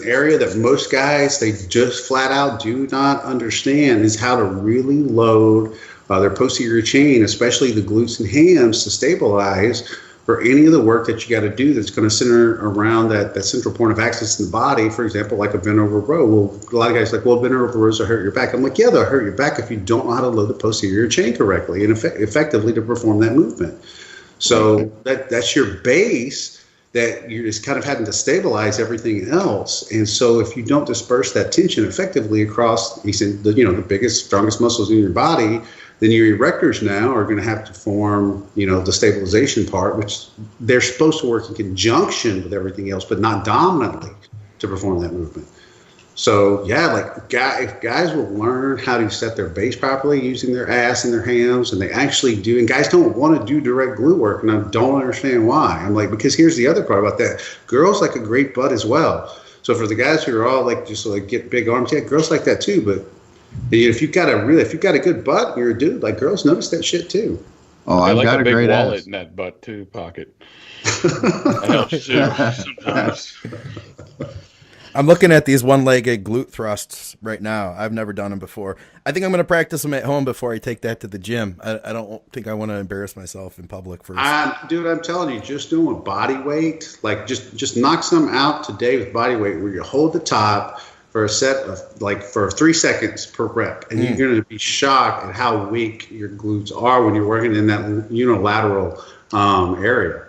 Speaker 5: area that most guys, they just flat out do not understand, is how to really load their posterior chain, especially the glutes and hams, to stabilize for any of the work that you got to do that's going to center around that central point of access in the body. For example, like a bent over row. Well, a lot of guys are like, well, bent over rows will hurt your back. I'm like, yeah, they'll hurt your back if you don't know how to load the posterior chain correctly and effectively to perform that movement. So that's your base that you're just kind of having to stabilize everything else. And so if you don't disperse that tension effectively across the biggest, strongest muscles in your body, then your erectors now are going to have to form, the stabilization part, which they're supposed to work in conjunction with everything else, but not dominantly to perform that movement. So, yeah, if guys will learn how to set their base properly using their ass and their hams, and they actually do, and guys don't want to do direct glute work, and I don't understand why. I'm like, because here's the other part about that. Girls like a great butt as well. So for the guys who are all get big arms, yeah, girls like that too, but if you've got a good butt, and you're a dude, like, girls notice that shit too.
Speaker 3: Oh, I've got a big wallet ass in that butt too pocket. That helps too sometimes.
Speaker 2: I'm looking at these one-legged glute thrusts right now. I've never done them before. I think I'm going to practice them at home before I take that to the gym. I don't think I want to embarrass myself in public first.
Speaker 5: Dude, I'm telling you, just doing body weight, like just knock some out today with body weight, where you hold the top for a set of for 3 seconds per rep, and you're going to be shocked at how weak your glutes are when you're working in that unilateral area.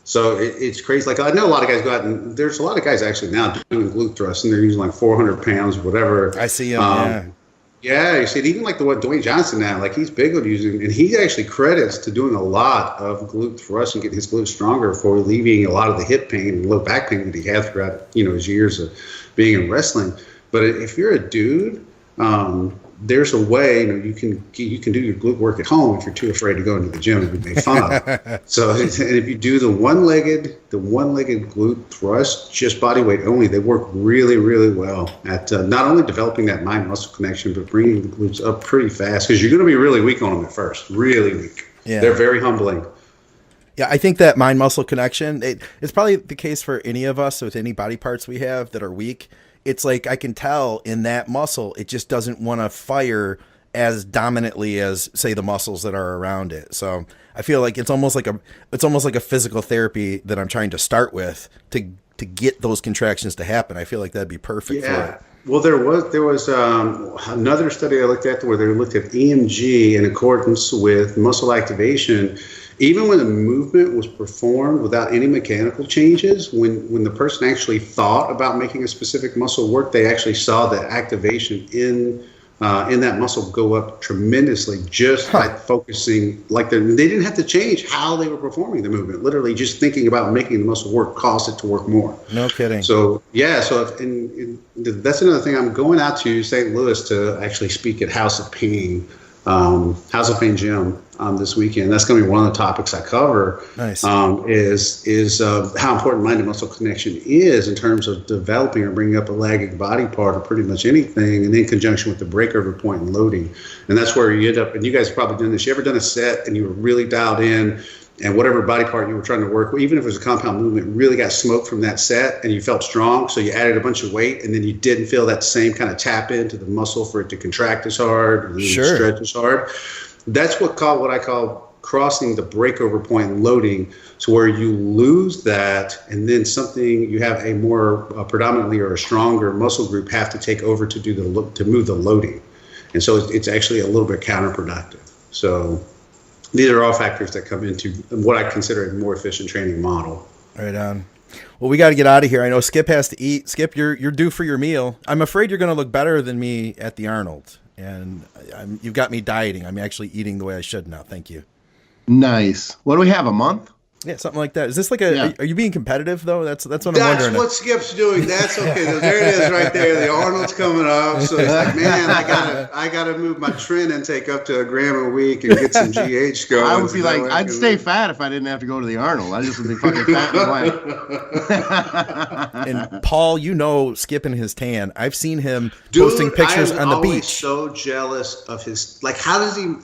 Speaker 5: So it's crazy. Like, I know a lot of guys go out, and there's a lot of guys actually now doing glute thrusts, and they're using 400 pounds or whatever.
Speaker 2: I see them.
Speaker 5: Yeah, you see it, even what Dwayne Johnson now, he's big on using, and he actually credits to doing a lot of glute thrusts and getting his glutes stronger for alleviating a lot of the hip pain and low back pain that he had throughout his years of being in wrestling. But if you're a dude, there's a way you can do your glute work at home if you're too afraid to go into the gym and be made fun of. So, and if you do the one-legged glute thrust, just body weight only, they work really, really well at not only developing that mind-muscle connection, but bringing the glutes up pretty fast, because you're going to be really weak on them at first, really weak. Yeah. They're very humbling.
Speaker 2: Yeah, I think that mind-muscle connection, it's probably the case for any of us with any body parts we have that are weak. It's like I can tell in that muscle, it just doesn't want to fire as dominantly as, say, the muscles that are around it. So I feel like it's almost like a physical therapy that I'm trying to start with to get those contractions to happen. I feel like that'd be perfect for it.
Speaker 5: Well, there was another study I looked at where they looked at EMG in accordance with muscle activation. Even when the movement was performed without any mechanical changes, when the person actually thought about making a specific muscle work, they actually saw the activation in that muscle go up tremendously just by focusing. They didn't have to change how they were performing the movement. Literally, just thinking about making the muscle work caused it to work more.
Speaker 2: No kidding.
Speaker 5: So yeah, that's another thing. I'm going out to St. Louis to actually speak at House of Pain Gym this weekend. That's going to be one of the topics I cover.
Speaker 2: Nice.
Speaker 5: Is how important mind and muscle connection is in terms of developing or bringing up a lagging body part or pretty much anything, and in conjunction with the breakover point and loading. And that's where you end up, and you guys have probably done this. You ever done a set and you were really dialed in and whatever body part you were trying to work with, even if it was a compound movement, really got smoked from that set and you felt strong. So you added a bunch of weight and then you didn't feel that same kind of tap into the muscle for it to contract as hard or stretch as hard. That's what I call crossing the breakover point and loading, to where you lose that and then you have a more predominantly or a stronger muscle group have to take over to move the loading. And so it's actually a little bit counterproductive. So these are all factors that come into what I consider a more efficient training model.
Speaker 2: Right on. Well, we got to get out of here. I know Skip has to eat. Skip, you're due for your meal. I'm afraid you're going to look better than me at the Arnold. And you've got me dieting. I'm actually eating the way I should now. Thank you.
Speaker 4: Nice. What do we have, a month?
Speaker 2: Yeah, something like that. Is this like are you being competitive though? That's what I'm wondering.
Speaker 5: That's what Skip's doing. That's okay. There it is right there. The Arnold's coming up. So it's like, man, I gotta move my trin intake up to 1 gram a week and get some GH going.
Speaker 4: I would be like, I'd stay fat if I didn't have to go to the Arnold. I just would be fucking fat and white.
Speaker 2: And Paul, Skip and his tan. I've seen him posting pictures on the beach.
Speaker 5: I'm so jealous of his, like, how does he,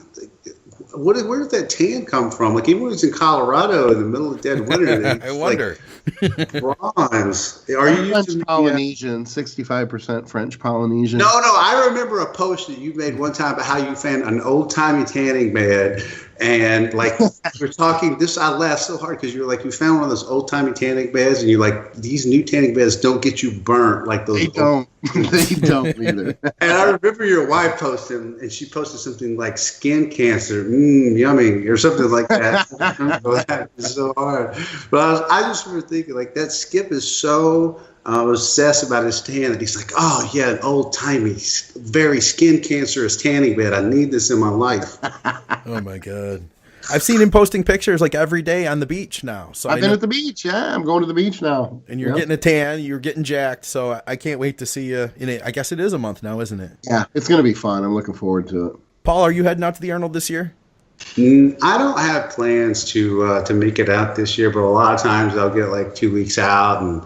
Speaker 5: where does that tan come from? Like, even when he's in Colorado in the middle of dead winter,
Speaker 2: I wonder.
Speaker 5: Like, bronze. Are you
Speaker 4: French
Speaker 5: using
Speaker 4: Polynesian? 65% French Polynesian.
Speaker 5: No. I remember a post that you made one time about how you found an old timey tanning bed, and like you're talking. I laughed so hard because you're like, you found one of those old timey tanning beds, and you're like, these new tanning beds don't get you burnt like those.
Speaker 4: They don't. They don't either.
Speaker 5: And I remember your wife posted, and she posted something like skin cancer, yummy, or something like that. It's so hard. But I just remember thinking, like, that Skip is so obsessed about his tan that he's like, oh yeah, an old timey, very skin cancerous tanning bed. I need this in my life.
Speaker 2: Oh my God. I've seen him posting pictures like every day on the beach now. So
Speaker 4: I've been at the beach. Yeah, I'm going to the beach now.
Speaker 2: And you're getting a tan. You're getting jacked. So I can't wait to see you in it. I guess it is a month now, isn't it?
Speaker 4: Yeah, it's going to be fun. I'm looking forward to it.
Speaker 2: Paul, are you heading out to the Arnold this year?
Speaker 5: I don't have plans to make it out this year, but a lot of times I'll get like 2 weeks out, and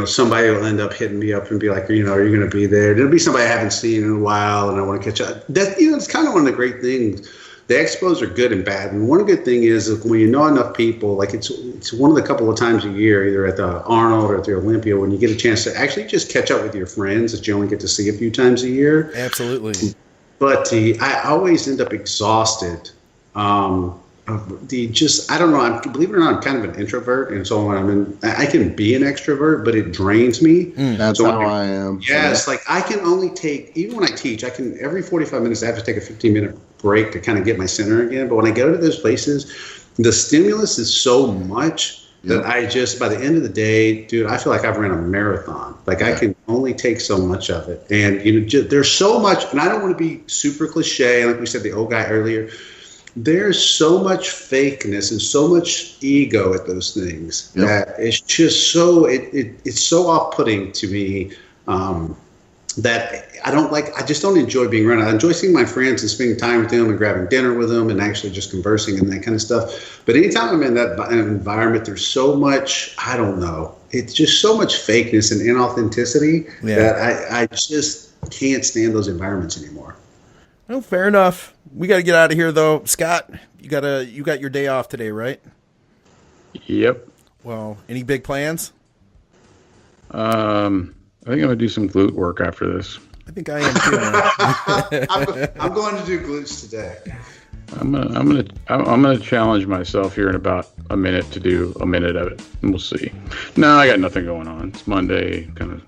Speaker 5: somebody will end up hitting me up and be like, are you going to be there? There'll be somebody I haven't seen in a while, and I want to catch up. That it's kind of one of the great things. The expos are good and bad, and one good thing is when you know enough people, like it's one of the couple of times a year, either at the Arnold or at the Olympia, when you get a chance to actually just catch up with your friends that you only get to see a few times a year.
Speaker 2: Absolutely.
Speaker 5: But I always end up exhausted. I don't know. Believe it or not, I'm kind of an introvert, and so when I can be an extrovert, but it drains me.
Speaker 4: That's how I am.
Speaker 5: Yeah, it's like I can only take, even when I teach, every 45 minutes I have to take a 15-minute break to kind of get my center again. But when I go to those places, the stimulus is so much that by the end of the day, dude, I feel like I've ran a marathon. Like I can only take so much of it, and there's so much. And I don't want to be super cliche, like we said, the old guy earlier. There's so much fakeness and so much ego at those things that it's just so it's so off-putting to me that I just don't enjoy being around. I enjoy seeing my friends and spending time with them and grabbing dinner with them and actually just conversing and that kind of stuff. But anytime I'm in that environment, there's so much, I don't know. It's just so much fakeness and inauthenticity that I just can't stand those environments anymore.
Speaker 2: Well, fair enough. We got to get out of here, though. Scott, you got your day off today, right?
Speaker 3: Yep.
Speaker 2: Well, any big plans?
Speaker 3: I think I'm gonna do some glute work after this.
Speaker 2: I think I am too.
Speaker 5: I'm going to do glutes today.
Speaker 3: I'm gonna challenge myself here in about a minute to do a minute of it, and we'll see. No, I got nothing going on. It's Monday, kind of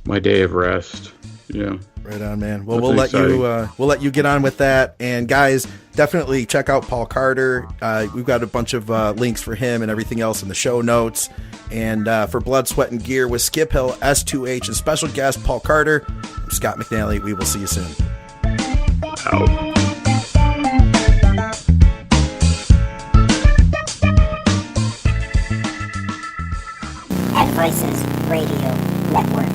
Speaker 3: my day of rest. Yeah.
Speaker 2: Right on, man. Well, we'll let you get on with that. And guys, definitely check out Paul Carter. We've got a bunch of links for him and everything else in the show notes. And for Blood, Sweat, and Gear with Skip Hill, S2H, and special guest Paul Carter, I'm Scott McNally. We will see you soon.
Speaker 3: Out.
Speaker 1: At Voices Radio Network.